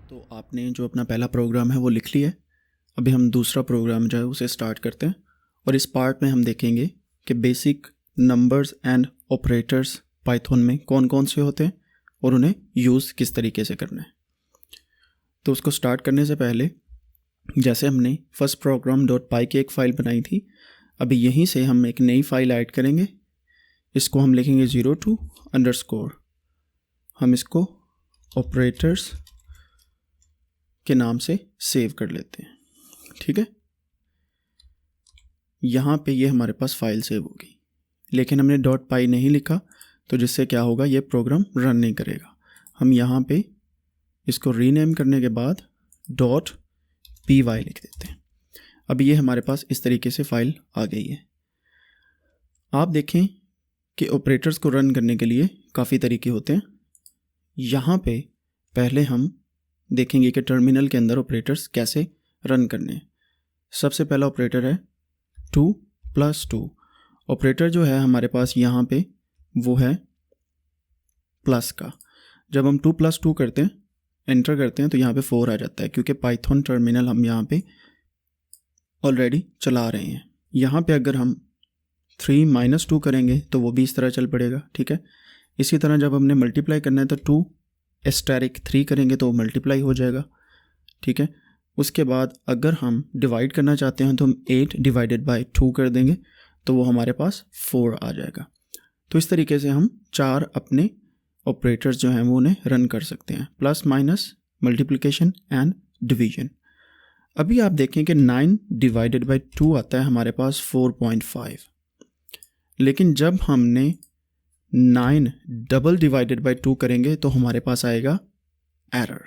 तो आपने जो अपना पहला प्रोग्राम है वो लिख लिया है। अभी हम दूसरा प्रोग्राम जो है उसे स्टार्ट करते हैं और इस पार्ट में हम देखेंगे कि basic numbers and operators Python में कौन कौन से होते हैं और उन्हें यूज़ किस तरीके से करना है। तो उसको स्टार्ट करने से पहले जैसे हमने फर्स्ट प्रोग्राम .py की एक फ़ाइल बनाई थी, अभी यहीं से हम एक नई फ़ाइल ऐड करेंगे। इसको हम लिखेंगे 02_, हम इसको ऑपरेटर्स के नाम से सेव कर लेते हैं। ठीक है, यहाँ पे ये हमारे पास फाइल सेव होगी, लेकिन हमने .py नहीं लिखा, तो जिससे क्या होगा, ये प्रोग्राम रन नहीं करेगा। हम यहाँ पे इसको रीनेम करने के बाद .py लिख देते हैं। अब ये हमारे पास इस तरीके से फाइल आ गई है। आप देखें कि ऑपरेटर्स को रन करने के लिए काफ़ी तरीके होते हैं। यहाँ पे पहले हम देखेंगे कि टर्मिनल के अंदर ऑपरेटर्स कैसे रन करने हैं। सबसे पहला ऑपरेटर है 2+2। ऑपरेटर जो है हमारे पास यहाँ पे वो है प्लस का। जब हम 2+2 करते हैं, एंटर करते हैं, तो यहाँ पे 4 आ जाता है, क्योंकि पाइथन टर्मिनल हम यहाँ पे ऑलरेडी चला रहे हैं। यहाँ पे अगर हम 3-2 करेंगे तो वो भी इस तरह चल पड़ेगा। ठीक है, इसी तरह जब हमने मल्टीप्लाई करना है तो 2*3 करेंगे तो मल्टीप्लाई हो जाएगा। ठीक है, उसके बाद अगर हम डिवाइड करना चाहते हैं तो हम 8/2 कर देंगे तो वो हमारे पास 4 आ जाएगा। तो इस तरीके से हम 4 अपने ऑपरेटर्स जो हैं वो उन्हें रन कर सकते हैं, plus minus, multiplication and division. अभी आप देखें कि 9/2 आता है हमारे पास 4.5, लेकिन जब हमने 9/2 करेंगे तो हमारे पास आएगा एरर।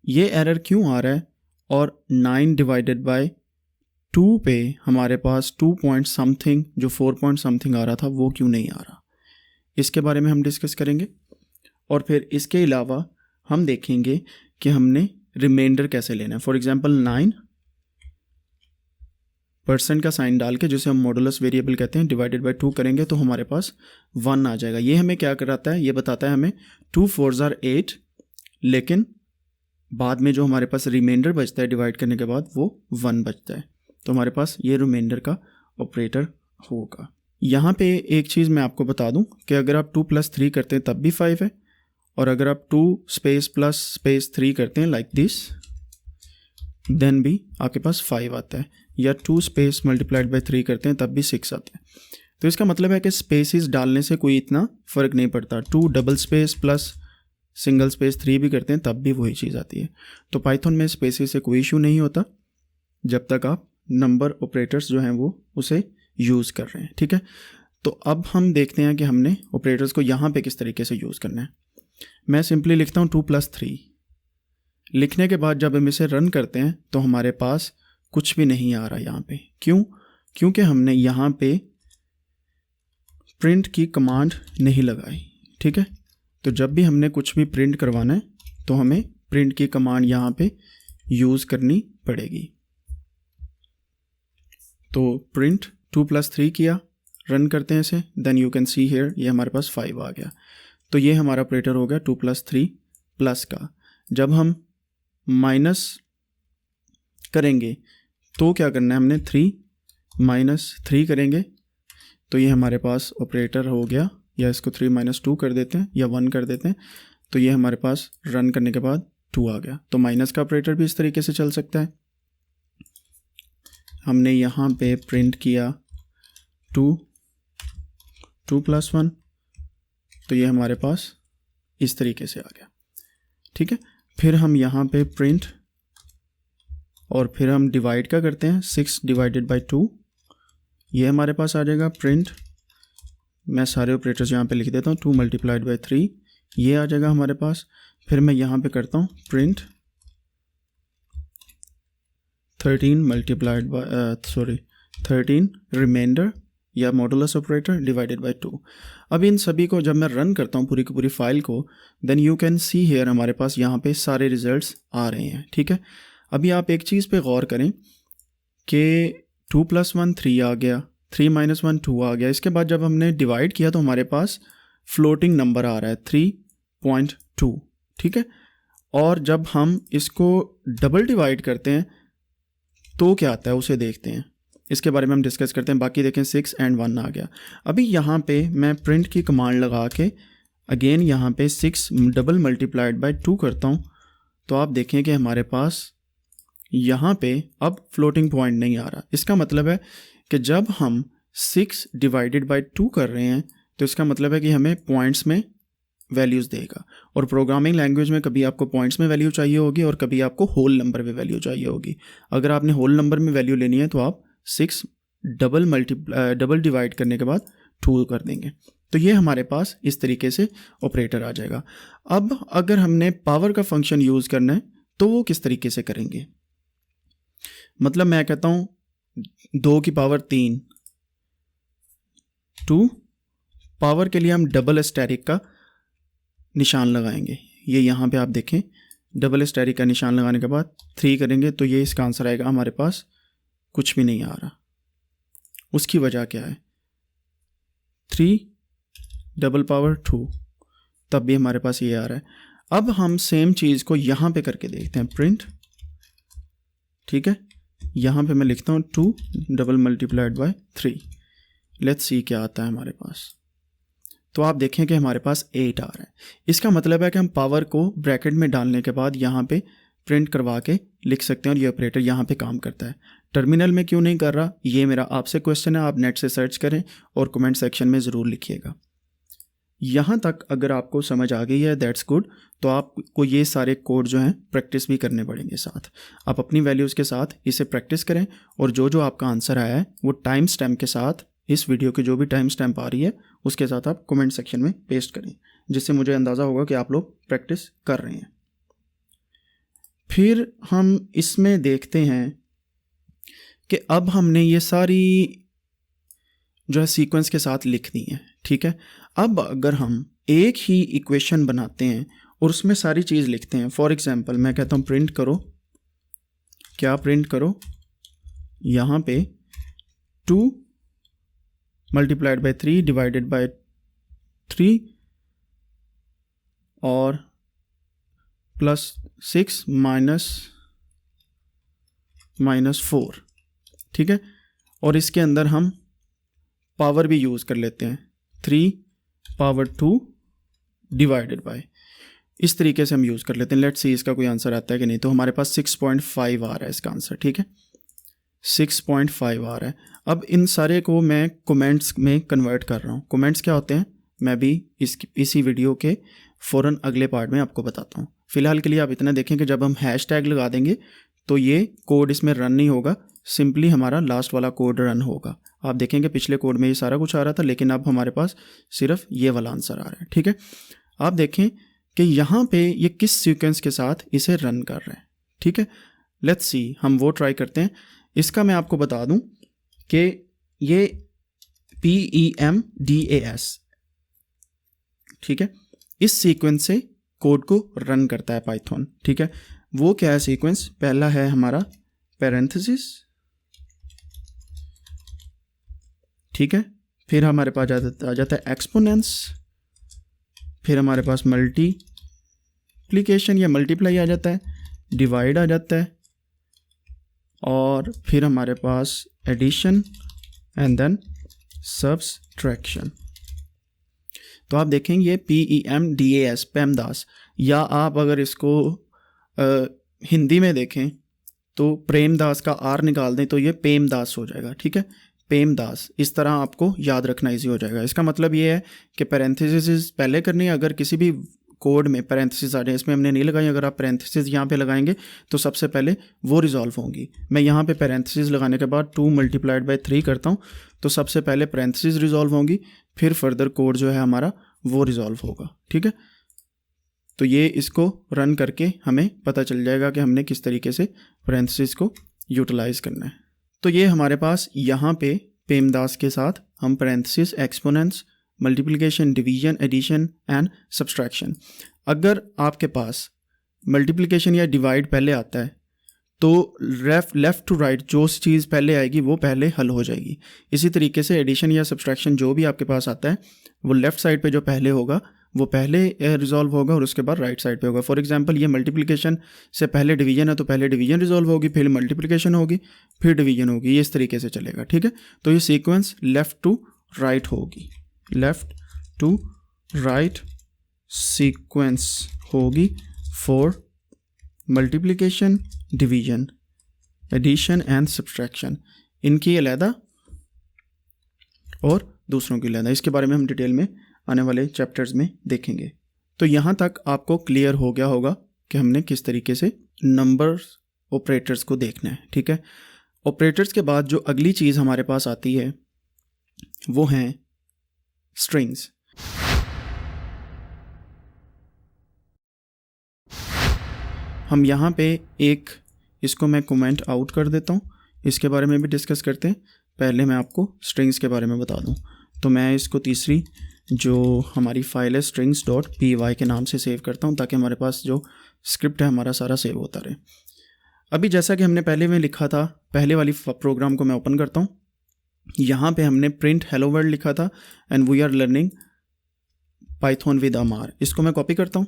ये एरर क्यों आ रहा है और 9/2 पे हमारे पास 2 पॉइंट समथिंग जो 4 पॉइंट समथिंग आ रहा था वो क्यों नहीं आ रहा, इसके बारे में हम डिस्कस करेंगे। और फिर इसके अलावा हम देखेंगे कि हमने रिमाइंडर कैसे लेना है। फॉर एग्जांपल 9% का साइन डाल के, जिसे हम मॉडुलस वेरिएबल कहते हैं, /2 करेंगे तो हमारे पास 1 आ जाएगा। ये हमें क्या कराता है, ये बताता है हमें 2 4s are 8, लेकिन बाद में जो हमारे पास रिमाइंडर बचता है डिवाइड करने के बाद वो 1 बचता है, तो हमारे पास ये रिमाइंडर का ऑपरेटर होगा। यहाँ पे एक चीज़ मैं आपको बता दूं कि अगर आप 2+3 करते हैं तब भी 5 है, और अगर आप 2+3 करते हैं लाइक दिस, देन भी आपके पास 5 आता है, या 2×3 करते हैं तब भी 6 आता है। तो इसका मतलब है कि स्पेसिस डालने से कोई इतना फ़र्क नहीं पड़ता। 2 +3 भी करते हैं तब भी वही चीज़ आती है। तो पाइथन में स्पेसिस से कोई इशू नहीं होता जब तक आप नंबर ऑपरेटर्स जो हैं वो उसे यूज़ कर रहे हैं। ठीक है, तो अब हम देखते हैं कि हमने ऑपरेटर्स को यहाँ पे किस तरीके से यूज़ करना है। मैं सिंपली लिखता हूँ 2+3। लिखने के बाद जब हम इसे रन करते हैं तो हमारे पास कुछ भी नहीं आ रहा यहाँ पे। क्यों? क्योंकि हमने यहाँ पे प्रिंट की कमांड नहीं लगाई। ठीक है, तो जब भी हमने कुछ भी प्रिंट करवाना है तो हमें प्रिंट की कमांड यहाँ पे यूज़ करनी पड़ेगी। तो प्रिंट 2+3 किया, रन करते हैं इसे, then you can see here ये हमारे पास 5 आ गया। तो ये हमारा ऑपरेटर हो गया 2+3 प्लस का। जब हम माइनस करेंगे तो क्या करना है, हमने 3-3 करेंगे तो ये हमारे पास ऑपरेटर हो गया, या इसको 3-2 कर देते हैं या 1 कर देते हैं, तो ये हमारे पास रन करने के बाद 2 आ गया। तो माइनस का ऑपरेटर भी इस तरीके से चल सकता है। हमने यहाँ पे प्रिंट किया 2+1, तो ये हमारे पास इस तरीके से आ गया। ठीक है, फिर हम यहाँ पे प्रिंट, और फिर हम डिवाइड का करते हैं 6/2, ये हमारे पास आ जाएगा प्रिंट। मैं सारे ऑपरेटर्स यहाँ पे लिख देता हूँ, 2×3 ये आ जाएगा हमारे पास। फिर मैं यहाँ पे करता हूँ प्रिंट 13 रिमाइंडर या मॉडुलस ऑपरेटर /2। अब इन सभी को जब मैं रन करता हूँ पूरी की पूरी फाइल को, then you can see here हमारे पास यहाँ पे सारे रिजल्ट्स आ रहे हैं। ठीक है, अभी आप एक चीज़ पे गौर करें कि 2+1 3 आ गया, 3-1 2 आ गया। इसके बाद जब हमने डिवाइड किया तो हमारे पास फ्लोटिंग नंबर आ रहा है 3.2। ठीक है, और जब हम इसको डबल डिवाइड करते हैं तो क्या आता है उसे देखते हैं, इसके बारे में हम डिस्कस करते हैं। बाकी देखें 6 and 1 आ गया। अभी यहाँ पे मैं प्रिंट की कमांड लगा के अगेन यहाँ पे 6 डबल मल्टीप्लाइड बाय 2 करता हूँ, तो आप देखें कि हमारे पास यहाँ पे अब फ्लोटिंग पॉइंट नहीं आ रहा। इसका मतलब है कि जब हम 6 डिवाइडेड बाय 2 कर रहे हैं तो इसका मतलब है कि हमें पॉइंट्स में वैल्यूज़ देगा। और प्रोग्रामिंग लैंग्वेज में कभी आपको पॉइंट्स में वैल्यू चाहिए होगी और कभी आपको होल नंबर में वैल्यू चाहिए होगी। अगर आपने होल नंबर में वैल्यू लेनी है तो आप 6 डबल डिवाइड करने के बाद 2 कर देंगे, तो ये हमारे पास इस तरीके से ऑपरेटर आ जाएगा। अब अगर हमने पावर का फंक्शन यूज़ करना है तो वो किस तरीके से करेंगे, मतलब मैं कहता हूँ 2 की पावर 3, 2 पावर के लिए हम डबल एस्टेरिक का निशान लगाएंगे। ये यहाँ पे आप देखें डबल एस्टेरिक का निशान लगाने के बाद 3 करेंगे तो ये इसका आंसर आएगा। हमारे पास कुछ भी नहीं आ रहा, उसकी वजह क्या है, 3 डबल पावर 2, तब भी हमारे पास ये आ रहा है। अब हम सेम चीज़ को यहाँ पे करके देखते हैं, प्रिंट, ठीक है, यहाँ पे मैं लिखता हूँ 2 double multiplied by 3, let's see क्या आता है हमारे पास। तो आप देखें कि हमारे पास 8 आ रहा है। इसका मतलब है कि हम पावर को ब्रैकेट में डालने के बाद यहाँ पे प्रिंट करवा के लिख सकते हैं और ये ऑपरेटर यहाँ पे काम करता है। टर्मिनल में क्यों नहीं कर रहा, ये मेरा आपसे क्वेश्चन है, आप नेट से सर्च करें और कमेंट सेक्शन में ज़रूर लिखिएगा। यहाँ तक अगर आपको समझ आ गई है दैट्स गुड, तो आपको ये सारे कोड जो हैं प्रैक्टिस भी करने पड़ेंगे साथ। आप अपनी वैल्यूज़ के साथ इसे प्रैक्टिस करें और जो जो आपका आंसर आया है वो टाइम स्टैम्प के साथ, इस वीडियो की जो भी टाइम स्टैम्प आ रही है उसके साथ आप कमेंट सेक्शन में पेस्ट करें, जिससे मुझे अंदाज़ा होगा कि आप लोग प्रैक्टिस कर रहे हैं। फिर हम इसमें देखते हैं कि अब हमने ये सारी जो है सीक्वेंस के साथ लिख दी है, ठीक है। अब अगर हम एक ही इक्वेशन बनाते हैं और उसमें सारी चीज़ लिखते हैं, फॉर एग्जांपल मैं कहता हूँ प्रिंट करो, क्या प्रिंट करो, यहाँ पे 2 मल्टीप्लाइड बाय 3 डिवाइडेड बाय 3 और प्लस 6 माइनस 4, ठीक है। और इसके अंदर हम पावर भी यूज़ कर लेते हैं, 3 पावर 2 डिवाइडेड बाय, इस तरीके से हम यूज़ कर लेते हैं। लेट्स सी इसका कोई आंसर आता है कि नहीं। तो हमारे पास 6.5 आ रहा है इसका आंसर, ठीक है, 6.5 आ रहा है। अब इन सारे को मैं कमेंट्स में कन्वर्ट कर रहा हूँ। कमेंट्स क्या होते हैं मैं भी इसी वीडियो के फ़ौरन अगले पार्ट में आपको बताता हूँ। फ़िलहाल के लिए आप इतना देखें कि जब हम हैशटैग लगा देंगे तो ये कोड इसमें रन नहीं होगा, सिंपली हमारा लास्ट वाला कोड रन होगा। आप देखेंगे पिछले कोड में ये सारा कुछ आ रहा था, लेकिन अब हमारे पास सिर्फ ये वाला आंसर आ रहा है, ठीक है। आप देखें कि यहाँ पे ये किस सीक्वेंस के साथ इसे रन कर रहे हैं, ठीक है। लेट्स सी, हम वो ट्राई करते हैं। इसका मैं आपको बता दूं कि ये PEMDAS, ठीक है, इस सीक्वेंस से कोड को रन करता है पाइथन, ठीक है। वो क्या है सीक्वेंस, पहला है हमारा पैरेंथेसिस, ठीक है, फिर हमारे पास आ जाता है एक्सपोनेंस, फिर हमारे पास मल्टीप्लिकेशन या मल्टीप्लाई आ जाता है, डिवाइड आ जाता है, और फिर हमारे पास एडिशन एंड देन सब्सट्रैक्शन। तो आप देखेंगे ये PEMDAS, पेमदास, या आप अगर इसको हिंदी में देखें तो प्रेमदास का R निकाल दें तो ये पेमदास हो जाएगा, ठीक है, पेमदास। इस तरह आपको याद रखना इजी हो जाएगा। इसका मतलब ये है कि पैरेंथेसिस पहले करनी है। अगर किसी भी कोड में पैरेंथेसिस आ जाए, इसमें हमने नहीं लगाई, अगर आप पैरेंथेसिस यहाँ पे लगाएंगे तो सबसे पहले वो रिजॉल्व होंगी। मैं यहाँ पे पैरेंथेसिस लगाने के बाद 2 मल्टीप्लाइड बाय 3 करता हूँ तो सबसे पहले पैरेंथेसिस रिजॉल्व होंगी, फिर फर्दर कोड जो है हमारा वो रिजॉल्व होगा, ठीक है। तो ये इसको रन करके हमें पता चल जाएगा कि हमने किस तरीके से पैरेंथेसिस को यूटिलाइज करना है। तो ये हमारे पास यहाँ पे पेमदास के साथ हम parenthesis, exponents, multiplication, division, addition and subtraction. अगर आपके पास मल्टीप्लिकेशन या डिवाइड पहले आता है तो लेफ़्ट टू राइट जो चीज़ पहले आएगी वो पहले हल हो जाएगी। इसी तरीके से एडिशन या सब्सट्रैक्शन जो भी आपके पास आता है वो लेफ़्ट साइड पे जो पहले होगा वो पहले रिजॉल्व होगा और उसके बाद राइट साइड पे होगा। फॉर एग्जांपल ये मल्टीप्लिकेशन से पहले डिवीजन है तो पहले डिवीजन रिजॉल्व होगी, फिर मल्टीप्लिकेशन होगी, फिर डिवीजन होगी, ये इस तरीके से चलेगा, ठीक है। तो ये सीक्वेंस लेफ़्ट टू राइट होगी, लेफ़्ट टू राइट सीक्वेंस होगी for multiplication, division, addition and subtraction, इनकी अलहदा और दूसरों की अलहदा। इसके बारे में हम डिटेल में आने वाले चैप्टर्स में देखेंगे। तो यहाँ तक आपको क्लियर हो गया होगा कि हमने किस तरीके से नंबर ऑपरेटर्स को देखना है, ठीक है। ऑपरेटर्स के बाद जो अगली चीज़ हमारे पास आती है वो हैं स्ट्रिंग्स। हम यहाँ पे एक, इसको मैं कमेंट आउट कर देता हूँ, इसके बारे में भी डिस्कस करते हैं। पहले मैं आपको स्ट्रिंग्स के बारे में बता दूँ तो मैं इसको तीसरी जो हमारी फाइल है strings.py के नाम से सेव करता हूँ ताकि हमारे पास जो स्क्रिप्ट है हमारा सारा सेव होता रहे। अभी जैसा कि हमने पहले में लिखा था, पहले वाली प्रोग्राम को मैं ओपन करता हूँ। यहाँ पे हमने प्रिंट हेलो वर्ल्ड लिखा था and we are learning Python with Aammar, इसको मैं कॉपी करता हूँ,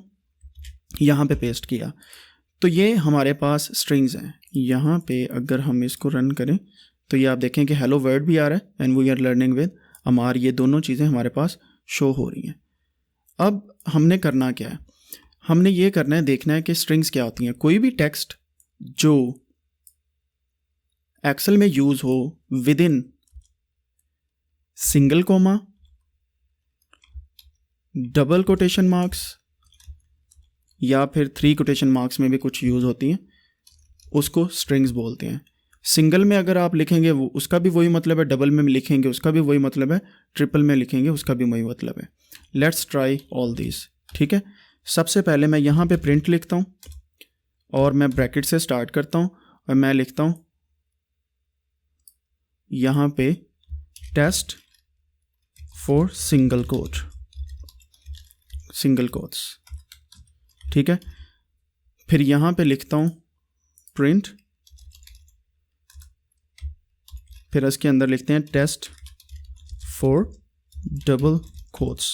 यहाँ पे पेस्ट किया। तो ये हमारे पास स्ट्रिंग्स हैं। यहाँ पे अगर हम इसको रन करें तो ये आप देखें कि हेलो वर्ल्ड भी आ रहा है and we are learning with Aammar, ये दोनों चीज़ें हमारे पास शो हो रही हैं। अब हमने करना क्या है, हमने ये करना है, देखना है कि स्ट्रिंग्स क्या होती हैं। कोई भी टेक्स्ट जो एक्सेल में यूज़ हो within single comma, double quotation marks या फिर 3 कोटेशन मार्क्स में भी कुछ यूज़ होती हैं, उसको स्ट्रिंग्स बोलते हैं। सिंगल में अगर आप लिखेंगे वो उसका भी वही मतलब है, डबल में लिखेंगे उसका भी वही मतलब है, ट्रिपल में लिखेंगे उसका भी वही मतलब है। लेट्स ट्राई ऑल दिस, ठीक है। सबसे पहले मैं यहाँ पे प्रिंट लिखता हूँ और मैं ब्रैकेट से स्टार्ट करता हूँ और मैं लिखता हूँ यहाँ पे test for single quote, single quotes, ठीक है। फिर यहाँ पे लिखता हूँ प्रिंट, फिर इसके अंदर लिखते हैं टेस्ट फॉर डबल कोट्स,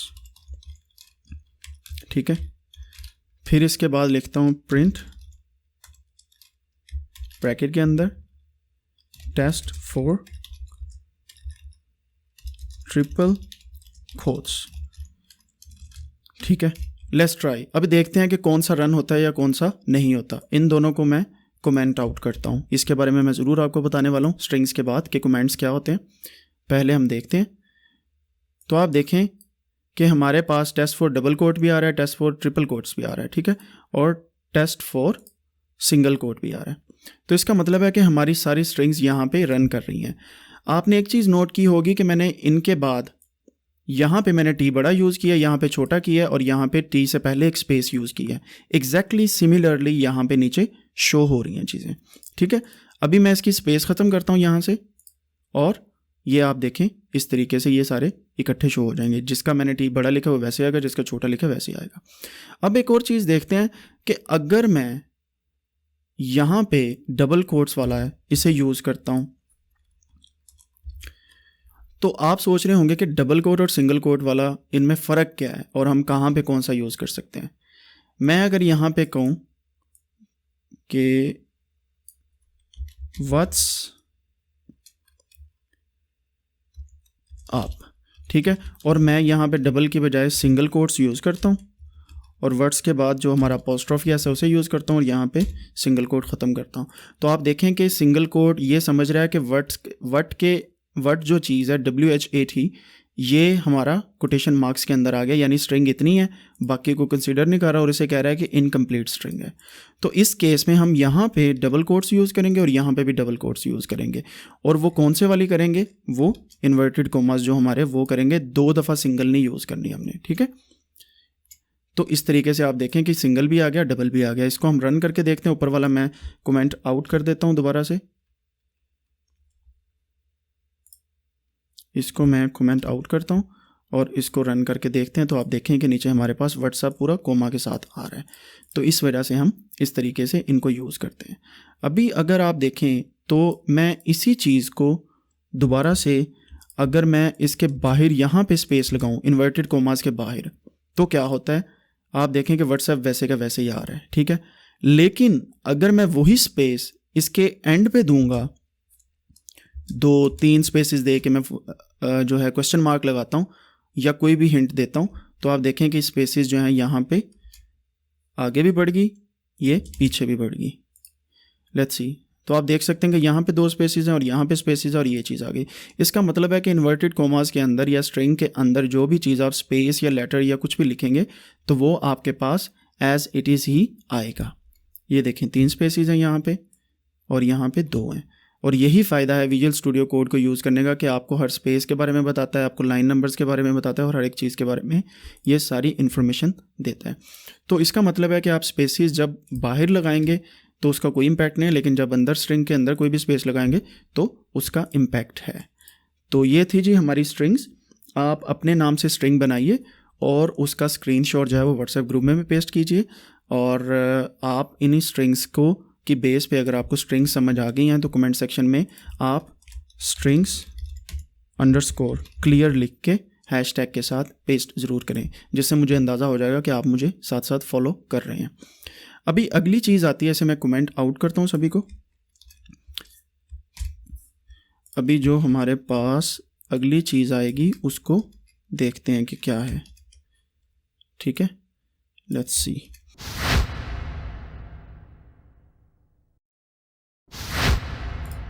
ठीक है। फिर इसके बाद लिखता हूँ प्रिंट ब्रैकेट के अंदर टेस्ट फॉर ट्रिपल कोट्स, ठीक है। Let's try. अभी देखते हैं कि कौन सा रन होता है या कौन सा नहीं होता। इन दोनों को मैं कमेंट आउट करता हूँ, इसके बारे में मैं ज़रूर आपको बताने वाला हूँ स्ट्रिंग्स के बाद कि कमेंट्स क्या होते हैं। पहले हम देखते हैं। तो आप देखें कि हमारे पास टेस्ट फॉर डबल कोट भी आ रहा है, टेस्ट फॉर ट्रिपल कोट्स भी आ रहा है, ठीक है, और टेस्ट फॉर सिंगल कोट भी आ रहा है। तो इसका मतलब है कि हमारी सारी स्ट्रिंग्स यहाँ पे रन कर रही हैं। आपने एक चीज़ नोट की होगी कि मैंने इनके बाद यहाँ पे मैंने टी बड़ा यूज़ किया, यहाँ पे छोटा किया और यहाँ पे टी से पहले एक स्पेस यूज़ किया है। एग्जैक्टली सिमिलरली यहाँ पे नीचे शो हो रही हैं चीज़ें, ठीक है। अभी मैं इसकी स्पेस ख़त्म करता हूँ यहाँ से और ये आप देखें इस तरीके से ये सारे इकट्ठे शो हो जाएंगे। जिसका मैंने टी बड़ा लिखा वो वैसे आएगा, जिसका छोटा लिखा वैसे आएगा। अब एक और चीज़ देखते हैं कि अगर मैं यहाँ पे डबल कोट्स वाला है इसे यूज़ करता हूँ तो आप सोच रहे होंगे कि डबल कोट और सिंगल कोट वाला इनमें फ़र्क क्या है और हम कहाँ पे कौन सा यूज़ कर सकते हैं। मैं अगर यहाँ पे कहूँ कि व्हाट्स अप, ठीक है, और मैं यहाँ पे डबल की बजाय सिंगल कोट्स यूज़ करता हूँ और वर्ड्स के बाद जो हमारा अपोस्ट्रोफी है उसे यूज़ करता हूँ और यहाँ पे सिंगल कोट ख़त्म करता हूँ। तो आप देखें कि सिंगल कोट ये समझ रहा है कि वर्ड जो चीज़ है WHA थी ये हमारा कोटेशन मार्क्स के अंदर आ गया, यानी स्ट्रिंग इतनी है, बाकी को कंसीडर नहीं कर रहा और इसे कह रहा है कि इनकम्प्लीट स्ट्रिंग है। तो इस केस में हम यहाँ पे डबल कोट्स यूज़ करेंगे और यहाँ पे भी डबल कोट्स यूज़ करेंगे। और वो कौन से वाली करेंगे, वो इन्वर्टेड कोमास जो हमारे वो करेंगे, 2 दफ़ा सिंगल नहीं यूज़ करनी हमने, ठीक है। तो इस तरीके से आप देखें कि सिंगल भी आ गया, डबल भी आ गया। इसको हम रन करके देखते हैं। ऊपर वाला मैं कमेंट आउट कर देता हूँ दोबारा से, इसको मैं कमेंट आउट करता हूँ और इसको रन करके देखते हैं। तो आप देखें कि नीचे हमारे पास व्हाट्सएप पूरा कोमा के साथ आ रहा है। तो इस वजह से हम इस तरीके से इनको यूज़ करते हैं। अभी अगर आप देखें तो मैं इसी चीज़ को दोबारा से, अगर मैं इसके बाहर यहाँ पे स्पेस लगाऊँ इन्वर्टेड कोमास के बाहर, तो क्या होता है, आप देखें कि व्हाट्सएप वैसे का वैसे ही आ रहा है, ठीक है। लेकिन अगर मैं वही स्पेस इसके एंड पे दूंगा, 2-3 स्पेसेस दे के मैं जो है क्वेश्चन मार्क लगाता हूँ या कोई भी हिंट देता हूँ, तो आप देखें कि स्पेसेस जो हैं यहाँ पे आगे भी बढ़ गई, ये पीछे भी बढ़ गई। लेट्स सी, तो आप देख सकते हैं कि यहाँ पे 2 स्पेसेस हैं और यहाँ पे स्पेसेस हैं और ये चीज़ आ गई। इसका मतलब है कि इन्वर्टेड कोमास के अंदर या स्ट्रिंग के अंदर जो भी चीज़ आप स्पेस या लेटर या कुछ भी लिखेंगे तो वो आपके पास एज इट इज़ ही आएगा। ये देखें 3 स्पेसेस हैं यहाँ पे और यहाँ पे 2 हैं। और यही फ़ायदा है विजुअल स्टूडियो कोड को यूज़ करने का कि आपको हर स्पेस के बारे में बताता है, आपको लाइन नंबर्स के बारे में बताता है और हर एक चीज़ के बारे में ये सारी इन्फॉर्मेशन देता है। तो इसका मतलब है कि आप स्पेसेस जब बाहर लगाएंगे तो उसका कोई इम्पैक्ट नहीं है, लेकिन जब अंदर स्ट्रिंग के अंदर कोई भी स्पेस लगाएंगे तो उसका इम्पैक्ट है। तो ये थी जी हमारी स्ट्रिंग्स। आप अपने नाम से स्ट्रिंग बनाइए और उसका स्क्रीनशॉट जो है वो व्हाट्सएप ग्रुप में भी पेस्ट कीजिए। और आप इन्हीं स्ट्रिंग्स को की बेस पे अगर आपको स्ट्रिंग्स समझ आ गई हैं तो कमेंट सेक्शन में आप strings_clear लिख के हैशटैग के साथ पेस्ट ज़रूर करें, जिससे मुझे अंदाज़ा हो जाएगा कि आप मुझे साथ साथ फॉलो कर रहे हैं। अभी अगली चीज़ आती है, ऐसे मैं कमेंट आउट करता हूँ सभी को। अभी जो हमारे पास अगली चीज़ आएगी उसको देखते हैं कि क्या है, ठीक है। Let's C.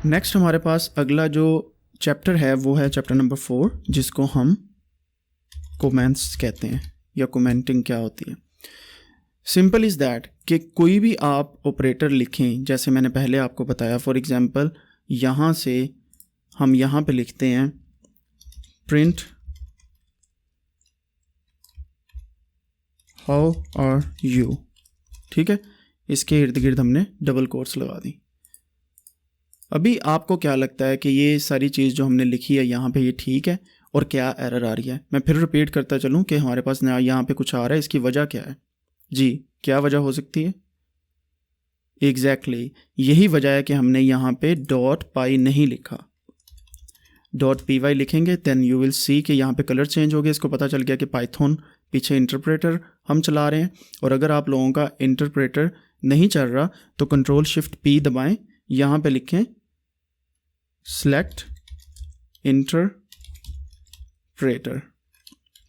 नेक्स्ट हमारे पास अगला जो चैप्टर है वो है चैप्टर नंबर 4, जिसको हम कमेंट्स कहते हैं या कमेंटिंग क्या होती है। सिंपल इज़ दैट कि कोई भी आप ऑपरेटर लिखें, जैसे मैंने पहले आपको बताया, फॉर एग्जांपल यहाँ से हम यहाँ पे लिखते हैं प्रिंट हाउ आर यू, ठीक है। इसके इर्द गिर्द हमने डबल कोट्स लगा दी। अभी आपको क्या लगता है कि ये सारी चीज़ जो हमने लिखी है यहाँ पे ये ठीक है और क्या एरर आ रही है? मैं फिर रिपीट करता चलूँ कि हमारे पास नया यहाँ पे कुछ आ रहा है, इसकी वजह क्या है जी? क्या वजह हो सकती है? एग्जैक्टली यही वजह है कि हमने यहाँ पे .py नहीं लिखा। .py लिखेंगे देन यू विल सी कि यहाँ पे कलर चेंज हो गया। इसको पता चल गया कि पाइथन पीछे इंटरप्रेटर हम चला रहे हैं। और अगर आप लोगों का इंटरप्रेटर नहीं चल रहा तो Ctrl+Shift+P दबाएं, यहाँ पे लिखें सेलेक्ट इंटरप्रेटर।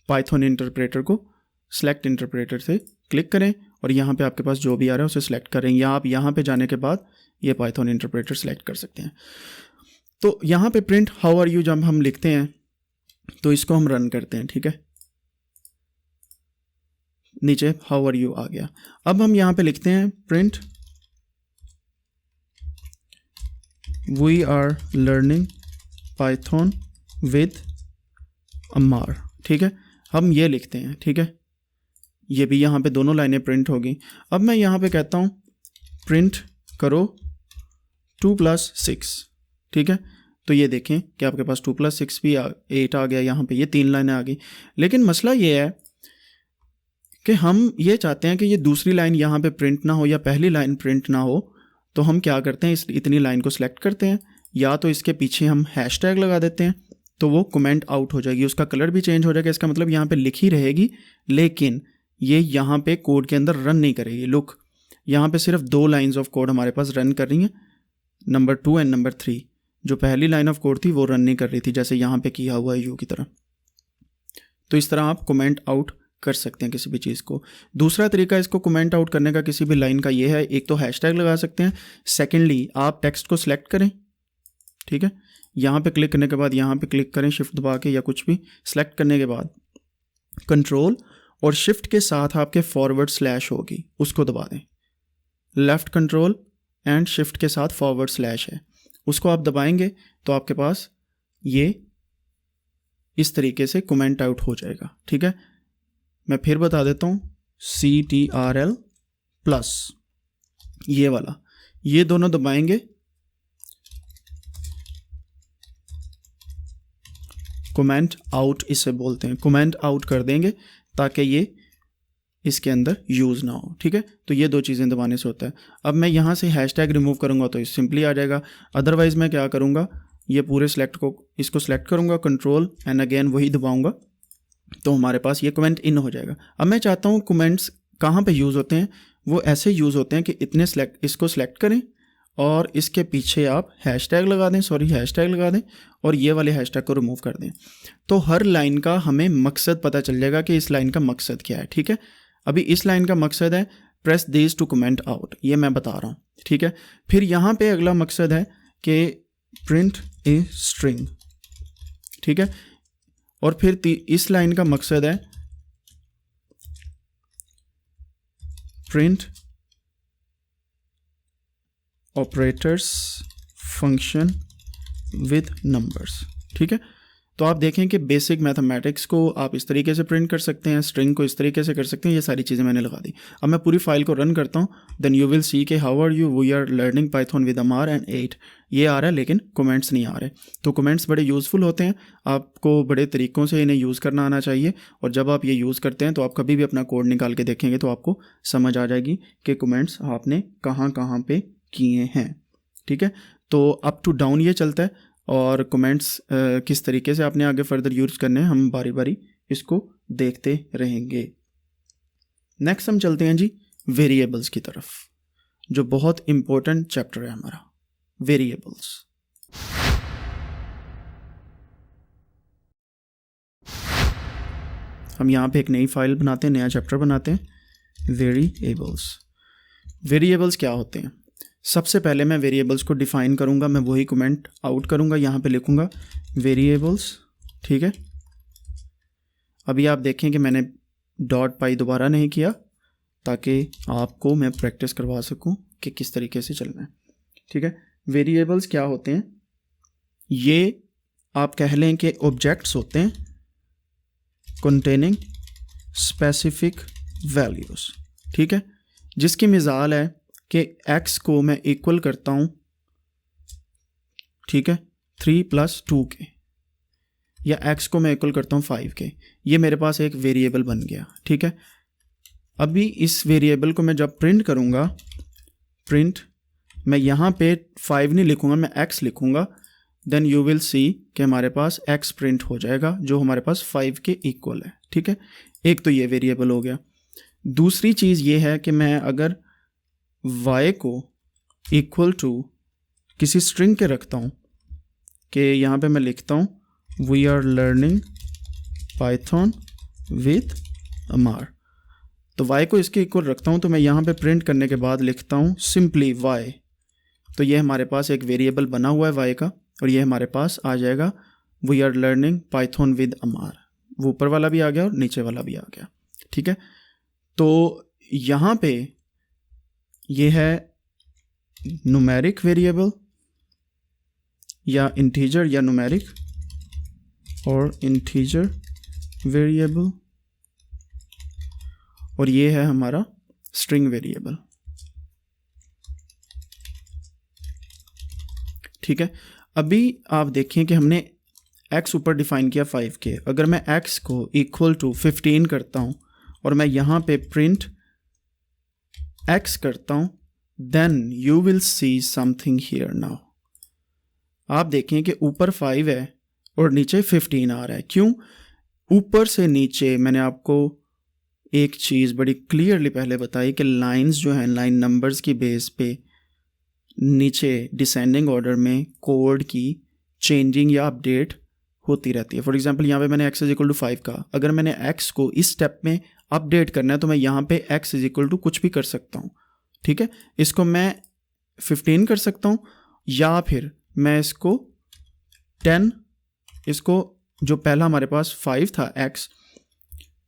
पाइथन इंटरप्रेटर को सेलेक्ट इंटरप्रेटर से क्लिक करें और यहाँ पे आपके पास जो भी आ रहा है उसे सेलेक्ट करें, या आप यहाँ पे जाने के बाद ये पाइथन इंटरप्रेटर सेलेक्ट कर सकते हैं। तो यहाँ पे प्रिंट हाउ आर यू जब हम लिखते हैं तो इसको हम रन करते हैं, ठीक है। नीचे हाउ आर यू आ गया। अब हम यहाँ पे लिखते हैं print we are learning Python with Ammar, ठीक है। हम ये लिखते हैं, ठीक है। ये भी यहाँ पे दोनों लाइनें प्रिंट होगी। अब मैं यहाँ पे कहता हूँ प्रिंट करो 2 + 6, ठीक है। तो ये देखें कि आपके पास 2 + 6 भी 8 आ गया, यहाँ पे ये 3 लाइनें आ गई। लेकिन मसला ये है कि हम ये चाहते हैं कि ये दूसरी लाइन यहाँ पे प्रिंट ना हो या पहली लाइन प्रिंट ना हो, तो हम क्या करते हैं, इतनी लाइन को सिलेक्ट करते हैं, या तो इसके पीछे हम हैशटैग लगा देते हैं तो वो कमेंट आउट हो जाएगी, उसका कलर भी चेंज हो जाएगा। इसका मतलब यहाँ पे लिखी रहेगी लेकिन ये यहाँ पे कोड के अंदर रन नहीं करेगी। लुक, यहाँ पे सिर्फ 2 लाइंस ऑफ कोड हमारे पास रन कर रही हैं, नंबर 2 एंड नंबर 3। जो पहली लाइन ऑफ कोड थी वो रन नहीं कर रही थी, जैसे यहाँ पे किया हुआ है यू की तरह। तो इस तरह आप कमेंट आउट कर सकते हैं किसी भी चीज़ को। दूसरा तरीका इसको कमेंट आउट करने का किसी भी लाइन का ये है, एक तो हैशटैग लगा सकते हैं, सेकेंडली आप टेक्स्ट को सिलेक्ट करें, ठीक है। यहाँ पे क्लिक करने के बाद यहाँ पे क्लिक करें शिफ्ट दबा के या कुछ भी सिलेक्ट करने के बाद कंट्रोल और शिफ्ट के साथ आपके फॉरवर्ड/ होगी, उसको दबा दें। लेफ़्ट कंट्रोल एंड शिफ्ट के साथ फॉरवर्ड/ है, उसको आप दबाएंगे तो आपके पास ये इस तरीके से कमेंट आउट हो जाएगा, ठीक है। मैं फिर बता देता हूँ CTRL+ ये वाला, ये दोनों दबाएंगे, कमेंट आउट इसे बोलते हैं, कमेंट आउट कर देंगे ताकि ये इसके अंदर यूज़ ना हो, ठीक है। तो ये 2 चीज़ें दबाने से होता है। अब मैं यहाँ से हैशटैग रिमूव करूँगा तो सिंपली आ जाएगा। अदरवाइज़ मैं क्या करूँगा, ये पूरे इसको सेलेक्ट करूँगा, कंट्रोल एंड अगेन वही दबाऊँगा तो हमारे पास ये कमेंट इन हो जाएगा। अब मैं चाहता हूँ कमेंट्स कहाँ पे यूज़ होते हैं, वो ऐसे यूज़ होते हैं कि इसको सेलेक्ट करें और इसके पीछे आप हैशटैग लगा दें और ये वाले हैशटैग को रिमूव कर दें। तो हर लाइन का हमें मकसद पता चल जाएगा कि इस लाइन का मकसद क्या है। ठीक है, अभी इस लाइन का मकसद है press this to comment out, ये मैं बता रहा हूँ। ठीक है, फिर यहाँ पे अगला मकसद है कि प्रिंट ए स्ट्रिंग। ठीक है, और फिर इस लाइन का मकसद है print operators function with numbers. ठीक है, तो आप देखें कि बेसिक मैथमेटिक्स को आप इस तरीके से प्रिंट कर सकते हैं, स्ट्रिंग को इस तरीके से कर सकते हैं, ये सारी चीज़ें मैंने लगा दी। अब मैं पूरी फाइल को रन करता हूँ, देन यू विल सी के how are you, we are learning Python with Ammar and 8, ये आ रहा है लेकिन कमेंट्स नहीं आ रहे। तो कमेंट्स बड़े यूज़फुल होते हैं, आपको बड़े तरीक़ों से इन्हें यूज़ करना आना चाहिए, और जब आप ये यूज़ करते हैं तो आप कभी भी अपना कोड निकाल के देखेंगे तो आपको समझ आ जाएगी कि कमेंट्स आपने कहाँ कहाँ पे किए हैं। ठीक है, तो अप टू डाउन ये चलता है, और कमेंट्स किस तरीके से आपने आगे फर्दर यूज़ करने हैं हम बारी बारी इसको देखते रहेंगे। नेक्स्ट हम चलते हैं जी वेरिएबल्स की तरफ, जो बहुत इम्पोर्टेंट चैप्टर है हमारा, वेरिएबल्स। हम यहाँ पे एक नई फाइल बनाते हैं, नया चैप्टर बनाते हैं, वेरिएबल्स। वेरिएबल्स क्या होते हैं? सबसे पहले मैं वेरिएबल्स को डिफ़ाइन करूँगा, मैं वही कमेंट आउट करूँगा, यहाँ पे लिखूँगा वेरिएबल्स। ठीक है, अभी आप देखें कि मैंने .py दोबारा नहीं किया ताकि आपको मैं प्रैक्टिस करवा सकूँ कि किस तरीके से चलना है। ठीक है, वेरिएबल्स क्या होते हैं? ये आप कह लें कि ऑब्जेक्ट्स होते हैं कंटेनिंग स्पेसिफिक वैल्यूज़। ठीक है, जिसकी मिसाल है कि x को मैं इक्वल करता हूँ, ठीक है, 3 + 2 के, या x को मैं इक्वल करता हूँ 5 के, ये मेरे पास एक वेरिएबल बन गया। ठीक है, अभी इस वेरिएबल को मैं जब प्रिंट करूँगा, प्रिंट मैं यहाँ पे 5 नहीं लिखूँगा, मैं x लिखूँगा, देन यू विल सी कि हमारे पास x प्रिंट हो जाएगा जो हमारे पास 5 के इक्वल है। ठीक है, एक तो ये वेरिएबल हो गया। दूसरी चीज़ ये है कि मैं अगर y को इक्वल टू किसी स्ट्रिंग के रखता हूँ, कि यहाँ पे मैं लिखता हूँ we are learning Python with Aammar, तो y को इसके इक्वल रखता हूँ, तो मैं यहाँ पे प्रिंट करने के बाद लिखता हूँ सिंपली y, तो ये हमारे पास एक वेरिएबल बना हुआ है y का, और ये हमारे पास आ जाएगा we are learning Python with Aammar, वो ऊपर वाला भी आ गया और नीचे वाला भी आ गया। ठीक है, तो यहाँ पे ये है न्यूमेरिक वेरिएबल या इंटीजर या न्यूमेरिक, और इंटीजर वेरिएबल, और ये है हमारा स्ट्रिंग वेरिएबल। ठीक है, अभी आप देखें कि हमने x ऊपर डिफाइन किया 5 के, अगर मैं x को इक्वल टू 15 करता हूँ और मैं यहाँ पे प्रिंट x करता हूँ, then you will see something here now. आप देखें कि ऊपर 5 है और नीचे 15 आ रहा है। क्यों? ऊपर से नीचे मैंने आपको एक चीज़ बड़ी क्लियरली पहले बताई कि लाइंस जो हैं, लाइन नंबर्स की बेस पे नीचे डिसेंडिंग ऑर्डर में कोड की चेंजिंग या अपडेट होती रहती है। फॉर एग्जांपल यहाँ पे मैंने x = 5 का, अगर मैंने x को इस स्टेप में अपडेट करना है तो मैं यहाँ पे x = कुछ भी कर सकता हूँ। ठीक है, इसको मैं 15 कर सकता हूँ, या फिर मैं इसको 10, इसको जो पहला हमारे पास 5 था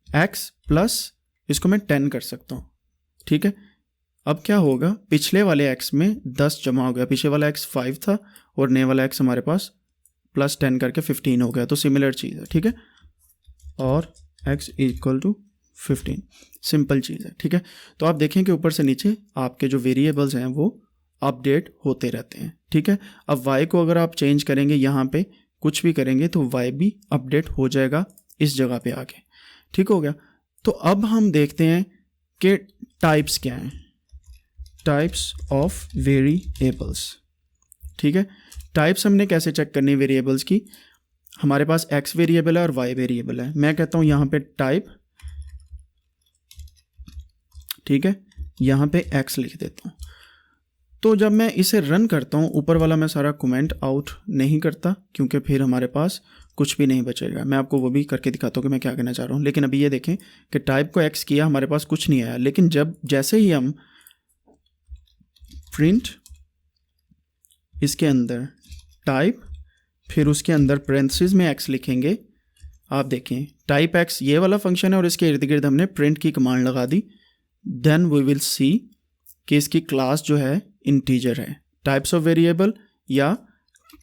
x प्लस इसको मैं 10 कर सकता हूँ। ठीक है, अब क्या होगा, पिछले वाले x में 10 जमा हो गया, पिछले वाला x 5 था और नए वाला x हमारे पास प्लस 10 करके 15 हो गया, तो सिमिलर चीज़ है। ठीक है, और x = 15, सिंपल चीज़ है। ठीक है, तो आप देखें कि ऊपर से नीचे आपके जो वेरिएबल्स हैं वो अपडेट होते रहते हैं। ठीक है, अब y को अगर आप चेंज करेंगे, यहाँ पे कुछ भी करेंगे तो y भी अपडेट हो जाएगा इस जगह पे आके। ठीक हो गया, तो अब हम देखते हैं कि टाइप्स क्या हैं, टाइप्स ऑफ वेरिएबल्स। ठीक है, टाइप्स हमने कैसे चेक करनी वेरिएबल्स की? हमारे पास x वेरिएबल है और y वेरिएबल है। मैं कहता हूँ यहाँ पे टाइप, ठीक है, यहाँ पे x लिख देता हूँ। तो जब मैं इसे रन करता हूँ, ऊपर वाला मैं सारा कमेंट आउट नहीं करता क्योंकि फिर हमारे पास कुछ भी नहीं बचेगा। मैं आपको वो भी करके दिखाता हूँ कि मैं क्या कहना चाह रहा हूँ। लेकिन अभी ये देखें कि टाइप को x किया, हमारे पास कुछ नहीं आया। लेकिन जैसे ही हम प्रिंट इसके अंदर टाइप, फिर उसके अंदर पेरेंथेसिस में x लिखेंगे, आप देखें टाइप x ये वाला फंक्शन है और इसके इर्द गिर्द हमने प्रिंट की कमांड लगा दी। देन वी विल सी कि इसकी क्लास जो है इंटीजर है, टाइप्स ऑफ वेरिएबल या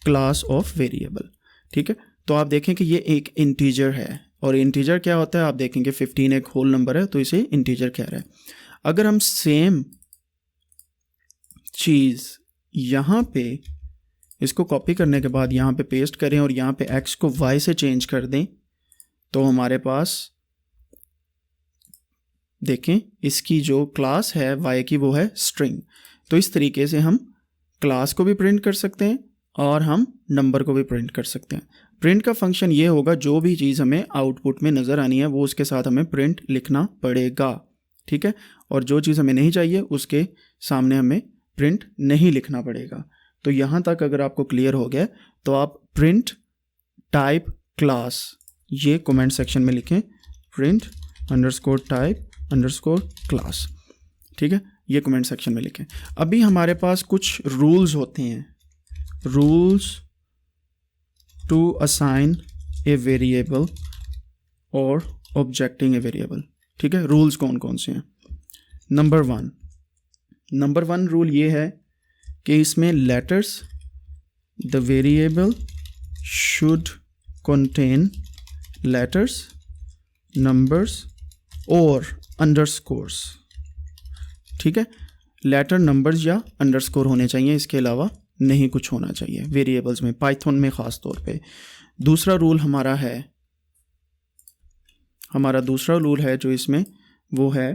क्लास ऑफ वेरिएबल, ठीक है। तो आप देखें कि ये एक इंटीजर है, और इंटीजर क्या होता है आप देखेंगे 15 एक होल नंबर है, तो इसे इंटीजर कह रहा है। अगर हम सेम चीज़ यहाँ पे इसको कॉपी करने के बाद यहाँ पे पेस्ट करें और यहाँ पे x को y से चेंज कर दें, तो हमारे पास देखें इसकी जो क्लास है y की वो है स्ट्रिंग। तो इस तरीके से हम क्लास को भी प्रिंट कर सकते हैं और हम नंबर को भी प्रिंट कर सकते हैं। प्रिंट का फंक्शन ये होगा, जो भी चीज़ हमें आउटपुट में नज़र आनी है वो उसके साथ हमें प्रिंट लिखना पड़ेगा, ठीक है। और जो चीज़ हमें नहीं चाहिए उसके सामने हमें प्रिंट नहीं लिखना पड़ेगा। तो यहाँ तक अगर आपको क्लियर हो गया तो आप प्रिंट टाइप क्लास ये कमेंट सेक्शन में लिखें, print underscore type underscore class, ठीक है, ये कमेंट सेक्शन में लिखें। अभी हमारे पास कुछ रूल्स होते हैं, rules to assign a variable और ऑब्जेक्टिंग ए वेरिएबल, ठीक है। रूल्स कौन कौन से हैं? नंबर वन रूल ये है कि इसमें letters, the variable should contain letters, numbers और अंडरस्कोर्स, ठीक है। लेटर, नंबर्स या अंडरस्कोर होने चाहिए, इसके अलावा नहीं कुछ होना चाहिए वेरिएबल्स में, पाइथन में ख़ास तौर पे। दूसरा रूल है जो इसमें वो है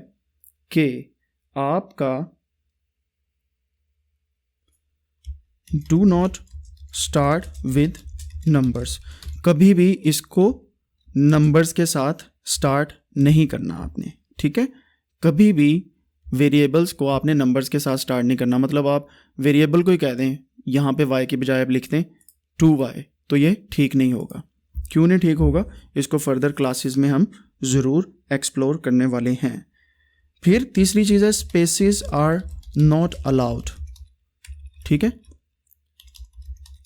कि आपका do not start with numbers, कभी भी इसको नंबर्स के साथ स्टार्ट नहीं करना आपने, ठीक है। कभी भी वेरिएबल्स को आपने नंबर्स के साथ स्टार्ट नहीं करना। मतलब आप वेरिएबल को ही कह दें यहाँ पे y की बजाय आप लिख दें 2y, तो ये ठीक नहीं होगा। क्यों नहीं ठीक होगा, इसको फर्दर क्लासेस में हम ज़रूर एक्सप्लोर करने वाले हैं। फिर तीसरी चीज़ है स्पेसेस आर नॉट अलाउड, ठीक है।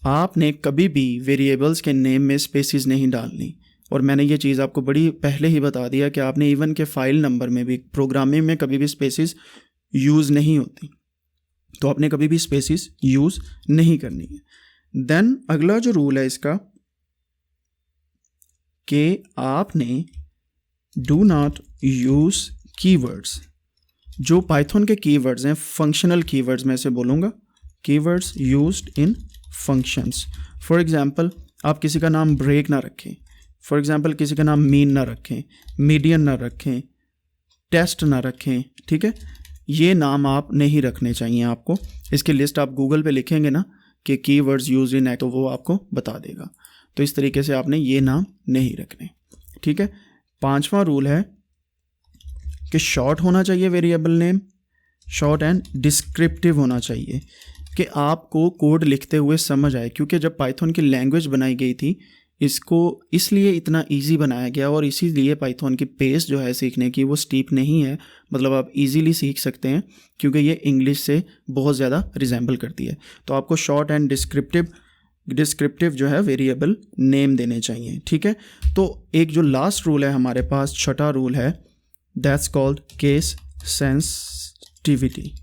आपने कभी भी वेरिएबल्स के नेम में स्पेसेस नहीं डालनी, और मैंने ये चीज़ आपको बड़ी पहले ही बता दिया कि आपने इवन के फाइल नंबर में भी, प्रोग्रामिंग में कभी भी स्पेसेस यूज़ नहीं होती, तो आपने कभी भी स्पेसेस यूज़ नहीं करनी है। देन अगला जो रूल है इसका कि आपने डू नॉट यूज़ कीवर्ड्स। जो पाइथन के कीवर्ड्स हैं, फंक्शनल कीवर्ड्स में से बोलूँगा, keywords used in functions. For example आप किसी का नाम ब्रेक ना रखें, फॉर एग्जांपल किसी का नाम मीन ना रखें, मीडियन ना रखें, टेस्ट ना रखें, ठीक है। ये नाम आप नहीं रखने चाहिए आपको। इसकी लिस्ट आप गूगल पे लिखेंगे ना कि कीवर्ड्स यूज इन है, तो वो आपको बता देगा। तो इस तरीके से आपने ये नाम नहीं रखने, ठीक है। पांचवा रूल है कि शॉर्ट होना चाहिए variable name, short and descriptive होना चाहिए कि आपको कोड लिखते हुए समझ आए। क्योंकि जब पाइथन की लैंग्वेज बनाई गई थी, इसको इसलिए इतना इजी बनाया गया और इसीलिए पाइथन की पेस जो है सीखने की वो स्टीप नहीं है। मतलब आप इजीली सीख सकते हैं क्योंकि ये इंग्लिश से बहुत ज़्यादा रिजेंबल करती है। तो आपको शॉर्ट एंड डिस्क्रिप्टिव जो है वेरिएबल नेम देने चाहिए, ठीक है। तो एक जो लास्ट रूल है हमारे पास, छठा रूल है, दैट्स कॉल्ड केस सेंसिटिविटी।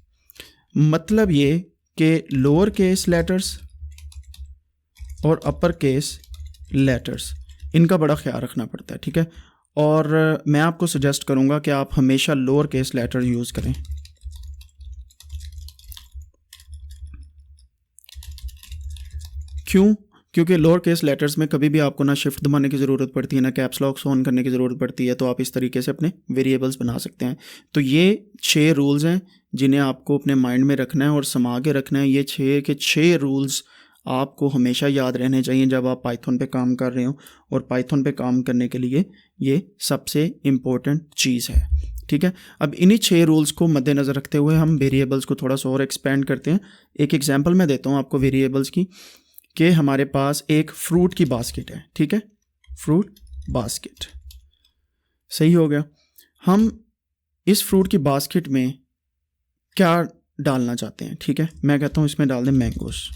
मतलब ये कि लोअर केस लेटर्स और अपर केस लेटर्स, इनका बड़ा ख्याल रखना पड़ता है, ठीक है। और मैं आपको सजेस्ट करूंगा कि आप हमेशा लोअर केस लेटर यूज़ करें। क्यों? क्योंकि लोअर केस लेटर्स में कभी भी आपको ना शिफ्ट दबाने की ज़रूरत पड़ती है, ना कैप्स लॉक ऑन करने की ज़रूरत पड़ती है। तो आप इस तरीके से अपने वेरिएबल्स बना सकते हैं। तो ये 6 रूल्स हैं जिन्हें आपको अपने माइंड में रखना है और समा के रखना है। ये 6 के 6 रूल्स आपको हमेशा याद रहने चाहिए जब आप पाइथन पे काम कर रहे हो, और पाइथन पे काम करने के लिए ये सबसे इम्पोर्टेंट चीज़ है। ठीक है, अब इन्हीं 6 रूल्स को मद्देनज़र रखते हुए हम वेरिएबल्स को थोड़ा सा और एक्सपेंड करते हैं। एक एग्जांपल मैं देता हूँ आपको वेरिएबल्स की, कि हमारे पास एक फ्रूट की बास्केट है। ठीक है, फ्रूट बास्केट सही हो गया। हम इस फ्रूट की बास्केट में क्या डालना चाहते हैं? ठीक है, मैं कहता हूँ इसमें डाल दें मैंगोस।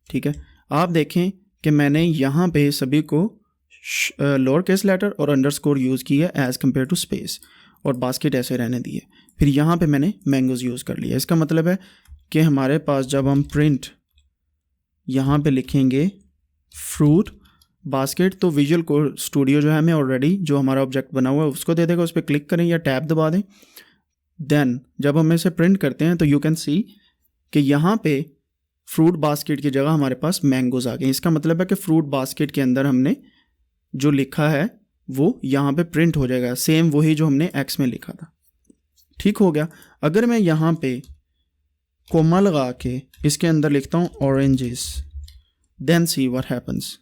ठीक है, आप देखें कि मैंने यहाँ पे सभी को लोअर केस लेटर और अंडरस्कोर यूज़ किया एज़ कम्पेयर टू स्पेस, और बास्केट ऐसे रहने दी है। फिर यहाँ पे मैंने मैंगोज यूज़ कर लिया। इसका मतलब है कि हमारे पास जब हम प्रिंट यहाँ पे लिखेंगे फ्रूट बास्केट, तो विजुअल कोड स्टूडियो जो है हमें ऑलरेडी जो हमारा ऑब्जेक्ट बना हुआ है उसको दे देगा। उस पर क्लिक करें या टैब दबा दें, देन जब हम इसे प्रिंट करते हैं तो यू कैन सी कि यहाँ पे फ्रूट बास्केट की जगह हमारे पास मैंगोज आ गए। इसका मतलब है कि फ्रूट बास्केट के अंदर हमने जो लिखा है वो यहाँ पे प्रिंट हो जाएगा, सेम वही जो हमने एक्स में लिखा था। ठीक हो गया। अगर मैं यहाँ पे कोमा लगा के इसके अंदर लिखता हूँ oranges, then see what happens,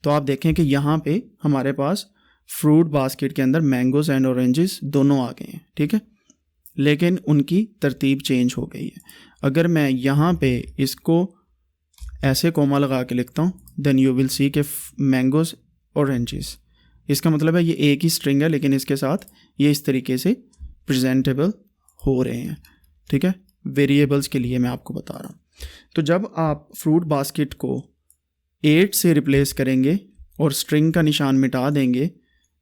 तो आप देखें कि यहाँ पे हमारे पास फ्रूट बास्केट के अंदर मैंगोज एंड ऑरेंजेस दोनों आ गए हैं। ठीक है, लेकिन उनकी तरतीब चेंज हो गई है। अगर मैं यहाँ पे इसको ऐसे कोमा लगा के लिखता हूँ, देन यू विल सी के मैंगोज ऑरेंजेस, इसका मतलब है ये एक ही स्ट्रिंग है, लेकिन इसके साथ ये इस तरीके से प्रेजेंटेबल हो रहे हैं। ठीक है, वेरिएबल्स के लिए मैं आपको बता रहा हूँ। तो जब आप फ्रूट बास्केट को 8 से रिप्लेस करेंगे और स्ट्रिंग का निशान मिटा देंगे,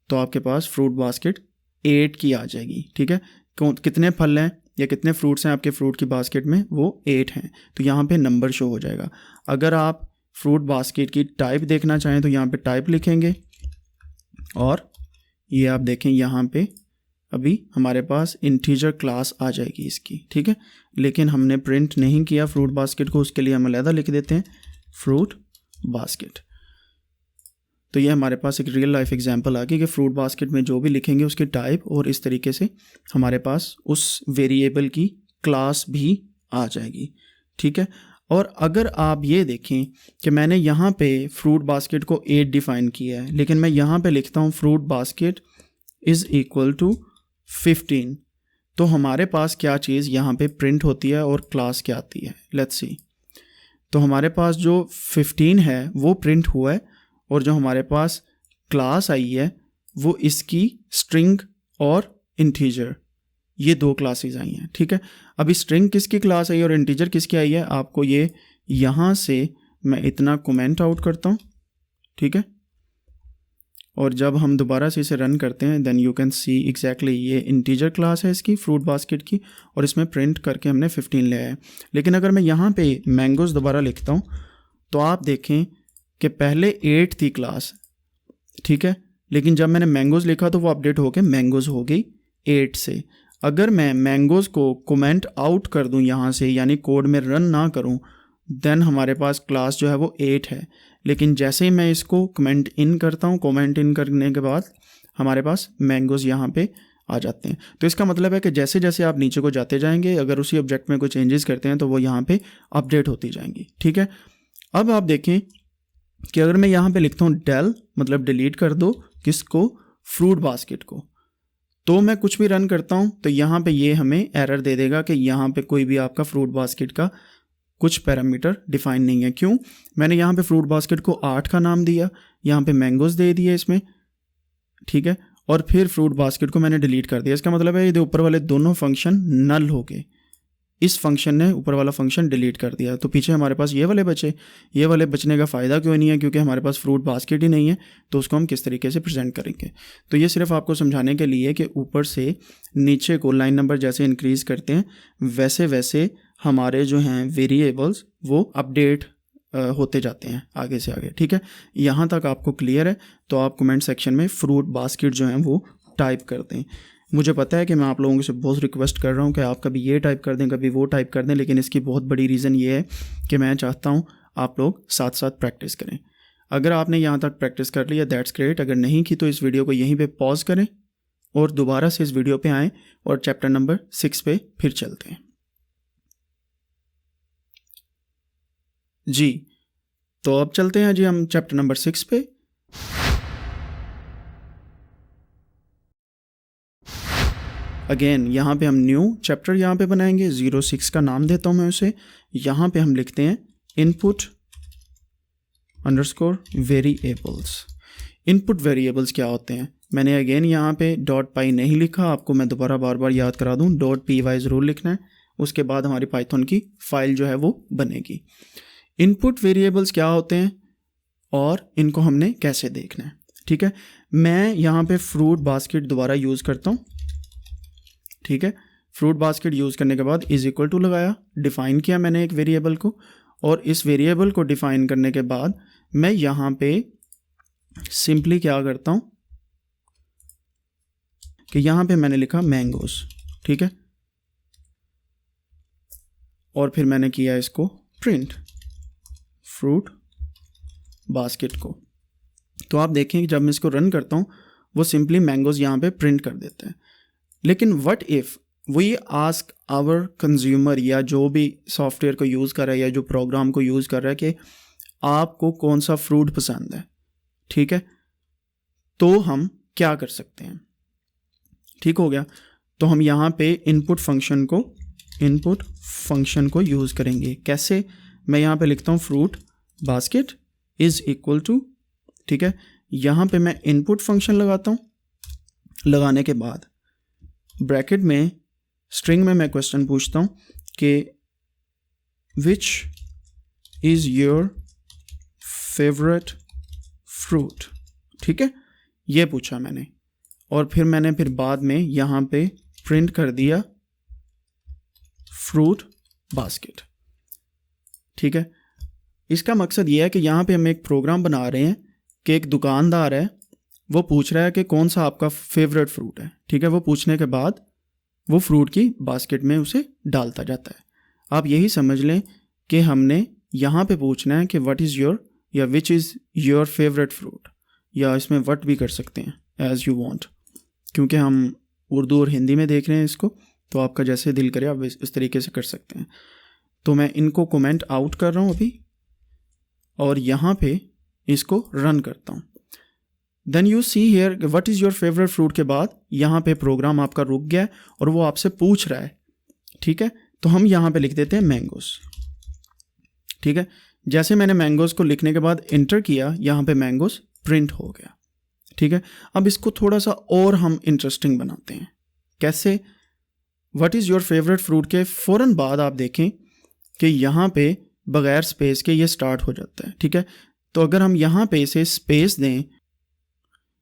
तो आपके पास फ्रूट बास्केट 8 की आ जाएगी। ठीक है, कितने फल हैं या कितने फ्रूट्स हैं आपके फ्रूट की बास्केट में, वो 8 हैं, तो यहाँ पे नंबर शो हो जाएगा। अगर आप फ्रूट बास्केट की टाइप देखना चाहें तो यहाँ पे टाइप लिखेंगे, और ये आप देखें यहाँ पे अभी हमारे पास इंटीजर क्लास आ जाएगी इसकी। ठीक है, लेकिन हमने प्रिंट नहीं किया फ्रूट बास्केट को, उसके लिए हम अलग लिख देते हैं फ्रूट बास्केट। तो ये हमारे पास एक रियल लाइफ एग्जांपल आ गई कि फ्रूट बास्केट में जो भी लिखेंगे उसकी टाइप, और इस तरीके से हमारे पास उस वेरिएबल की क्लास भी आ जाएगी। ठीक है, और अगर आप ये देखें कि मैंने यहाँ पे फ्रूट बास्केट को 8 डिफ़ाइन किया है, लेकिन मैं यहाँ पे लिखता हूँ fruit basket is equal to 15, तो हमारे पास क्या चीज़ यहाँ पे प्रिंट होती है और क्लास क्या आती है? लेट्स सी। तो हमारे पास जो 15 है वो प्रिंट हुआ है, और जो हमारे पास क्लास आई है वो इसकी स्ट्रिंग और इंटीजर, ये 2 क्लासेस आई हैं। ठीक है, अभी स्ट्रिंग किसकी क्लास आई और इंटीजर किसकी आई है, आपको ये यहाँ से मैं इतना कमेंट आउट करता हूँ। ठीक है, और जब हम दोबारा से इसे रन करते हैं, then you can see exactly ये इंटीजर क्लास है इसकी फ्रूट बास्केट की, और इसमें प्रिंट करके हमने 15 ले आया। लेकिन अगर मैं यहाँ पे मैंगोज दोबारा लिखता हूँ तो आप देखें कि पहले 8 थी क्लास। ठीक है, लेकिन जब मैंने मैंगोज लिखा तो वो अपडेट होके मैंगोज हो गई 8 से। अगर मैं मैंगोज को कमेंट आउट कर दूं यहाँ से, यानी कोड में रन ना करूं, देन हमारे पास क्लास जो है वो 8 है। लेकिन जैसे ही मैं इसको कमेंट इन करता हूँ, कमेंट इन करने के बाद हमारे पास मैंगोज यहाँ पे आ जाते हैं। तो इसका मतलब है कि जैसे जैसे आप नीचे को जाते जाएंगे, अगर उसी ऑब्जेक्ट में कोई चेंजेस करते हैं तो वो यहाँ पे अपडेट होती जाएंगी। ठीक है, अब आप देखें कि अगर मैं यहाँ पे लिखता हूँ डेल, मतलब डिलीट कर दो किसको, फ्रूट बास्केट को, तो मैं कुछ भी रन करता हूँ तो यहाँ पे ये हमें एरर दे देगा कि यहाँ पे कोई भी आपका फ्रूट बास्केट का कुछ पैरामीटर डिफाइन नहीं है। क्यों? मैंने यहाँ पे फ्रूट बास्केट को 8 का नाम दिया, यहाँ पे मैंगोज दे दिए इसमें। ठीक है, और फिर फ्रूट बास्केट को मैंने डिलीट कर दिया। इसका मतलब है ये ऊपर वाले दोनों फंक्शन नल हो गए, इस फंक्शन ने ऊपर वाला फंक्शन डिलीट कर दिया, तो पीछे हमारे पास ये वाले बचे। ये वाले बचने का फ़ायदा क्यों नहीं है? क्योंकि हमारे पास फ्रूट बास्केट ही नहीं है, तो उसको हम किस तरीके से प्रेजेंट करेंगे। तो ये सिर्फ आपको समझाने के लिए कि ऊपर से नीचे को लाइन नंबर जैसे इंक्रीज़ करते हैं वैसे वैसे हमारे जो हैं वेरिएबल्स वो अपडेट होते जाते हैं आगे से आगे। ठीक है, यहाँ तक आपको क्लियर है? तो आप कमेंट सेक्शन में फ्रूट बास्केट जो हैं वो टाइप कर दें। मुझे पता है कि मैं आप लोगों से बहुत रिक्वेस्ट कर रहा हूँ कि आप कभी ये टाइप कर दें, कभी वो टाइप कर दें, लेकिन इसकी बहुत बड़ी रीज़न ये है कि मैं चाहता हूँ आप लोग साथ साथ प्रैक्टिस करें। अगर आपने यहाँ तक प्रैक्टिस कर लिया दैट्स ग्रेट, अगर नहीं की तो इस वीडियो को यहीं पे पॉज करें और दोबारा से इस वीडियो पे आएँ और चैप्टर नंबर 6 पे फिर चलते हैं। जी। तो अब चलते हैं जी हम चैप्टर नंबर 6 पे। अगेन यहाँ पे हम न्यू चैप्टर यहाँ पे बनाएंगे, 06 का नाम देता हूँ मैं उसे। यहाँ पे हम लिखते हैं input underscore variables. Input variables क्या होते हैं? मैंने अगेन यहाँ पे डॉट पाई नहीं लिखा, आपको मैं दोबारा बार बार याद करा दूँ, डॉट पी वाई ज़रूर लिखना है, उसके बाद हमारी पाइथन की फाइल जो है वो बनेगी। इनपुट वेरिएबल्स क्या होते हैं और इनको हमने कैसे देखना है, ठीक है। मैं यहाँ पे फ्रूट बास्केट दोबारा यूज़ करता हूँ, ठीक है। फ्रूट बास्केट यूज़ करने के बाद इज इक्वल टू लगाया, डिफ़ाइन किया मैंने एक वेरिएबल को, और इस वेरिएबल को डिफ़ाइन करने के बाद मैं यहाँ पे सिंपली क्या करता हूँ कि यहाँ पे मैंने लिखा मैंगोस, ठीक है, और फिर मैंने किया इसको प्रिंट फ्रूट बास्केट को। तो आप देखें कि जब मैं इसको रन करता हूँ वो सिंपली मैंगोज यहाँ पे प्रिंट कर देते हैं। लेकिन what if we ask our consumer, या जो भी सॉफ्टवेयर को यूज़ कर रहा है या जो प्रोग्राम को यूज़ कर रहा है, कि आपको कौन सा फ्रूट पसंद है, ठीक है, तो हम क्या कर सकते हैं? ठीक हो गया। तो हम यहाँ पे इनपुट फंक्शन को यूज़ करेंगे। कैसे? मैं यहाँ पे लिखता हूँ fruit basket is equal to, ठीक है, यहाँ पे मैं इनपुट फंक्शन लगाता हूँ, लगाने के बाद ब्रैकेट में स्ट्रिंग में मैं क्वेश्चन पूछता हूँ कि which is your favourite fruit, ठीक है, ये पूछा मैंने, और फिर बाद में यहाँ पे प्रिंट कर दिया फ्रूट बास्केट, ठीक है। इसका मकसद ये है कि यहाँ पे हम एक प्रोग्राम बना रहे हैं कि एक दुकानदार है, वो पूछ रहा है कि कौन सा आपका फेवरेट फ्रूट है, ठीक है। वो पूछने के बाद वो फ्रूट की बास्केट में उसे डालता जाता है। आप यही समझ लें कि हमने यहाँ पे पूछना है कि व्हाट इज़ योर या which is your favourite fruit, या इसमें व्हाट भी कर सकते हैं एज़ यू वांट, क्योंकि हम उर्दू और हिंदी में देख रहे हैं इसको, तो आपका जैसे दिल करे आप इस तरीके से कर सकते हैं। तो मैं इनको कमेंट आउट कर रहा हूँ अभी, और यहाँ पे इसको रन करता हूँ। Then you see here what is your favourite fruit के बाद यहाँ पे प्रोग्राम आपका रुक गया है और वो आपसे पूछ रहा है, ठीक है। तो हम यहाँ पे लिख देते हैं मैंगोस, ठीक है। जैसे मैंने मैंगोस को लिखने के बाद इंटर किया, यहाँ पे मैंगोस प्रिंट हो गया, ठीक है। अब इसको थोड़ा सा और हम इंटरेस्टिंग बनाते हैं। कैसे? What is your favourite fruit के फ़ौरन बाद आप देखें कि यहाँ पे बगैर स्पेस के ये स्टार्ट हो जाता है, ठीक है। तो अगर हम यहाँ पे इसे स्पेस दें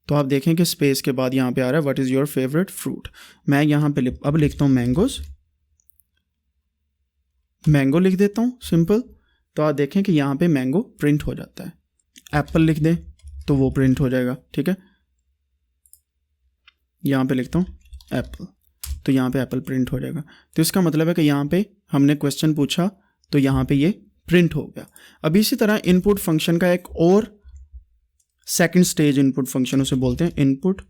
तो आप देखें कि स्पेस के बाद यहाँ पे आ रहा है what is your favourite fruit. मैं यहाँ पे अब लिखता हूँ मैंगो लिख देता हूँ सिंपल। तो आप देखें कि यहाँ पे मैंगो प्रिंट हो जाता है। एप्पल लिख दें तो वो प्रिंट हो जाएगा, ठीक है। यहाँ पे लिखता हूँ एप्पल, तो यहाँ पे एप्पल प्रिंट हो जाएगा। तो इसका मतलब है कि यहाँ पे हमने क्वेश्चन पूछा तो यहाँ पे ये प्रिंट हो गया। अब इसी तरह इनपुट फंक्शन का एक और सेकंड स्टेज इनपुट फंक्शन उसे बोलते हैं input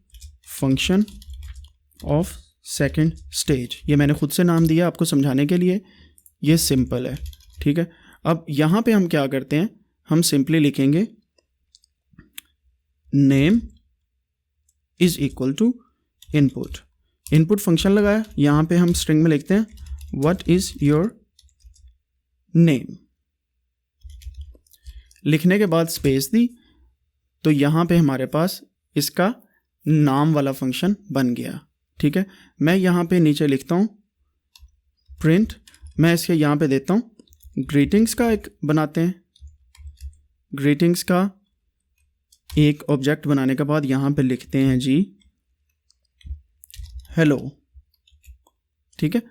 function of second stage. ये मैंने खुद से नाम दिया आपको समझाने के लिए, ये सिंपल है, ठीक है। अब यहाँ पे हम क्या करते हैं, हम सिंपली लिखेंगे name is equal to input function लगाया, यहाँ पे हम स्ट्रिंग में लिखते हैं व्हाट इज योर नेम। लिखने के बाद स्पेस दी, तो यहाँ पे हमारे पास इसका नाम वाला फंक्शन बन गया, ठीक है। मैं यहाँ पे नीचे लिखता हूँ प्रिंट, मैं इसके यहाँ पे देता हूँ ग्रीटिंग्स का एक बनाते हैं। ग्रीटिंग्स का एक ऑब्जेक्ट बनाने के बाद यहाँ पे लिखते हैं जी हेलो, ठीक है।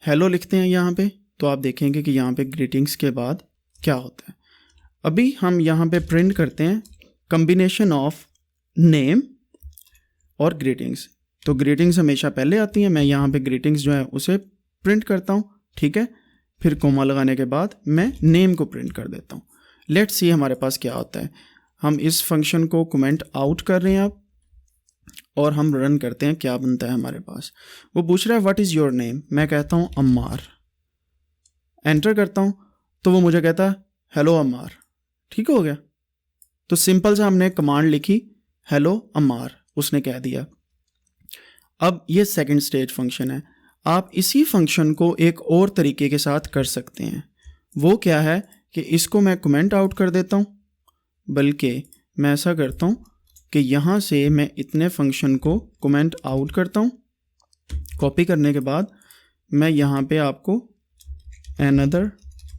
हेलो लिखते हैं यहाँ पे, तो आप देखेंगे कि यहाँ पे ग्रीटिंग्स के बाद क्या होता है। अभी हम यहाँ पे प्रिंट करते हैं कॉम्बिनेशन ऑफ नेम और ग्रीटिंग्स। तो ग्रीटिंग्स हमेशा पहले आती हैं, मैं यहाँ पे ग्रीटिंग्स जो है उसे प्रिंट करता हूँ, ठीक है। फिर कोमा लगाने के बाद मैं नेम को प्रिंट कर देता हूँ। लेट्स सी हमारे पास क्या होता है। हम इस फंक्शन को कमेंट आउट कर रहे हैं अब, और हम रन करते हैं, क्या बनता है हमारे पास। वो पूछ रहा है व्हाट इज़ योर नेम, मैं कहता हूँ अम्मार, एंटर करता हूँ। तो वो मुझे कहता है हेलो अम्मार। ठीक हो गया। तो सिंपल सा हमने कमांड लिखी हेलो अम्मार, उसने कह दिया। अब ये सेकंड स्टेज फंक्शन है। आप इसी फंक्शन को एक और तरीके के साथ कर सकते हैं। वो क्या है कि इसको मैं कमेंट आउट कर देता हूँ, बल्कि मैं ऐसा करता हूँ कि यहाँ से मैं इतने फंक्शन को कमेंट आउट करता हूँ। कॉपी करने के बाद मैं यहाँ पे आपको another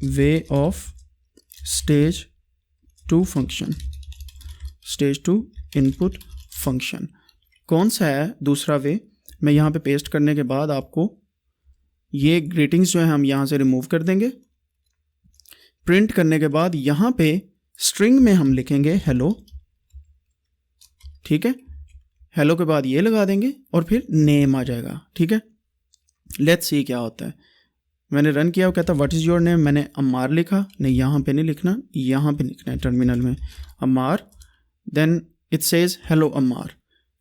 way of stage 2 function, stage 2 input function कौन सा है दूसरा वे, मैं यहाँ पे पेस्ट करने के बाद आपको ये ग्रीटिंग्स जो है हम यहाँ से रिमूव कर देंगे। प्रिंट करने के बाद यहाँ पे स्ट्रिंग में हम लिखेंगे हेलो। ठीक है, हेलो के बाद ये लगा देंगे और फिर नेम आ जाएगा। ठीक है, लेट्स सी क्या होता है। मैंने रन किया, वो कहता व्हाट इज़ योर नेम, मैंने अम्मार लिखा, नहीं यहाँ पे नहीं लिखना, यहाँ पे लिखना है टर्मिनल में Ammar, then it says hello Ammar.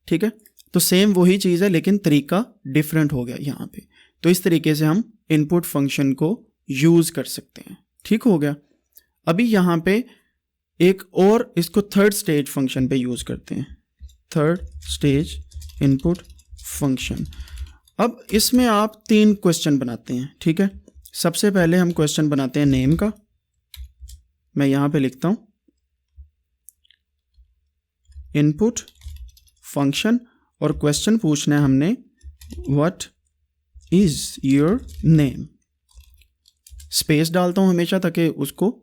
ठीक है, तो सेम वही चीज़ है लेकिन तरीका डिफरेंट हो गया यहाँ पे। तो इस तरीके से हम इनपुट फंक्शन को यूज़ कर सकते हैं। ठीक हो गया। अभी यहाँ पे एक और इसको थर्ड स्टेज फंक्शन पे यूज़ करते हैं, थर्ड स्टेज इनपुट फंक्शन। अब इसमें आप 3 क्वेश्चन बनाते हैं। ठीक है, सबसे पहले हम क्वेश्चन बनाते हैं नेम का। मैं यहाँ पे लिखता हूँ इनपुट फंक्शन और क्वेश्चन पूछना है हमने what is your name. Space डालता हूँ हमेशा ताकि उसको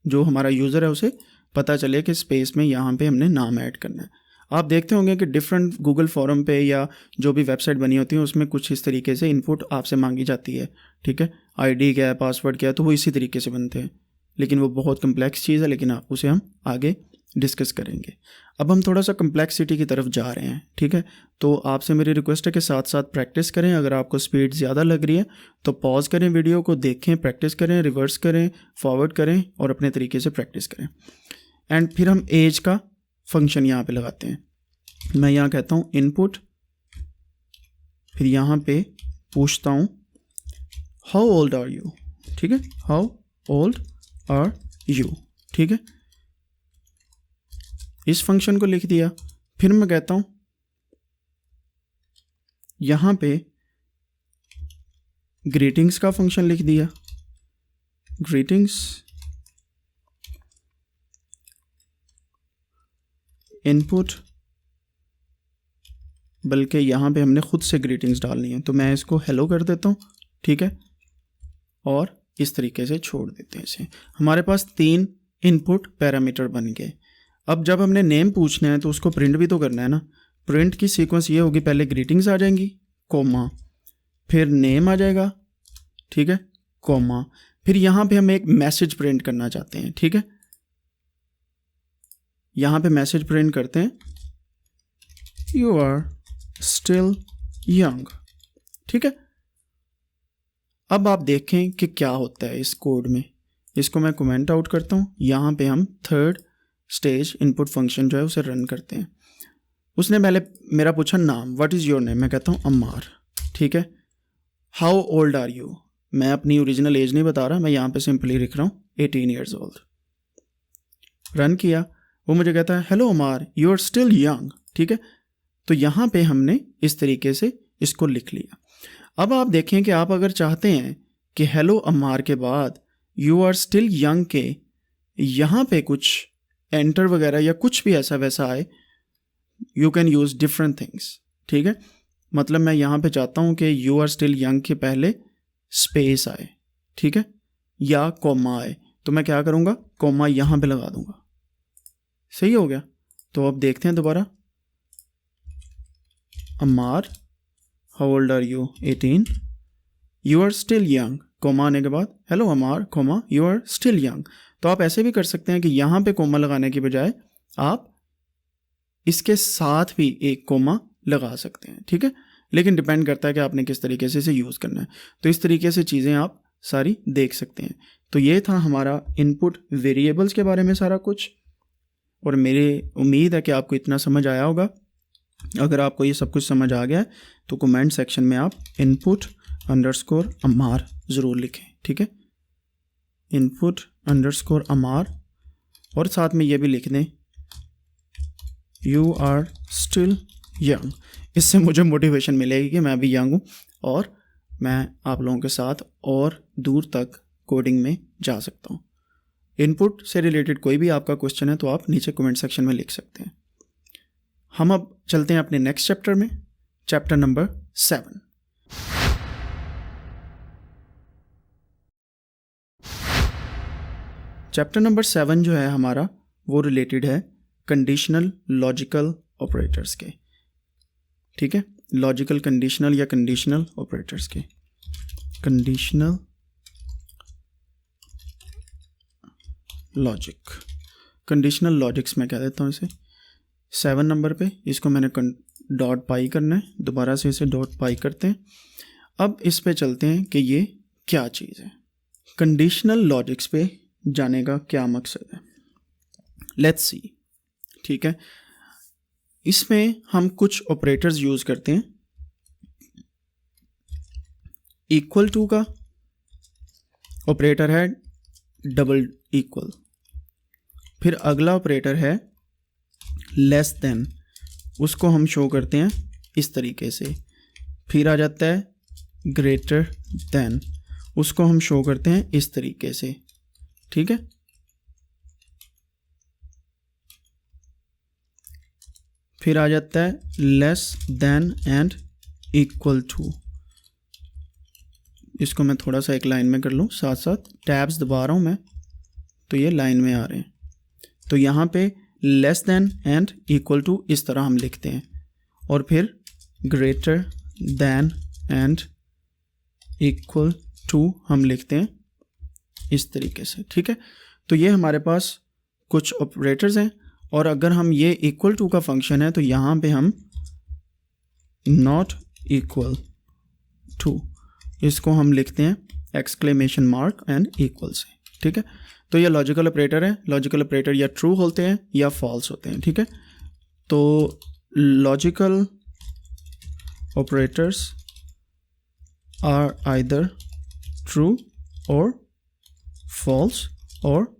जो हमारा यूज़र है उसे पता चले कि स्पेस में यहाँ पे हमने नाम ऐड करना है। आप देखते होंगे कि डिफरेंट गूगल फॉरम पे या जो भी वेबसाइट बनी होती है उसमें कुछ इस तरीके से इनपुट आपसे मांगी जाती है। ठीक है, आईडी क्या है, पासवर्ड क्या है, तो वो इसी तरीके से बनते हैं, लेकिन वो बहुत कम्प्लेक्स चीज़ है, लेकिन उसे हम आगे डिस्कस करेंगे। अब हम थोड़ा सा कम्प्लेक्सिटी की तरफ जा रहे हैं। ठीक है, तो आपसे मेरी रिक्वेस्ट है कि साथ साथ प्रैक्टिस करें। अगर आपको स्पीड ज़्यादा लग रही है तो पॉज करें, वीडियो को देखें, प्रैक्टिस करें, रिवर्स करें, फॉरवर्ड करें और अपने तरीके से प्रैक्टिस करें। एंड फिर हम एज का फंक्शन यहाँ पे लगाते हैं। मैं यहाँ कहता हूँ इनपुट, फिर यहाँ पे पूछता हूँ हाउ ओल्ड आर यू। ठीक है, हाउ ओल्ड आर यू। ठीक है, इस फंक्शन को लिख दिया। फिर मैं कहता हूँ यहाँ पे ग्रीटिंग्स का फंक्शन लिख दिया, ग्रीटिंग्स इनपुट, बल्कि यहाँ पे हमने खुद से ग्रीटिंग्स डालनी है तो मैं इसको हेलो कर देता हूँ। ठीक है, और इस तरीके से छोड़ देते हैं इसे। हमारे पास 3 इनपुट पैरामीटर बन गए। अब जब हमने नेम पूछना है तो उसको प्रिंट भी तो करना है ना। प्रिंट की सीक्वेंस ये होगी, पहले ग्रीटिंग्स आ जाएंगी, कोमा, फिर नेम आ जाएगा। ठीक है, कोमा, फिर यहाँ पे हम एक मैसेज प्रिंट करना चाहते हैं। ठीक है, यहाँ पे मैसेज प्रिंट करते हैं यू आर स्टिल यंग। ठीक है, अब आप देखें कि क्या होता है इस कोड में। इसको मैं कमेंट आउट करता हूँ। यहाँ पे हम थर्ड स्टेज इनपुट फंक्शन जो है उसे रन करते हैं। उसने पहले मेरा पूछा नाम, व्हाट इज़ योर नेम, मैं कहता हूँ अम्मार। ठीक है, हाउ ओल्ड आर यू, मैं अपनी ओरिजिनल एज नहीं बता रहा, मैं यहाँ पे सिंपली लिख रहा हूँ 18 ईयर्स ओल्ड। रन किया, वो मुझे कहता है hello Ammar you are still young. ठीक है, तो यहाँ पे हमने इस तरीके से इसको लिख लिया। अब आप देखें कि आप अगर चाहते हैं कि हेलो अम्मार के बाद यू आर स्टिल यंग के यहाँ पे कुछ एंटर वगैरह या कुछ भी ऐसा वैसा आए, you can use different things. ठीक है, मतलब मैं यहाँ पे चाहता हूँ कि यू आर स्टिल यंग के पहले स्पेस आए। ठीक है, या कॉमा आए, तो मैं क्या करूँगा, कॉमा यहाँ पे लगा दूँगा। सही हो गया। तो अब देखते हैं दोबारा, Ammar how old are you 18, you are still young, comma आने के बाद hello Ammar, comma you are still young. तो आप ऐसे भी कर सकते हैं कि यहाँ पे कोमा लगाने की बजाय आप इसके साथ भी एक कोमा लगा सकते हैं। ठीक है, लेकिन डिपेंड करता है कि आपने किस तरीके से इसे यूज़ करना है। तो इस तरीके से चीज़ें आप सारी देख सकते हैं। तो ये था हमारा इनपुट वेरिएबल्स के बारे में सारा कुछ, और मेरी उम्मीद है कि आपको इतना समझ आया होगा। अगर आपको ये सब कुछ समझ आ गया है तो कमेंट सेक्शन में आप input_अम्मार ज़रूर लिखें। ठीक है। इनपुट अंडरस्कोर अमार, और साथ में ये भी लिख दें यू आर स्टिल यंग। इससे मुझे मोटिवेशन मिलेगी कि मैं भी यंग हूँ और मैं आप लोगों के साथ और दूर तक कोडिंग में जा सकता हूँ। इनपुट से रिलेटेड कोई भी आपका क्वेश्चन है तो आप नीचे कमेंट सेक्शन में लिख सकते हैं। हम अब चलते हैं अपने नेक्स्ट चैप्टर में, चैप्टर नंबर 7। चैप्टर नंबर 7 जो है हमारा वो रिलेटेड है कंडीशनल लॉजिकल ऑपरेटर्स के। ठीक है, लॉजिकल कंडीशनल या कंडीशनल ऑपरेटर्स के। कंडीशनल लॉजिक, कंडीशनल लॉजिक्स मैं कह देता हूँ इसे। 7 नंबर पे इसको मैंने डॉट पाई करना है, दोबारा से इसे डॉट पाई करते हैं। अब इस पे चलते हैं कि ये क्या चीज़ है। कंडीशनल लॉजिक्स पे जाने का क्या मकसद है, लेट्स सी। ठीक है, इसमें हम कुछ ऑपरेटर्स यूज़ करते हैं। इक्वल टू का ऑपरेटर है डबल इक्वल, फिर अगला ऑपरेटर है लेस देन, उसको हम शो करते हैं इस तरीके से। फिर आ जाता है ग्रेटर देन, उसको हम शो करते हैं इस तरीके से। ठीक है, फिर आ जाता है less than and equal to. इसको मैं थोड़ा सा एक लाइन में कर लूँ, साथ साथ टैब्स दबा रहा हूँ मैं तो ये लाइन में आ रहे हैं। तो यहाँ पे less than and equal to इस तरह हम लिखते हैं, और फिर greater than and equal to हम लिखते हैं इस तरीके से। ठीक है, तो ये हमारे पास कुछ ऑपरेटर्स हैं, और अगर हम ये इक्वल टू का फंक्शन है तो यहाँ पे हम नॉट इक्वल टू, इसको हम लिखते हैं एक्सक्लेमेशन मार्क एंड इक्वल से। ठीक है, तो ये लॉजिकल ऑपरेटर है। लॉजिकल ऑपरेटर या ट्रू होते हैं या फॉल्स होते हैं। ठीक है, तो logical operators are either true और फॉल्स और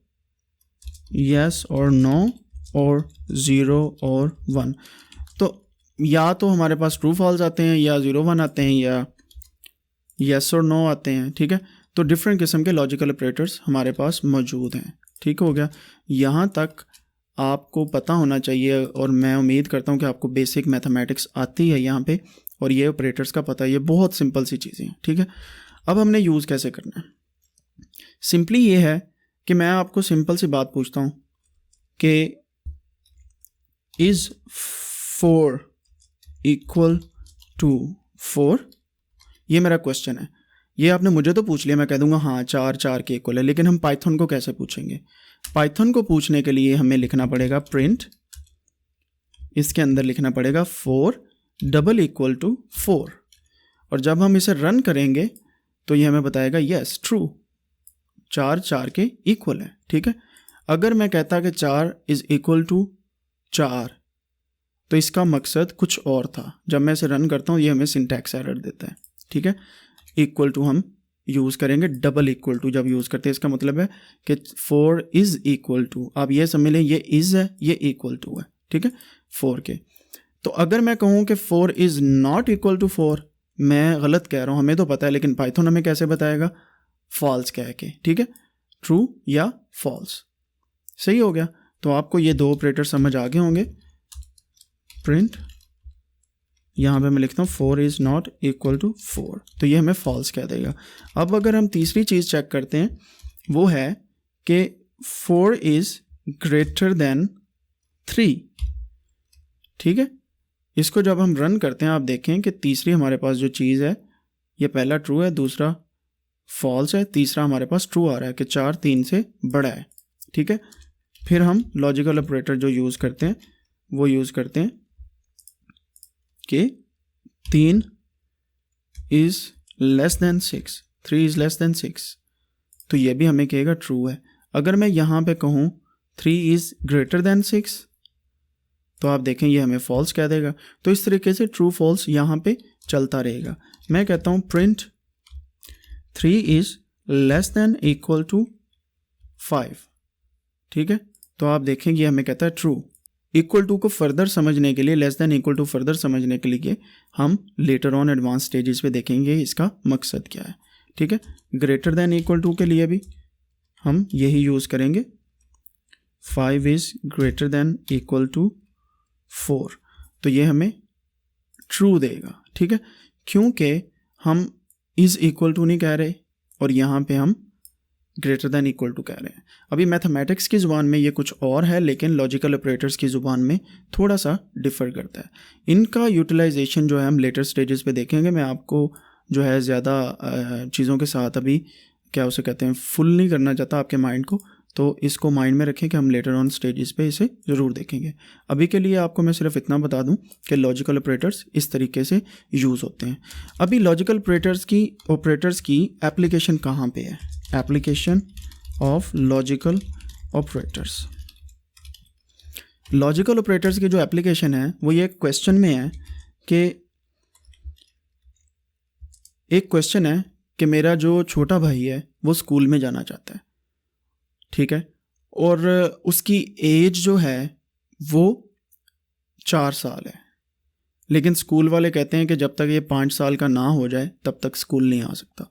यस और नो और 0 और 1। तो या तो हमारे पास ट्रू फॉल्स आते हैं, या 0 1 आते हैं, या यस और नो आते हैं। ठीक है, तो डिफरेंट किस्म के लॉजिकल ऑपरेटर्स हमारे पास मौजूद हैं। ठीक हो गया, यहाँ तक आपको पता होना चाहिए, और मैं उम्मीद करता हूँ कि आपको बेसिक मैथमेटिक्स आती है यहाँ पे, और ये ऑपरेटर्स का पता है। ये बहुत सिंपल सी चीज़ें हैं। ठीक है, अब हमने यूज़ कैसे करना है। सिंपली ये है कि मैं आपको सिंपल सी बात पूछता हूँ कि इज़ 4 इक्वल टू 4, ये मेरा क्वेश्चन है। ये आपने मुझे तो पूछ लिया, मैं कह दूंगा हाँ 4 4 के इक्वल है, लेकिन हम पाइथन को कैसे पूछेंगे। पाइथन को पूछने के लिए हमें लिखना पड़ेगा प्रिंट, इसके अंदर लिखना पड़ेगा 4 डबल इक्वल टू 4, और जब हम इसे रन करेंगे तो ये हमें बताएगा यस ट्रू, 4 4 के इक्वल है। ठीक है, अगर मैं कहता कि 4 इज इक्वल टू 4 तो इसका मकसद कुछ और था। जब मैं इसे रन करता हूँ ये हमें सिंटैक्स एरर देता है। ठीक है, इक्वल टू हम यूज़ करेंगे, डबल इक्वल टू जब यूज़ करते हैं इसका मतलब है कि 4 इज़ इक्वल टू। आप ये समझ लें, ये इज़ है, ये इक्वल टू है। ठीक है, 4 के। तो अगर मैं कहूँ कि 4 इज़ नॉट इक्वल टू 4, मैं गलत कह रहा हूँ, हमें तो पता है, लेकिन पाइथन हमें कैसे बताएगा, फॉल्स कह के। ठीक है, ट्रू या फॉल्स। सही हो गया, तो आपको ये दो ऑपरेटर समझ आ गए होंगे। प्रिंट, यहाँ पे मैं लिखता हूँ 4 इज़ नॉट इक्वल टू 4, तो ये हमें फॉल्स कह देगा। अब अगर हम तीसरी चीज़ चेक करते हैं, वो है कि 4 इज़ ग्रेटर देन 3। ठीक है, इसको जब हम रन करते हैं आप देखें कि तीसरी हमारे पास जो चीज़ है, ये पहला ट्रू है, दूसरा फॉल्स है, तीसरा हमारे पास ट्रू आ रहा है कि 4 3 से बड़ा है। ठीक है, फिर हम लॉजिकल ऑपरेटर जो यूज़ करते हैं वो यूज़ करते हैं कि 3 is less then 6, 3 is less then 6, तो ये भी हमें कहेगा ट्रू है। अगर मैं यहाँ पे कहूँ 3 इज़ ग्रेटर देन 6, तो आप देखें ये हमें फॉल्स कह देगा। तो इस तरीके से ट्रू फॉल्स यहाँ पे चलता रहेगा। मैं कहता हूँ print 3 is less than equal to 5, ठीक है। तो आप देखेंगे हमें कहता है ट्रू। इक्वल टू को फर्दर समझने के लिए, less than equal to further समझने के लिए हम लेटर ऑन एडवांस स्टेजेस पे देखेंगे इसका मकसद क्या है, ठीक है। ग्रेटर देन इक्वल टू के लिए भी हम यही यूज़ करेंगे, 5 is greater than equal to 4, तो ये हमें ट्रू देगा, ठीक है। क्योंकि हम इज़ इक्वल टू नहीं कह रहे और यहाँ पे हम ग्रेटर देन इक्वल टू कह रहे हैं। अभी मैथमेटिक्स की ज़ुबान में ये कुछ और है, लेकिन लॉजिकल ऑपरेटर्स की ज़ुबान में थोड़ा सा डिफ़र करता है। इनका यूटिलाइजेशन जो है हम लेटर स्टेजेस पे देखेंगे। मैं आपको जो है ज़्यादा चीज़ों के साथ अभी क्या उसे कहते हैं फुल नहीं करना चाहता आपके माइंड को, तो इसको माइंड में रखें कि हम लेटर ऑन स्टेजेस पे इसे ज़रूर देखेंगे। अभी के लिए आपको मैं सिर्फ इतना बता दूं कि लॉजिकल ऑपरेटर्स इस तरीके से यूज़ होते हैं। अभी लॉजिकल ऑपरेटर्स की एप्लीकेशन कहाँ पे है? Application of logical operators. Logical operators की जो एप्लीकेशन है वो ये क्वेश्चन में है कि एक क्वेश्चन है कि मेरा जो छोटा भाई है वो स्कूल में जाना चाहता है, ठीक है, और उसकी एज जो है वो 4 साल है, लेकिन स्कूल वाले कहते हैं कि जब तक ये 5 साल का ना हो जाए तब तक स्कूल नहीं आ सकता।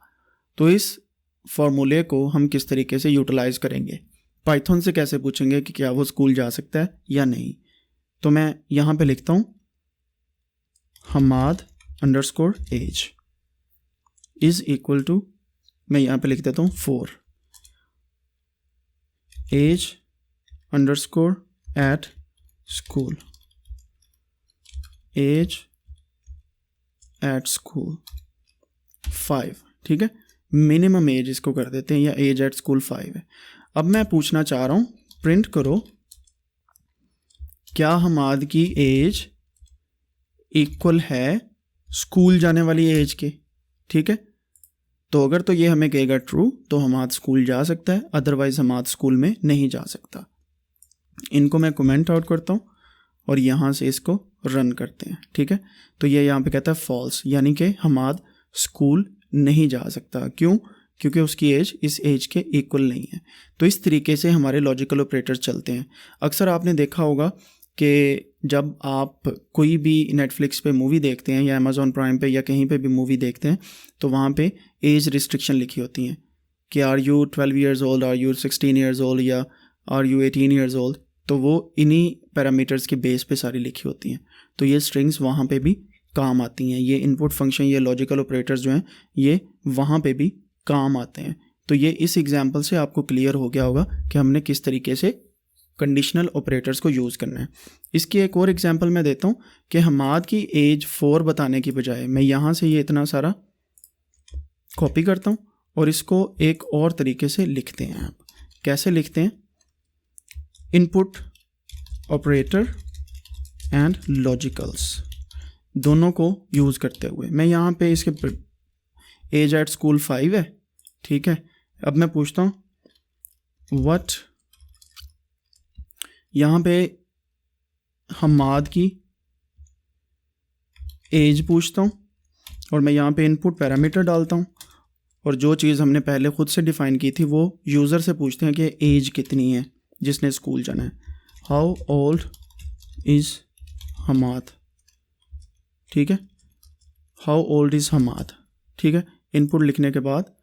तो इस फॉर्मूले को हम किस तरीके से यूटिलाइज़ करेंगे? पाइथन से कैसे पूछेंगे कि क्या वो स्कूल जा सकता है या नहीं? तो मैं यहाँ पे लिखता हूँ Hamad underscore age is equal to, मैं यहाँ पे लिख देता हूँ 4 age underscore at school, age at school 5, ठीक है। मिनिमम एज इसको कर देते हैं, या एज एट स्कूल 5 है। अब मैं पूछना चाह रहा हूँ, प्रिंट करो क्या हमाद की एज इक्वल है स्कूल जाने वाली एज के, ठीक है। तो अगर तो ये हमें कहेगा ट्रू तो हमाद स्कूल जा सकता है, अदरवाइज हमाद स्कूल में नहीं जा सकता। इनको मैं कमेंट आउट करता हूँ और यहाँ से इसको रन करते हैं, ठीक है। तो ये यहाँ पे कहता है फॉल्स, यानी कि हमाद स्कूल नहीं जा सकता। क्यों? क्योंकि उसकी एज इस एज के इक्वल नहीं है। तो इस तरीके से हमारे लॉजिकल ऑपरेटर्स चलते हैं। अक्सर आपने देखा होगा कि जब आप कोई भी नेटफ्लिक्स पे मूवी देखते हैं या अमेज़ॉन प्राइम पे या कहीं पे भी मूवी देखते हैं तो वहाँ पे एज रिस्ट्रिक्शन लिखी होती हैं कि are you 12 years old, are you 16 years old या आर यू 18 ईयर्स ओल्ड। तो वो इन्हीं पैरामीटर्स के बेस पे सारी लिखी होती हैं। तो ये स्ट्रिंग्स वहाँ पे भी काम आती हैं। ये इनपुट फंक्शन, ये लॉजिकल ऑपरेटर्स जो हैं ये वहाँ पे भी काम आते हैं। तो ये इस एग्जांपल से आपको क्लियर हो गया होगा कि हमने किस तरीके से कंडीशनल ऑपरेटर्स को यूज़ करना है। इसकी एक और एग्जांपल मैं देता हूँ कि हमाद की एज 4 बताने की बजाय मैं यहाँ से ये इतना सारा कॉपी करता हूँ और इसको एक और तरीके से लिखते हैं। आप कैसे लिखते हैं? इनपुट ऑपरेटर एंड लॉजिकल्स दोनों को यूज़ करते हुए मैं यहाँ पे इसके एज एट स्कूल 5 है, ठीक है। अब मैं पूछता हूँ व्हाट, यहाँ पे हमाद की एज पूछता हूँ और मैं यहाँ पे इनपुट पैरामीटर डालता हूँ और जो चीज़ हमने पहले खुद से डिफ़ाइन की थी वो यूज़र से पूछते हैं कि एज कितनी है जिसने स्कूल जाना है। हाउ ओल्ड इज़ हमाद, ठीक है। हाउ ओल्ड इज़ हमाद, ठीक है। इनपुट लिखने के बाद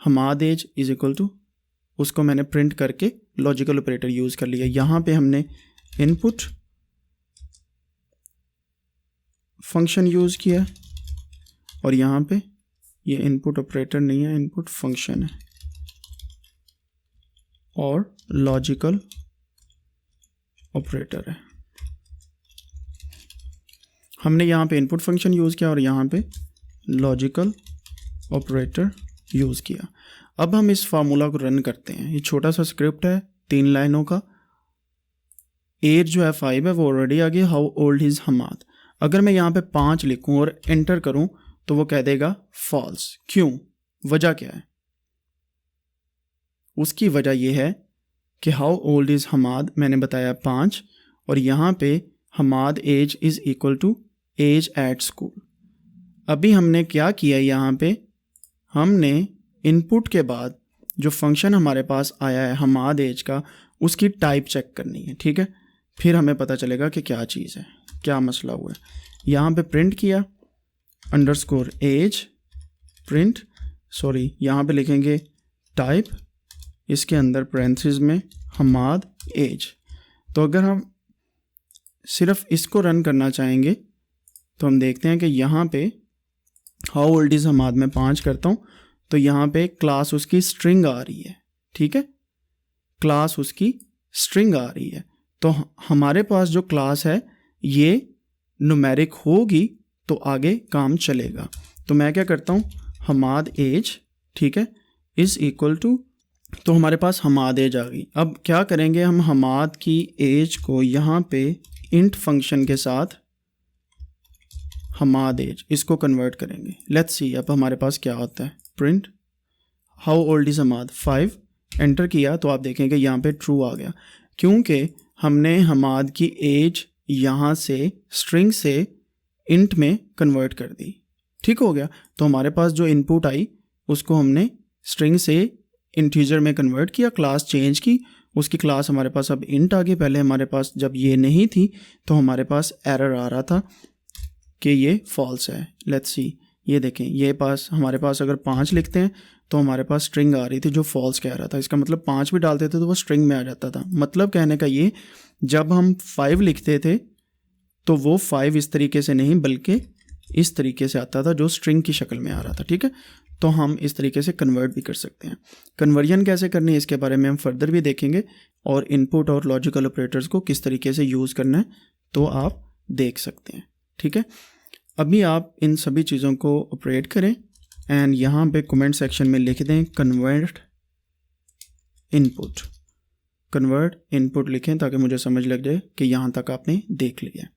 Hamad age is equal to, उसको मैंने प्रिंट करके लॉजिकल ऑपरेटर यूज़ कर लिया। यहाँ पे हमने इनपुट फंक्शन यूज़ किया और यहाँ पे ये इनपुट ऑपरेटर नहीं है, इनपुट फंक्शन है और लॉजिकल ऑपरेटर है। हमने यहाँ पे इनपुट फंक्शन यूज़ किया और यहाँ पे लॉजिकल ऑपरेटर यूज़ किया। अब हम इस फार्मूला को रन करते हैं। ये छोटा सा स्क्रिप्ट है 3 लाइनों का। एज जो है 5 है वो ऑलरेडी आ गया। हाउ ओल्ड इज़ हमाद, अगर मैं यहाँ पे 5 लिखूँ और एंटर करूँ तो वो कह देगा फॉल्स। क्यों? वजह क्या है? उसकी वजह यह है कि हाउ ओल्ड इज़ हमाद मैंने बताया 5 और यहाँ पे Hamad age is equal to age at school. अभी हमने क्या किया, यहाँ पे हमने इनपुट के बाद जो फंक्शन हमारे पास आया है हमाद एज का, उसकी टाइप चेक करनी है, ठीक है। फिर हमें पता चलेगा कि क्या चीज़ है, क्या मसला हुआ है। यहाँ पे प्रिंट किया अंडरस्कोर एज प्रिंट, सॉरी यहाँ पे लिखेंगे टाइप, इसके अंदर पैरेंथेसिस में हमाद एज। तो अगर हम सिर्फ इसको रन करना चाहेंगे तो हम देखते हैं कि यहाँ पे हाउ ओल्ड इज़ हमाद में 5 करता हूँ तो यहाँ पे क्लास उसकी स्ट्रिंग आ रही है, ठीक है, क्लास उसकी स्ट्रिंग आ रही है। तो हमारे पास जो क्लास है ये न्यूमेरिक होगी तो आगे काम चलेगा। तो मैं क्या करता हूँ, हमाद एज, ठीक है, इज़ इक्वल टू, तो हमारे पास हमाद एज आ गई। अब क्या करेंगे, हम हमाद की एज को यहाँ पे इंट फंक्शन के साथ हमाद एज इसको कन्वर्ट करेंगे। लेट्स सी अब हमारे पास क्या होता है। Print how old is Hamad 5, enter किया तो आप देखेंगे यहाँ पे ट्रू आ गया, क्योंकि हमने हमाद की एज यहाँ से स्ट्रिंग से इंट में कन्वर्ट कर दी। ठीक हो गया। तो हमारे पास जो इनपुट आई उसको हमने स्ट्रिंग से इंटीजर में कन्वर्ट किया, क्लास चेंज की, उसकी क्लास हमारे पास अब इंट आ गई। पहले हमारे पास जब ये नहीं थी तो हमारे पास एरर आ रहा था कि ये फॉल्स है। लेट्स सी, ये देखें, ये पास हमारे पास अगर 5 लिखते हैं तो हमारे पास स्ट्रिंग आ रही थी जो फॉल्स कह रहा था। इसका मतलब 5 भी डालते थे तो वो स्ट्रिंग में आ जाता था। मतलब कहने का ये, जब हम 5 लिखते थे तो वो 5 इस तरीके से नहीं बल्कि इस तरीके से आता था जो स्ट्रिंग की शक्ल में आ रहा था। ठीक है, तो हम इस तरीके से कन्वर्ट भी कर सकते हैं। कन्वर्जन कैसे करनी है इसके बारे में हम फर्दर भी देखेंगे, और इनपुट और लॉजिकल ऑपरेटर्स को किस तरीके से यूज़ करना है तो आप देख सकते हैं। ठीक है, अभी आप इन सभी चीज़ों को ऑपरेट करें एंड यहाँ पे कमेंट सेक्शन में लिख दें कन्वर्ट इनपुट, कन्वर्ट इनपुट लिखें ताकि मुझे समझ लग जाए कि यहाँ तक आपने देख लिया।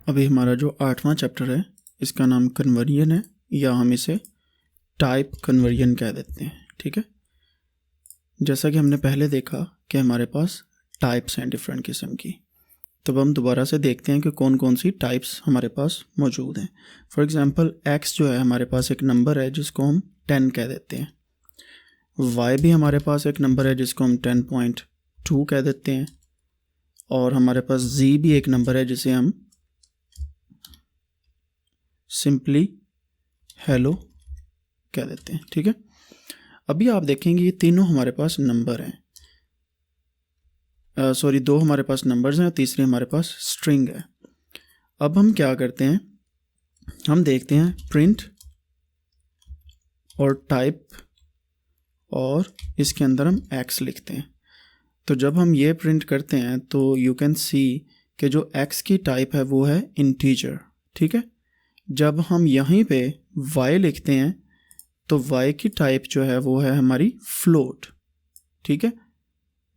अभी हमारा जो 8वां चैप्टर है इसका नाम कन्वर्जन है, या हम इसे टाइप कन्वर्जन कह देते हैं। ठीक है, जैसा कि हमने पहले देखा कि हमारे पास टाइप्स हैं डिफरेंट किस्म की, तब हम दोबारा से देखते हैं कि कौन कौन सी टाइप्स हमारे पास मौजूद हैं। फॉर एग्जांपल x जो है हमारे पास एक नंबर है जिसको हम 10 कह देते हैं। y भी हमारे पास एक नंबर है जिसको हम 10.2 कह देते हैं, और हमारे पास z भी एक नंबर है जिसे हम सिंपली हेलो कह देते हैं। ठीक है, अभी आप देखेंगे ये तीनों हमारे पास नंबर हैं, सॉरी 2 हमारे पास नंबर्स हैं और तीसरी हमारे पास स्ट्रिंग है। अब हम क्या करते हैं, हम देखते हैं प्रिंट और टाइप, और इसके अंदर हम x लिखते हैं। तो जब हम ये प्रिंट करते हैं तो यू कैन सी कि जो x की टाइप है वो है इंटीजर। ठीक है, जब हम यहीं पे y लिखते हैं तो y की टाइप जो है वो है हमारी फ्लोट। ठीक है,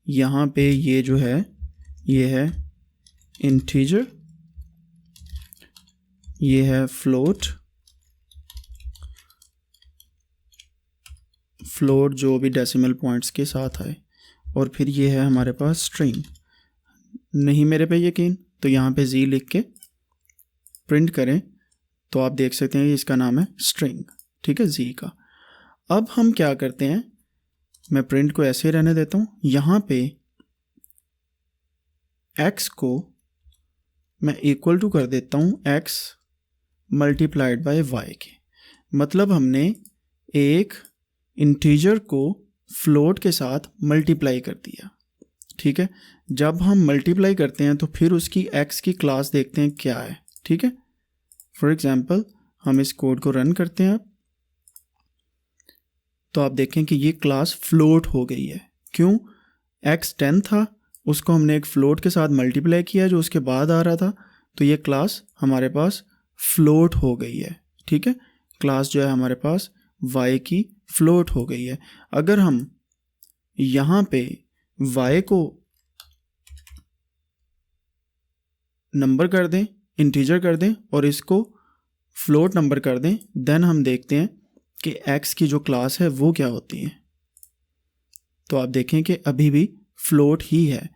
यहाँ पे ये जो है ये है इंटीजर, ये है फ्लोट, फ्लोट जो भी डेसिमल पॉइंट्स के साथ आए, और फिर ये है हमारे पास स्ट्रिंग। नहीं मेरे पे यकीन तो यहाँ पे z लिख के प्रिंट करें तो आप देख सकते हैं इसका नाम है स्ट्रिंग। ठीक है, z का। अब हम क्या करते हैं, मैं प्रिंट को ऐसे रहने देता हूँ, यहाँ पे x को मैं इक्वल टू कर देता हूँ x मल्टीप्लाइड बाय y के। मतलब हमने एक इंटीजर को फ्लोट के साथ मल्टीप्लाई कर दिया। ठीक है, जब हम मल्टीप्लाई करते हैं तो फिर उसकी x की क्लास देखते हैं क्या है। ठीक है, फॉर एग्जांपल हम इस कोड को रन करते हैं तो आप देखें कि ये क्लास फ्लोट हो गई है। क्यों? x 10 था, उसको हमने एक फ्लोट के साथ मल्टीप्लाई किया जो उसके बाद आ रहा था, तो ये क्लास हमारे पास फ्लोट हो गई है। ठीक है, क्लास जो है हमारे पास y की फ्लोट हो गई है। अगर हम यहाँ पे y को नंबर कर दें, इंटीजर कर दें, और इसको फ्लोट नंबर कर दें, देन हम देखते हैं कि x की जो क्लास है वो क्या होती है। तो आप देखें कि अभी भी फ्लोट ही है।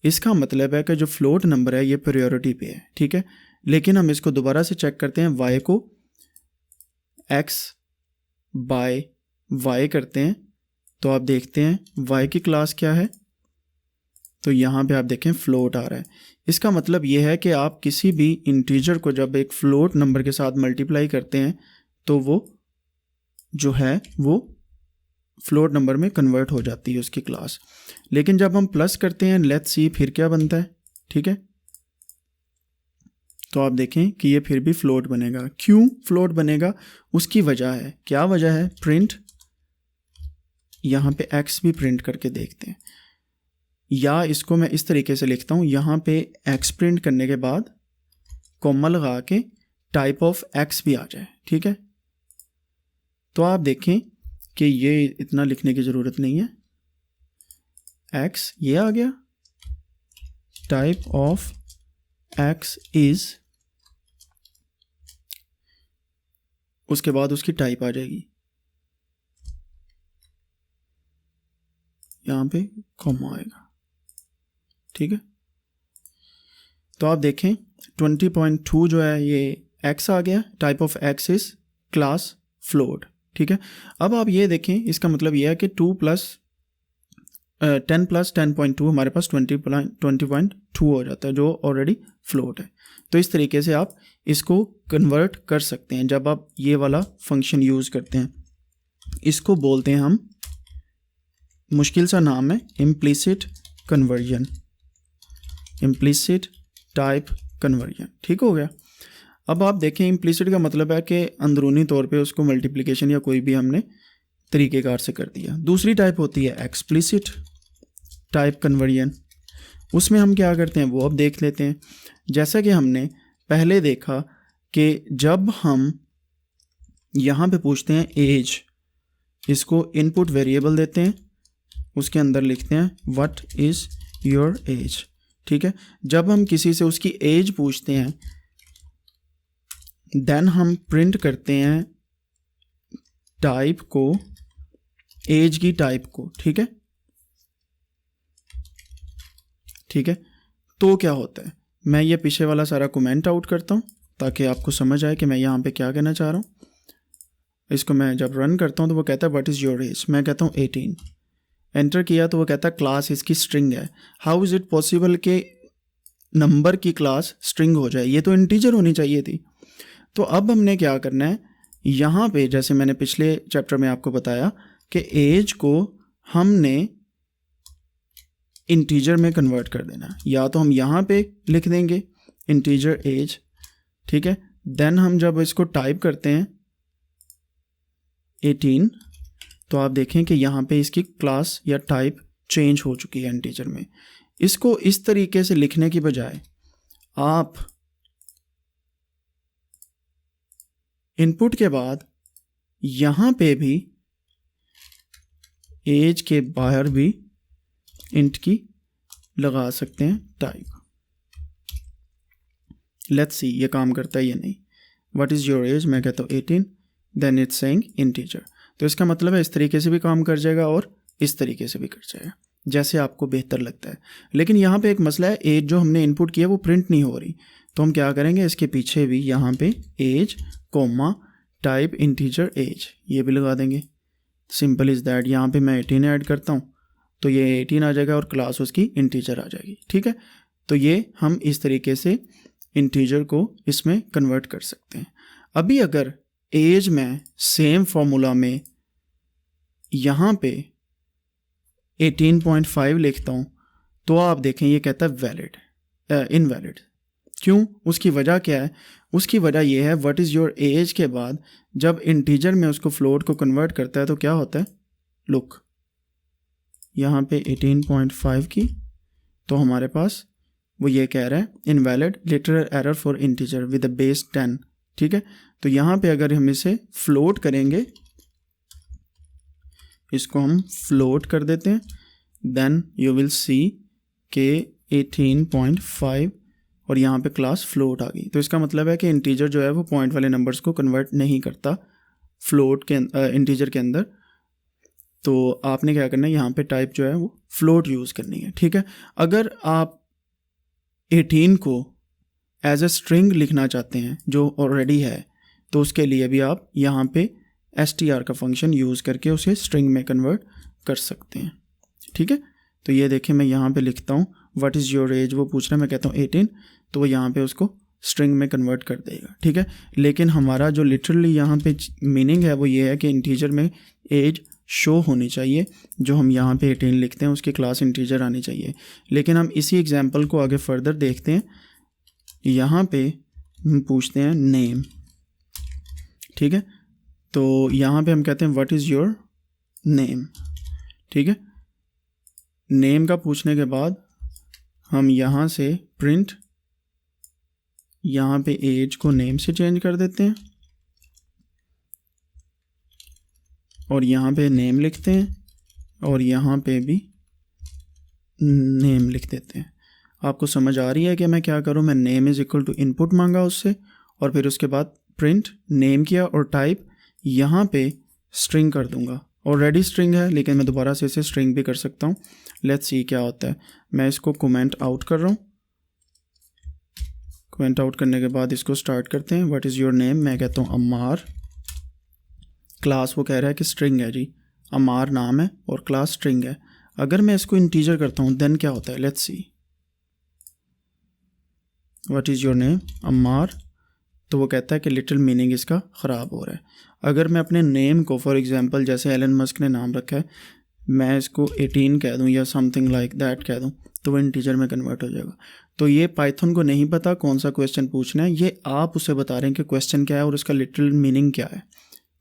इसका मतलब है कि जो फ्लोट नंबर है ये प्रायोरिटी पे है। ठीक है, लेकिन हम इसको दोबारा से चेक करते हैं, y को x बाय y करते हैं तो आप देखते हैं y की क्लास क्या है, तो यहाँ पे आप देखें फ्लोट आ रहा है। इसका मतलब ये है कि आप किसी भी इंटीजर को जब एक फ्लोट नंबर के साथ मल्टीप्लाई करते हैं तो वो जो है वो फ्लोट नंबर में कन्वर्ट हो जाती है उसकी क्लास। लेकिन जब हम प्लस करते हैं, लेट्स सी फिर क्या बनता है, ठीक है, तो आप देखें कि ये फिर भी फ्लोट बनेगा। क्यों फ्लोट बनेगा, उसकी वजह है, क्या वजह है, प्रिंट, यहाँ पे x भी प्रिंट करके देखते हैं, या इसको मैं इस तरीके से लिखता हूँ, यहाँ पे x प्रिंट करने के बाद कॉमा लगा के टाइप ऑफ x भी आ जाए, ठीक है। तो आप देखें कि ये इतना लिखने की ज़रूरत नहीं है, x ये आ गया, टाइप ऑफ x इज़, उसके बाद उसकी टाइप आ जाएगी, यहाँ पे कॉमा आएगा, ठीक है। तो आप देखें 20.2 जो है ये x आ गया, type of x is class float, ठीक है। अब आप ये देखें, इसका मतलब ये है कि 10 प्लस 10.2 हमारे पास 20.2 हो जाता है, जो ऑलरेडी फ्लोट है। तो इस तरीके से आप इसको कन्वर्ट कर सकते हैं जब आप ये वाला फंक्शन यूज़ करते हैं। इसको बोलते हैं हम, मुश्किल सा नाम है, implicit conversion, implicit type conversion, ठीक हो गया। अब आप देखें इम्प्लिसिट का मतलब है कि अंदरूनी तौर पे उसको मल्टीप्लिकेशन या कोई भी हमने तरीक़ेकार से कर दिया। दूसरी टाइप होती है एक्सप्लिसिट टाइप कन्वर्जन, उसमें हम क्या करते हैं वो अब देख लेते हैं। जैसा कि हमने पहले देखा कि जब हम यहाँ पे पूछते हैं एज, इसको इनपुट वेरिएबल देते हैं, उसके अंदर लिखते हैं व्हाट इज़ योर एज, ठीक है। जब हम किसी से उसकी एज पूछते हैं देन हम प्रिंट करते हैं टाइप को, एज की टाइप को, ठीक है, ठीक है। तो क्या होता है, मैं ये पीछे वाला सारा कमेंट आउट करता हूँ ताकि आपको समझ आए कि मैं यहाँ पे क्या कहना चाह रहा हूँ। इसको मैं जब रन करता हूँ तो वो कहता है व्हाट इज़ योर एज, मैं कहता हूँ 18, एंटर किया तो वो कहता है क्लास इसकी स्ट्रिंग है। हाउ इज़ इट पॉसिबल कि नंबर की क्लास स्ट्रिंग हो जाए, ये तो इंटीजर होनी चाहिए थी। तो अब हमने क्या करना है, यहाँ पे जैसे मैंने पिछले चैप्टर में आपको बताया कि एज को हमने इंटीजर में कन्वर्ट कर देना, या तो हम यहाँ पे लिख देंगे इंटीजर एज, ठीक है। देन हम जब इसको टाइप करते हैं 18, तो आप देखें कि यहाँ पे इसकी क्लास या टाइप चेंज हो चुकी है इंटीजर में। इसको इस तरीके से लिखने की बजाय आप इनपुट के बाद यहाँ पे भी एज के बाहर भी इंट की लगा सकते हैं टाइप। लेट्स सी ये काम करता है या नहीं। व्हाट इज़ योर एज, मैं कहता हूँ 18, देन इट्स सेइंग इंटीजर। तो इसका मतलब है इस तरीके से भी काम कर जाएगा और इस तरीके से भी कर जाएगा, जैसे आपको बेहतर लगता है। लेकिन यहाँ पे एक मसला है, एज जो हमने इनपुट किया वो प्रिंट नहीं हो रही, तो हम क्या करेंगे, इसके पीछे भी यहाँ पे age comma type integer age ये भी लगा देंगे। Simple is that. यहाँ पे मैं 18 ऐड करता हूँ तो ये 18 आ जाएगा और क्लास उसकी इंटीजर आ जाएगी, ठीक है। तो ये हम इस तरीके से इंटीजर को इसमें कन्वर्ट कर सकते हैं। अभी अगर एज में सेम फॉर्मूला में यहाँ पे 18.5 लिखता हूँ तो आप देखें ये कहता है वैलिड, इनवैलिड। क्यों, उसकी वजह क्या है, उसकी वजह ये है व्हाट इज़ योर एज के बाद जब इंटीजर में उसको फ्लोट को कन्वर्ट करता है तो क्या होता है, लुक यहाँ पे 18.5 की, तो हमारे पास वो ये कह रहा है invalid literal error for integer with the base 10, ठीक है। तो यहाँ पे अगर हम इसे फ्लोट करेंगे, इसको हम फ्लोट कर देते हैं, देन यू विल सी के 18.5 और यहाँ पे क्लास फ्लोट आ गई। तो इसका मतलब है कि इंटीजर जो है वो पॉइंट वाले नंबर्स को कन्वर्ट नहीं करता फ्लोट के इंटीजर के अंदर। तो आपने क्या करना है, यहाँ पे टाइप जो है वो फ्लोट यूज़ करनी है, ठीक है। अगर आप 18 को एज ए स्ट्रिंग लिखना चाहते हैं जो ऑलरेडी है, तो उसके लिए भी आप यहाँ पे str का फंक्शन यूज़ करके उसे स्ट्रिंग में कन्वर्ट कर सकते हैं। ठीक है, तो ये देखिए मैं यहाँ पे लिखता हूँ व्हाट इज़ योर एज, वो पूछ रहा है, मैं कहता हूँ 18, तो वो यहाँ पे उसको स्ट्रिंग में कन्वर्ट कर देगा। ठीक है, लेकिन हमारा जो लिटरली यहाँ पे मीनिंग है वो ये है कि इंटीजर में एज शो होनी चाहिए, जो हम यहाँ पे 18 लिखते हैं उसकी क्लास इंटीजर आनी चाहिए। लेकिन हम इसी एग्जांपल को आगे फर्दर देखते हैं। यहाँ पे हम पूछते हैं नेम। ठीक है, तो यहाँ पे हम कहते हैं व्हाट इज़ योर नेम। ठीक है, नेम का पूछने के बाद हम यहाँ से प्रिंट, यहाँ पे एज को नेम से चेंज कर देते हैं और यहाँ पे नेम लिखते हैं और यहाँ पे भी नेम लिख देते हैं। आपको समझ आ रही है कि मैं क्या करूँ? मैं name is equal to input मांगा उससे और फिर उसके बाद प्रिंट नेम किया और टाइप यहाँ पे स्ट्रिंग कर दूँगा। ऑलरेडी स्ट्रिंग है लेकिन मैं दोबारा से इसे स्ट्रिंग भी कर सकता हूँ। लेट्स सी क्या होता है। मैं इसको कमेंट आउट कर रहा हूँ। कमेंट आउट करने के बाद इसको स्टार्ट करते हैं। व्हाट इज़ योर नेम, मैं कहता हूँ अम्मार। क्लास वो कह रहा है कि स्ट्रिंग है जी, अम्मार नाम है और क्लास स्ट्रिंग है। अगर मैं इसको इंटीजर करता हूँ देन क्या होता है, let's C. What is your name Ammar, तो वो कहता है कि लिटिल मीनिंग इसका ख़राब हो रहा है। अगर मैं अपने नेम को फॉर एग्जांपल जैसे एलन मस्क ने नाम रखा है, मैं इसको 18 कह दूं या समथिंग लाइक दैट कह दूं तो वो इंटीजर में कन्वर्ट हो जाएगा। तो ये पाइथन को नहीं पता कौन सा क्वेश्चन पूछना है, ये आप उसे बता रहे हैं कि क्वेश्चन क्या है और उसका लिटिल मीनिंग क्या है।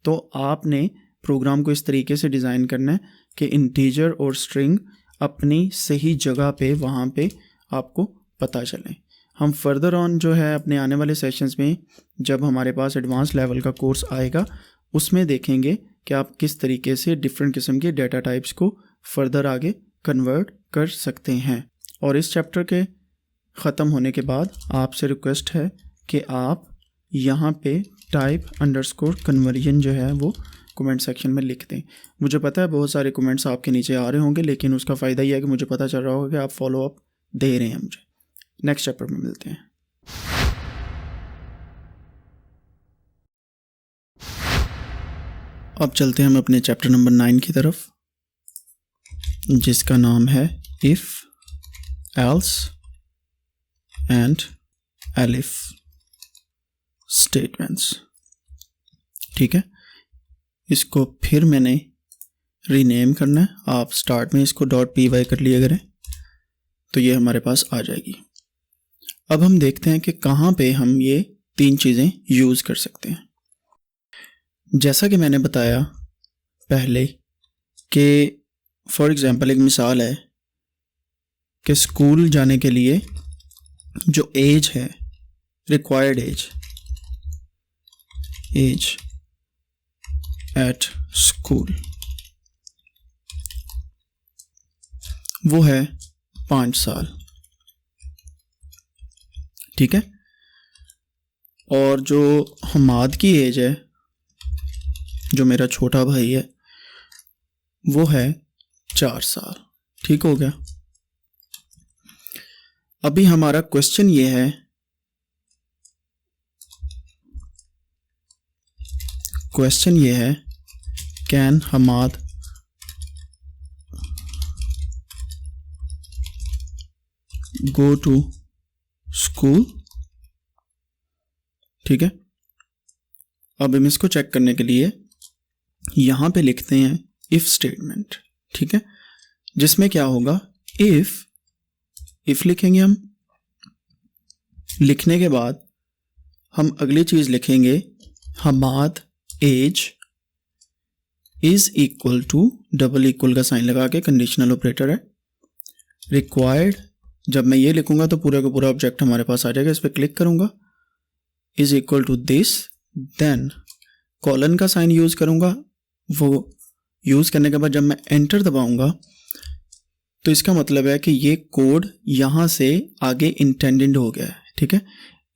तो आपने प्रोग्राम को इस तरीके से डिज़ाइन करना है कि इंटीजर और स्ट्रिंग अपनी सही जगह पे वहाँ पे आपको पता चले। हम फर्दर ऑन जो है अपने आने वाले सेशंस में जब हमारे पास एडवांस लेवल का कोर्स आएगा उसमें देखेंगे कि आप किस तरीके से डिफरेंट किस्म के डेटा टाइप्स को फर्दर आगे कन्वर्ट कर सकते हैं। और इस चैप्टर के ख़त्म होने के बाद आपसे रिक्वेस्ट है कि आप यहाँ पे टाइप अंडरस्कोर कन्वर्जन जो है वो कमेंट सेक्शन में लिख दें। मुझे पता है बहुत सारे कमेंट्स आपके नीचे आ रहे होंगे, लेकिन उसका फ़ायदा ये है कि मुझे पता चल रहा होगा कि आप फॉलो अप दे रहे हैं मुझे। नेक्स्ट चैप्टर में मिलते हैं। अब चलते हैं हम अपने चैप्टर नंबर 9 की तरफ, जिसका नाम है if, else and elif statements. ठीक है, इसको फिर मैंने रीनेम करना है। आप स्टार्ट में इसको .py कर लिया करें तो ये हमारे पास आ जाएगी। अब हम देखते हैं कि कहाँ पे हम ये 3 चीज़ें यूज़ कर सकते हैं। जैसा कि मैंने बताया पहले कि फॉर एग्ज़ाम्पल एक मिसाल है कि स्कूल जाने के लिए जो एज है, रिक्वायर्ड एज एट स्कूल, वो है 5 साल। ठीक है, और जो हमाद की एज है, जो मेरा छोटा भाई है, वो है 4 साल। ठीक हो गया। अभी हमारा क्वेश्चन ये है, can Hamad go to school. ठीक है, अब हम इसको चेक करने के लिए यहाँ पे लिखते हैं इफ़ स्टेटमेंट। ठीक है, जिसमें क्या होगा, इफ़ लिखेंगे हम। लिखने के बाद हम अगली चीज़ लिखेंगे, Hamad age is equal to, double equal का साइन लगा के, कंडीशनल ऑपरेटर है, रिक्वायर्ड। जब मैं ये लिखूंगा तो पूरा का पूरा ऑब्जेक्ट हमारे पास आ जाएगा। इस पर क्लिक करूंगा, is equal to this, then colon का साइन यूज़ करूंगा। वो यूज़ करने के बाद जब मैं एंटर दबाऊंगा तो इसका मतलब है कि ये कोड यहाँ से आगे इंटेंडेड हो गया है। ठीक है,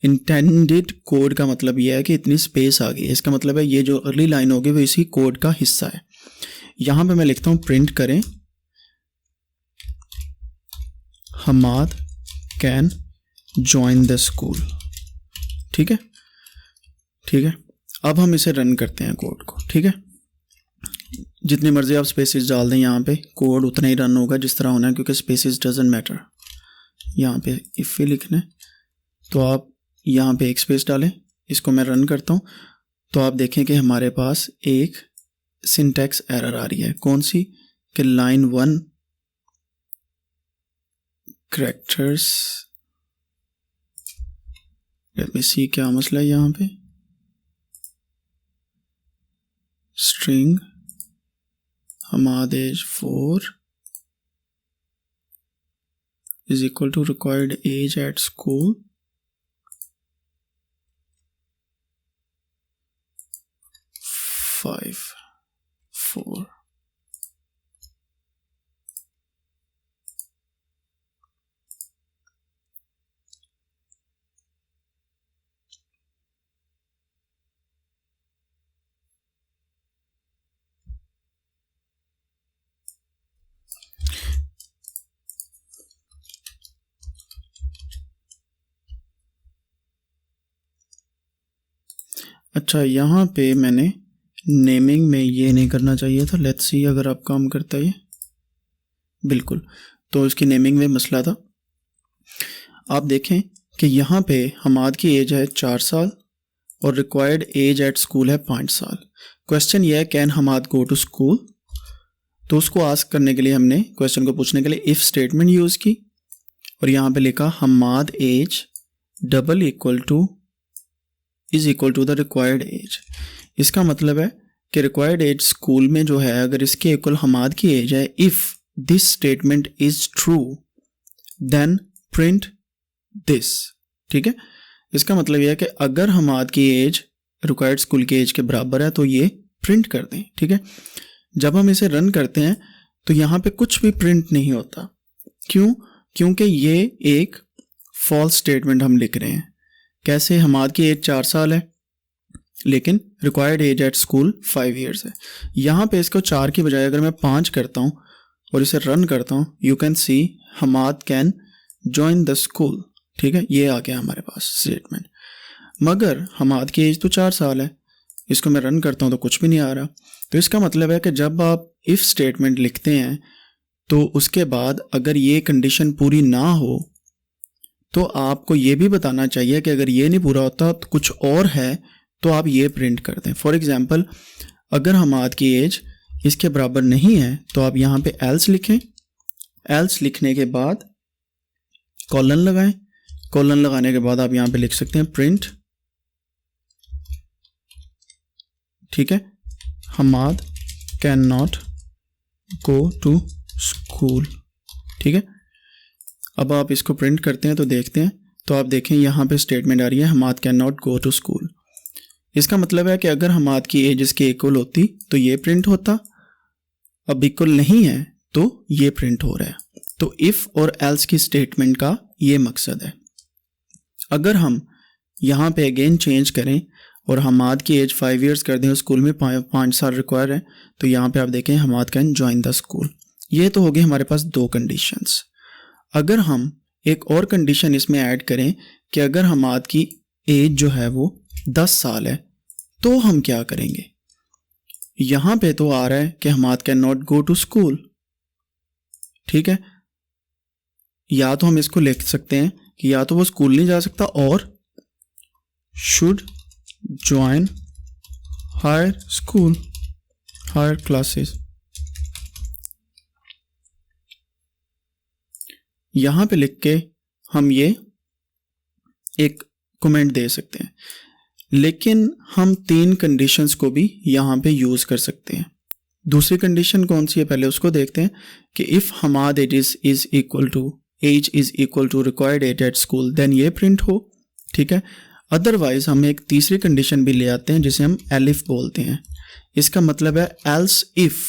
इंटेंडेड कोड का मतलब ये है कि इतनी स्पेस आ गई है। इसका मतलब है ये जो अगली लाइन होगी वो इसी कोड का हिस्सा है। यहाँ पे मैं लिखता हूँ प्रिंट करें, Hamad can join the school. ठीक है, ठीक है। अब हम इसे रन करते हैं कोड को, ठीक है। जितनी मर्जी आप स्पेसेस डाल दें यहाँ पे, कोड उतना ही रन होगा जिस तरह होना है, क्योंकि स्पेसेस डजंट मैटर। यहाँ पे इफ़ ही लिखना है तो आप यहाँ पे एक स्पेस डालें। इसको मैं रन करता हूँ तो आप देखें कि हमारे पास एक सिंटैक्स एरर आ रही है। कौन सी? कि line 1 characters, let me see क्या मसला है यहाँ पे। String Hamad age 4 is equal to required age at school five 4। अच्छा, यहाँ पे मैंने नेमिंग में ये नहीं करना चाहिए था। लेट्स सी अगर आप काम करता है ये, बिल्कुल। तो इसकी नेमिंग में मसला था। आप देखें कि यहाँ पे हमाद की एज है 4 साल और रिक्वायर्ड एज एट स्कूल है 5 साल। क्वेश्चन ये है can Hamad go to school. तो उसको आस्क करने के लिए हमने क्वेश्चन को पूछने के लिए इफ़ स्टेटमेंट यूज़ की और यहाँ पे लिखा Hamad age double equal to is equal to the required age. इसका मतलब है कि रिक्वायर्ड एज स्कूल में जो है अगर इसके इक्वल हमाद की एज है, if this statement is true then print this. ठीक है, इसका मतलब यह है कि अगर हमाद की एज रिक्वायर्ड स्कूल की एज के बराबर है तो ये प्रिंट कर दें। ठीक है, जब हम इसे रन करते हैं तो यहाँ पे कुछ भी प्रिंट नहीं होता। क्यों? क्योंकि ये एक फॉल्स स्टेटमेंट हम लिख रहे हैं। कैसे? हमाद की एज 4 साल है लेकिन required age at school 5 years है। यहाँ पे इसको 4 की बजाय अगर मैं 5 करता हूँ और इसे रन करता हूँ, you can see Hamad can join the school. ठीक है, ये आ गया हमारे पास स्टेटमेंट। मगर हमाद की एज तो 4 साल है, इसको मैं रन करता हूँ तो कुछ भी नहीं आ रहा। तो इसका मतलब है कि जब आप इफ़ स्टेटमेंट लिखते हैं तो उसके बाद अगर ये कंडीशन पूरी ना हो तो आपको ये भी बताना चाहिए कि अगर ये नहीं पूरा होता तो कुछ और है तो आप ये प्रिंट कर दें। फॉर एग्जांपल, अगर हमाद की एज इसके बराबर नहीं है तो आप यहाँ पे एल्स लिखें। एल्स लिखने के बाद कॉलन लगाएं। कॉलन लगाने के बाद आप यहाँ पे लिख सकते हैं प्रिंट, ठीक है, Hamad can not go to school. ठीक है, अब आप इसको प्रिंट करते हैं तो देखते हैं, तो आप देखें यहाँ पे स्टेटमेंट आ रही है Hamad can not go to school. इसका मतलब है कि अगर हमाद की एज इसके इक्वल होती तो ये प्रिंट होता, अब इक्वल नहीं है तो ये प्रिंट हो रहा है। तो इफ़ और एल्स की स्टेटमेंट का ये मकसद है। अगर हम यहाँ पे अगेन चेंज करें और हमाद की एज 5 ईयर्स कर दें, स्कूल में 5 साल रिक्वायर है, तो यहाँ पे आप देखें Hamad can join the school. ये तो हो गई हमारे पास 2 कंडीशंस। अगर हम एक और कंडीशन इसमें ऐड करें कि अगर हमाद की एज जो है वो 10 साल है तो हम क्या करेंगे? यहाँ पे तो आ रहा है कि Hamad can not go to school. ठीक है, या तो हम इसको लिख सकते हैं कि या तो वो स्कूल नहीं जा सकता और should join higher school, higher classes. यहाँ पे लिख के हम ये एक कमेंट दे सकते हैं, लेकिन हम 3 कंडीशंस को भी यहाँ पे यूज़ कर सकते हैं। दूसरी कंडीशन कौन सी है पहले उसको देखते हैं कि if Hamad age is equal to required age at school then ये प्रिंट हो। ठीक है, अदरवाइज हम एक तीसरी कंडीशन भी ले आते हैं जिसे हम एलिफ बोलते हैं। इसका मतलब है एल्स इफ़।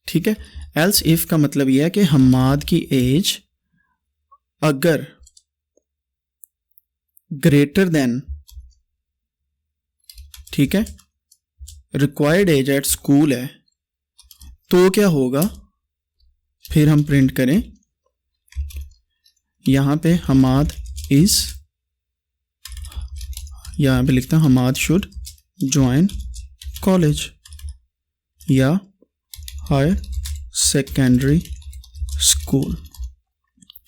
ठीक है, एल्स इफ़ का मतलब यह है कि हमाद की एज अगर ग्रेटर देन, ठीक है, रिक्वायर्ड एज एट स्कूल है तो क्या होगा, फिर हम प्रिंट करें यहाँ पे हमाद इज यहाँ पे लिखता हूँ हमाद शुड ज्वाइन कॉलेज या हायर सेकेंडरी स्कूल।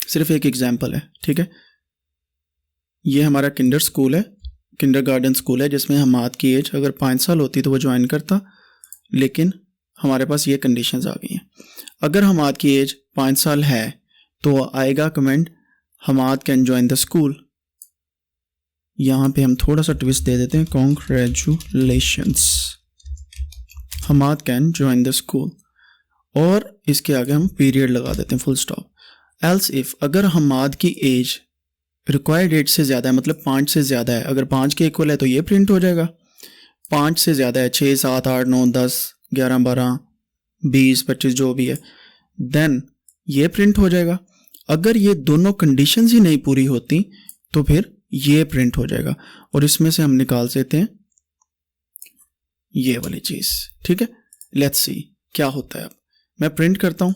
सिर्फ एक एग्जाम्पल है, ठीक है। ये हमारा किंडर स्कूल है, किंडर गार्डन स्कूल है, जिसमें हमाद की एज अगर 5 साल होती तो वो ज्वाइन करता, लेकिन हमारे पास ये कंडीशंस आ गई हैं। अगर हमाद की एज 5 साल है तो आएगा comment Hamad can join the school. यहाँ पे हम थोड़ा सा ट्विस्ट दे देते हैं, congratulations Hamad can join the school, और इसके आगे हम पीरियड लगा देते हैं, फुल स्टॉप। एल्स इफ अगर हमाद की एज रिक्वायर्ड एज से ज़्यादा है, मतलब 5 से ज़्यादा है, अगर 5 के इक्वल है तो ये प्रिंट हो जाएगा। 5 से ज़्यादा है, 6, 7, 8, 9, 10, 11, 12, 20, 25 जो भी है, देन ये प्रिंट हो जाएगा। अगर ये दोनों कंडीशंस ही नहीं पूरी होती तो फिर ये प्रिंट हो जाएगा, और इसमें से हम निकाल सकते हैं ये वाली चीज़, ठीक है। लेट्स सी क्या होता है। अब मैं प्रिंट करता हूँ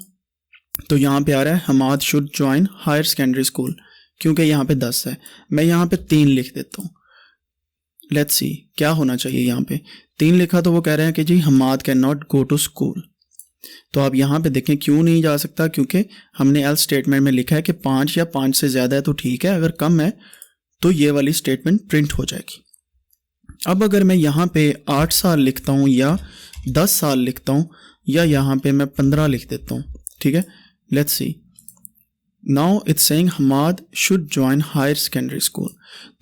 तो यहाँ पे आ रहा है Hamad should join higher secondary school, क्योंकि यहाँ पे 10 है, मैं यहाँ पे 3 लिख देता हूँ। लेट्स सी क्या होना चाहिए। यहाँ पे 3 लिखा तो वो कह रहे हैं कि जी Hamad can not go to school. तो आप यहाँ पे देखें क्यों नहीं जा सकता, क्योंकि हमने एल्स स्टेटमेंट में लिखा है कि 5 या 5 से ज़्यादा है तो ठीक है, अगर कम है तो ये वाली स्टेटमेंट प्रिंट हो जाएगी। अब अगर मैं यहाँ पे 8 साल लिखता हूँ या 10 साल लिखता हूँ, या यहाँ पे मैं 15 लिख देता हूँ, ठीक है। Let's see now it's saying Hamad should join higher secondary school.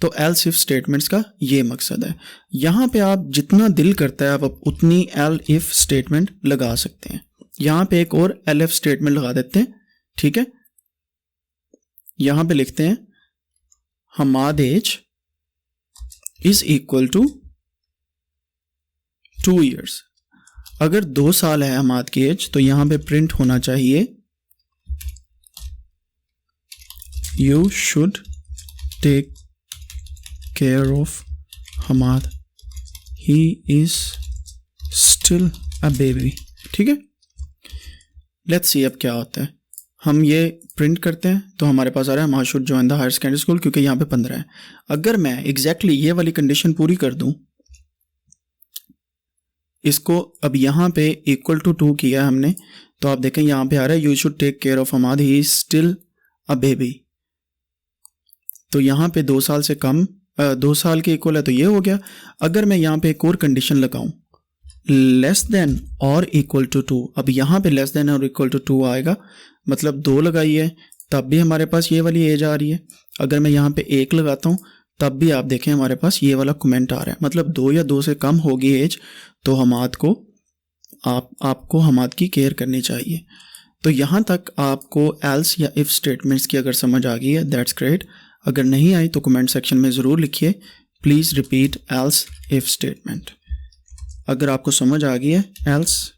तो एल्स इफ स्टेटमेंट्स का ये मकसद है। यहाँ पे आप जितना दिल करता है आप उतनी एल इफ स्टेटमेंट लगा सकते हैं। यहाँ पे एक और एल एफ स्टेटमेंट लगा देते हैं, ठीक है। यहाँ पे लिखते हैं Hamad age is equal to 2 years। अगर 2 साल है हमाद की एज तो यहाँ पे प्रिंट होना चाहिए you should take care of Hamad, he is still a baby, ठीक है। लेट्स सी अब क्या होता है। हम ये प्रिंट करते हैं तो हमारे पास आ रहा है Hamad should join the higher secondary school, क्योंकि यहाँ पे 15 है। अगर मैं एग्जैक्टली ये वाली कंडीशन पूरी कर दूं, इसको अब यहाँ पे इक्वल टू 2 किया हमने, तो आप देखें यहाँ पे आ रहा है you should take care of Hamad, he is still a baby. तो यहाँ पे 2 साल से कम 2 साल के इक्वल है तो ये हो गया। अगर मैं यहाँ पे एक और कंडीशन लगाऊं लेस देन और इक्वल टू 2, अब यहाँ पे लेस देन और इक्वल टू 2 आएगा, मतलब 2 लगाइए तब भी हमारे पास ये वाली एज आ रही है। अगर मैं यहाँ पे 1 लगाता हूँ तब भी आप देखें हमारे पास ये वाला कमेंट आ रहा है, मतलब 2 या 2 से कम होगी एज तो हमाद को आपको हमाद की केयर करनी चाहिए। तो यहाँ तक आपको एल्स या इफ़ स्टेटमेंट्स की अगर समझ आ गई है दैट्स ग्रेट। अगर नहीं आई तो कमेंट सेक्शन में ज़रूर लिखिए please repeat else if statement. अगर आपको समझ आ गई है else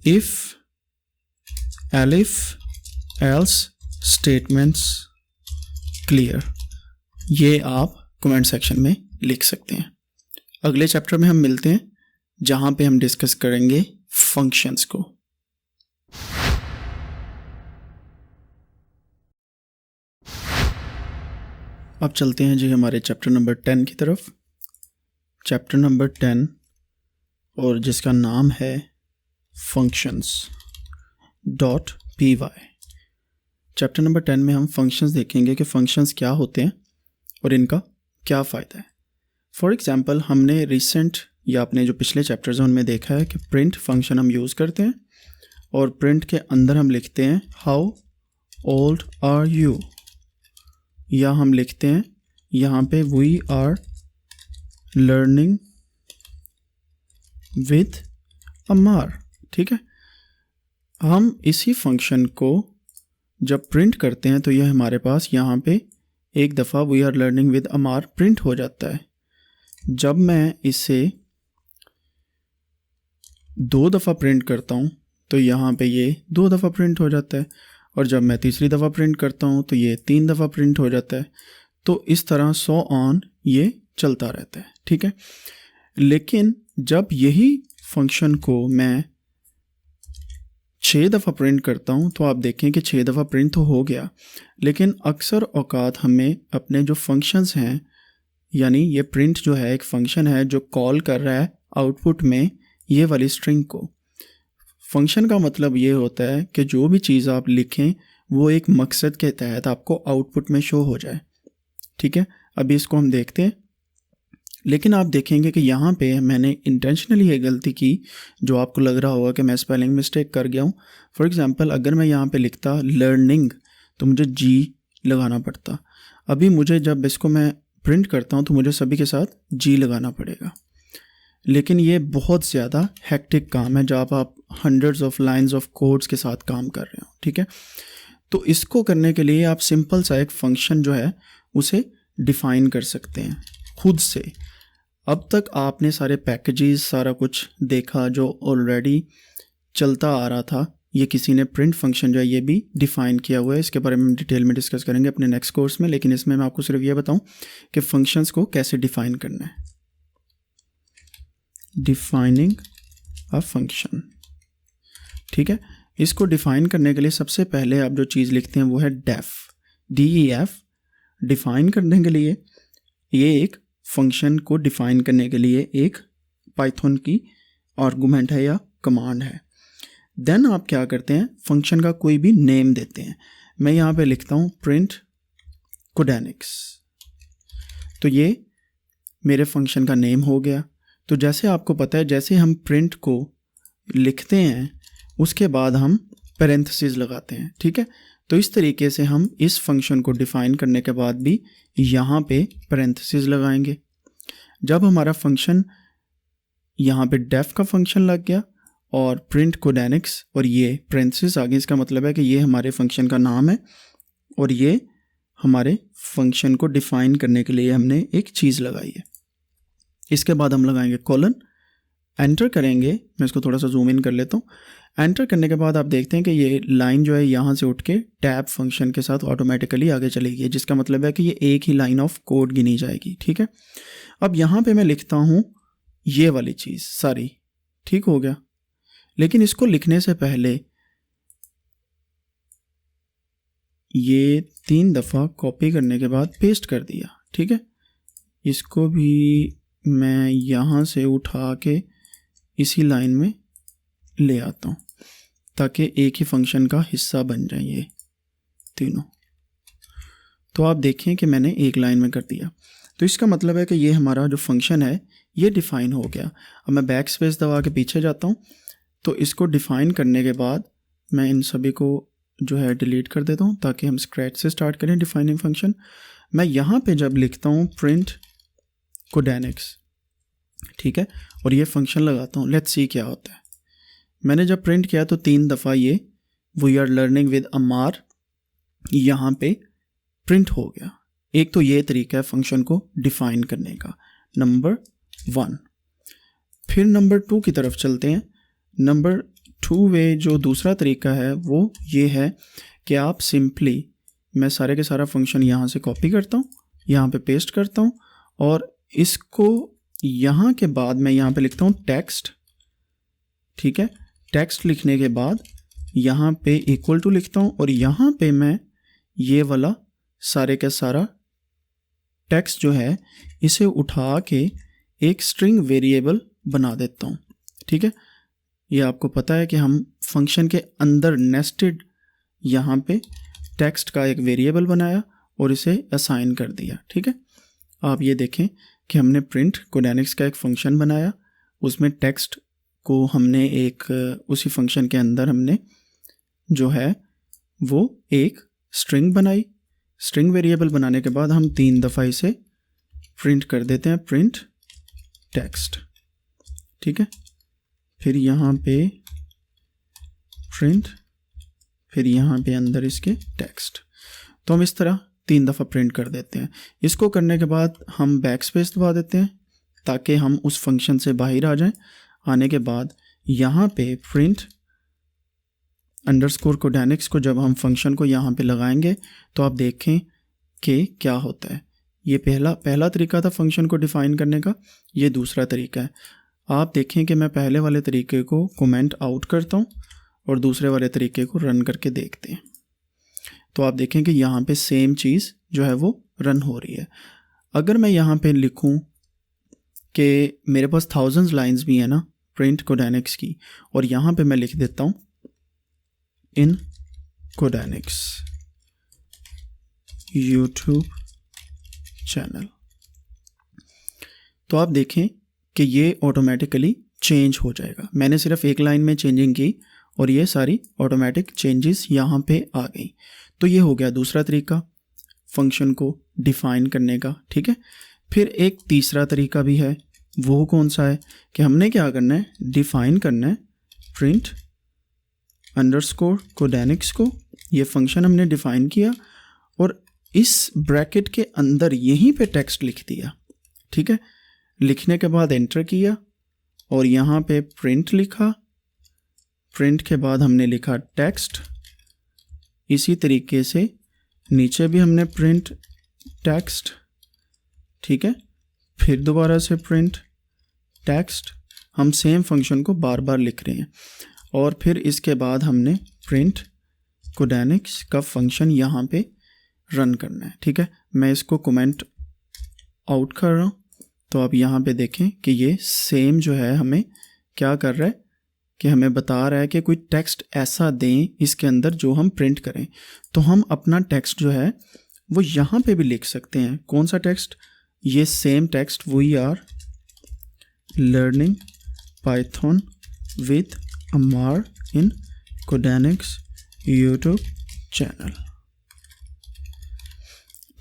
if elif else statements clear, ये आप कमेंट सेक्शन में लिख सकते हैं। अगले चैप्टर में हम मिलते हैं जहाँ पे हम डिस्कस करेंगे फंक्शंस को। अब चलते हैं जी हमारे चैप्टर नंबर 10 की तरफ। चैप्टर नंबर 10 और जिसका नाम है functions.py। चैप्टर नंबर 10 में हम फंक्शंस देखेंगे कि फंक्शंस क्या होते हैं और इनका क्या फ़ायदा है। फॉर एग्ज़ाम्पल हमने रिसेंट या अपने जो पिछले चैप्टर्स हैं उनमें देखा है कि प्रिंट फंक्शन हम यूज़ करते हैं और प्रिंट के अंदर हम लिखते हैं हाउ ओल्ड आर यू, या हम लिखते हैं यहाँ पे we are learning with Aammar, ठीक है। हम इसी फंक्शन को जब प्रिंट करते हैं तो यह हमारे पास यहाँ पे एक दफ़ा we are learning with Ammar print हो जाता है। जब मैं इसे 2 दफ़ा प्रिंट करता हूँ तो यहाँ पे ये 2 दफ़ा प्रिंट हो जाता है, और जब मैं तीसरी दफ़ा प्रिंट करता हूँ तो ये 3 दफ़ा प्रिंट हो जाता है। तो इस तरह सो ऑन ये चलता रहता है, ठीक है। लेकिन जब यही फंक्शन को मैं 6 दफ़ा प्रिंट करता हूँ तो आप देखें कि 6 दफ़ा प्रिंट तो हो गया, लेकिन अक्सर औकात हमें अपने जो फंक्शंस हैं यानी ये प्रिंट जो है एक फंक्शन है जो कॉल कर रहा है आउटपुट में ये वाली स्ट्रिंग को। फंक्शन का मतलब ये होता है कि जो भी चीज़ आप लिखें वो एक मकसद के तहत आपको आउटपुट में शो हो जाए। ठीक है, अभी इसको हम देखते हैं। लेकिन आप देखेंगे कि यहाँ पे मैंने इंटेंशनली ये गलती की जो आपको लग रहा होगा कि मैं स्पेलिंग मिस्टेक कर गया हूँ। फॉर एग्जांपल अगर मैं यहाँ पे लिखता लर्निंग तो मुझे जी लगाना पड़ता। अभी मुझे जब इसको मैं प्रिंट करता हूँ तो मुझे सभी के साथ जी लगाना पड़ेगा, लेकिन ये बहुत ज़्यादा हेक्टिक काम है जब आप hundreds of lines of codes के साथ काम कर रहे हो। ठीक है, तो इसको करने के लिए आप सिंपल सा एक फंक्शन जो है उसे डिफ़ाइन कर सकते हैं खुद से। अब तक आपने सारे पैकेजेस सारा कुछ देखा जो ऑलरेडी चलता आ रहा था। ये किसी ने प्रिंट फंक्शन जो है ये भी डिफ़ाइन किया हुआ है, इसके बारे में डिटेल में डिस्कस करेंगे अपने नेक्स्ट कोर्स में। लेकिन इसमें मैं आपको सिर्फ ये बताऊं कि फंक्शंस को कैसे डिफ़ाइन करना है। डिफाइनिंग अ फंक्शन, ठीक है। इसको डिफ़ाइन करने के लिए सबसे पहले आप जो चीज़ लिखते हैं वो है डेफ, DEF। डिफ़ाइन करने के लिए ये एक फंक्शन को डिफ़ाइन करने के लिए एक पाइथन की आर्गुमेंट है या कमांड है। देन आप क्या करते हैं, फंक्शन का कोई भी नेम देते हैं। मैं यहाँ पे लिखता हूँ प्रिंट कोडेनिक्स, तो ये मेरे फंक्शन का नेम हो गया। तो जैसे आपको पता है जैसे हम प्रिंट को लिखते हैं उसके बाद हम पैरेंथेसिस लगाते हैं। ठीक है, तो इस तरीके से हम इस फंक्शन को डिफ़ाइन करने के बाद भी यहाँ पे पैरेंथेसिस लगाएंगे। जब हमारा फंक्शन यहाँ पे डेफ का फंक्शन लग गया और प्रिंट कोडेनिक्स और ये पैरेंथेसिस आ गए, इसका मतलब है कि ये हमारे फंक्शन का नाम है और ये हमारे फंक्शन को डिफ़ाइन करने के लिए हमने एक चीज़ लगाई है। इसके बाद हम लगाएंगे कॉलन, एंटर करेंगे। मैं इसको थोड़ा सा जूम इन कर लेता हूँ। एंटर करने के बाद आप देखते हैं कि ये लाइन जो है यहाँ से उठ के टैब फंक्शन के साथ ऑटोमेटिकली आगे चलेगी, जिसका मतलब है कि ये एक ही लाइन ऑफ कोड गिनी जाएगी। ठीक है, अब यहाँ पे मैं लिखता हूँ ये वाली चीज़ सारी, ठीक हो गया। लेकिन इसको लिखने से पहले ये 3 दफ़ा कॉपी करने के बाद पेस्ट कर दिया। ठीक है, इसको भी मैं यहाँ से उठा के इसी लाइन में ले आता हूँ ताकि एक ही फंक्शन का हिस्सा बन जाए ये तीनों। तो आप देखें कि मैंने एक लाइन में कर दिया। तो इसका मतलब है कि ये हमारा जो फंक्शन है ये डिफ़ाइन हो गया। अब मैं बैक स्पेस दबा के पीछे जाता हूँ, तो इसको डिफ़ाइन करने के बाद मैं इन सभी को जो है डिलीट कर देता हूँ ताकि हम स्क्रैच से स्टार्ट करें डिफाइनिंग फंक्शन। मैं यहाँ पे जब लिखता हूँ प्रिंट कोडेनिक्स, ठीक है, और ये फंक्शन लगाता हूँ, लेट्स सी क्या होता है। मैंने जब प्रिंट किया तो 3 दफ़ा ये वी आर लर्निंग विद अमार यहाँ पे प्रिंट हो गया। एक तो ये तरीका है फंक्शन को डिफ़ाइन करने का, नंबर 1। फिर नंबर 2 की तरफ चलते हैं। नंबर 2 वे जो दूसरा तरीका है वो ये है कि आप सिंपली, मैं सारे के सारा फंक्शन यहाँ से कॉपी करता हूँ, यहाँ पे पेस्ट करता हूँ और इसको यहाँ के बाद मैं यहाँ पे लिखता हूँ टेक्स्ट। ठीक है, टेक्स्ट लिखने के बाद यहाँ पे इक्वल टू लिखता हूँ और यहाँ पे मैं ये वाला सारे का सारा टेक्स्ट जो है इसे उठा के एक स्ट्रिंग वेरिएबल बना देता हूँ। ठीक है, ये आपको पता है कि हम फंक्शन के अंदर नेस्टेड यहाँ पे टेक्स्ट का एक वेरिएबल बनाया और इसे असाइन कर दिया। ठीक है, आप ये देखें कि हमने प्रिंट कोडेनिक्स का एक फंक्शन बनाया, उसमें टेक्स्ट को हमने एक उसी फंक्शन के अंदर हमने जो है वो एक स्ट्रिंग बनाई। स्ट्रिंग वेरिएबल बनाने के बाद हम 3 दफ़ा इसे प्रिंट कर देते हैं, प्रिंट टेक्स्ट। ठीक है, फिर यहाँ पे प्रिंट, फिर यहाँ पे अंदर इसके टेक्स्ट। तो हम इस तरह 3 दफ़ा प्रिंट कर देते हैं। इसको करने के बाद हम बैक स्पेस दबा देते हैं ताकि हम उस फंक्शन से बाहर आ जाएं। आने के बाद यहाँ पे प्रिंट अंडरस्कोर कोडेनिक्स को जब हम फंक्शन को यहाँ पे लगाएंगे तो आप देखें कि क्या होता है। ये पहला तरीका था फंक्शन को डिफ़ाइन करने का, ये दूसरा तरीका है। आप देखें कि मैं पहले वाले तरीके को कमेंट आउट करता हूँ और दूसरे वाले तरीके को रन करके देखते हैं। तो आप देखें कि यहाँ पे सेम चीज़ जो है वो रन हो रही है। अगर मैं यहाँ पे लिखूँ कि मेरे पास थाउजेंड्स लाइंस भी है ना प्रिंट कोडेनिक्स की, और यहाँ पे मैं लिख देता हूँ इन कोडेनिक्स यूट्यूब चैनल, तो आप देखें कि ये ऑटोमेटिकली चेंज हो जाएगा। मैंने सिर्फ एक लाइन में चेंजिंग की और ये सारी ऑटोमेटिक चेंजेस यहाँ पे आ गई। तो ये हो गया दूसरा तरीका फंक्शन को डिफ़ाइन करने का, ठीक है। फिर एक तीसरा तरीका भी है, वो कौन सा है कि हमने क्या करना है, डिफ़ाइन करना है प्रिंट अंडरस्कोर कोडेनिक्स को। ये फंक्शन हमने डिफ़ाइन किया और इस ब्रैकेट के अंदर यहीं पे टेक्स्ट लिख दिया, ठीक है। लिखने के बाद एंटर किया और यहाँ पे प्रिंट लिखा, प्रिंट के बाद हमने लिखा टेक्स्ट। इसी तरीके से नीचे भी हमने प्रिंट टेक्स्ट, ठीक है। फिर दोबारा से प्रिंट टेक्स्ट, हम सेम फंक्शन को बार बार लिख रहे हैं। और फिर इसके बाद हमने प्रिंट कोडेनिक्स का फंक्शन यहाँ पे रन करना है, ठीक है। मैं इसको कमेंट आउट कर रहा हूँ, तो आप यहाँ पे देखें कि ये सेम जो है हमें क्या कर रहा है कि हमें बता रहा है कि कोई टेक्स्ट ऐसा दें इसके अंदर जो हम प्रिंट करें। तो हम अपना टेक्स्ट जो है वो यहाँ पे भी लिख सकते हैं। कौन सा टेक्स्ट, ये same text, we are learning Python with Aammar in Codanics YouTube channel,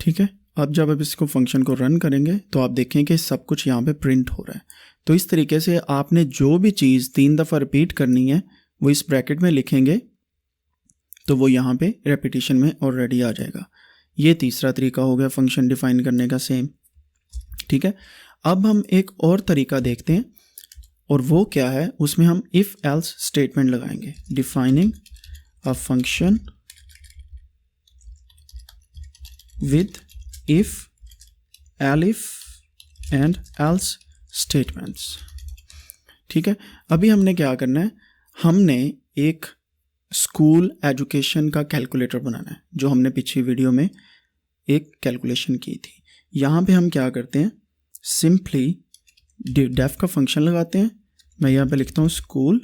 ठीक है। अब जब आप इसको फंक्शन को रन करेंगे तो आप देखें कि सब कुछ यहाँ पे प्रिंट हो रहा है। तो इस तरीके से आपने जो भी चीज़ 3 दफ़ा रिपीट करनी है वो इस ब्रैकेट में लिखेंगे तो वो यहाँ पे रेपिटेशन में ऑलरेडी आ जाएगा। ये तीसरा तरीका हो गया फंक्शन डिफाइन करने का, सेम, ठीक है। अब हम एक और तरीका देखते हैं और वो क्या है, उसमें हम इफ़ एल्स स्टेटमेंट लगाएंगे। Defining a function with if, elif and else statements, ठीक है। अभी हमने क्या करना है, हमने एक स्कूल एजुकेशन का कैलकुलेटर बनाना है, जो हमने पिछली वीडियो में एक कैलकुलेशन की थी। यहाँ पे हम क्या करते हैं, सिंपली डेफ का फंक्शन लगाते हैं। मैं यहाँ पे लिखता हूँ स्कूल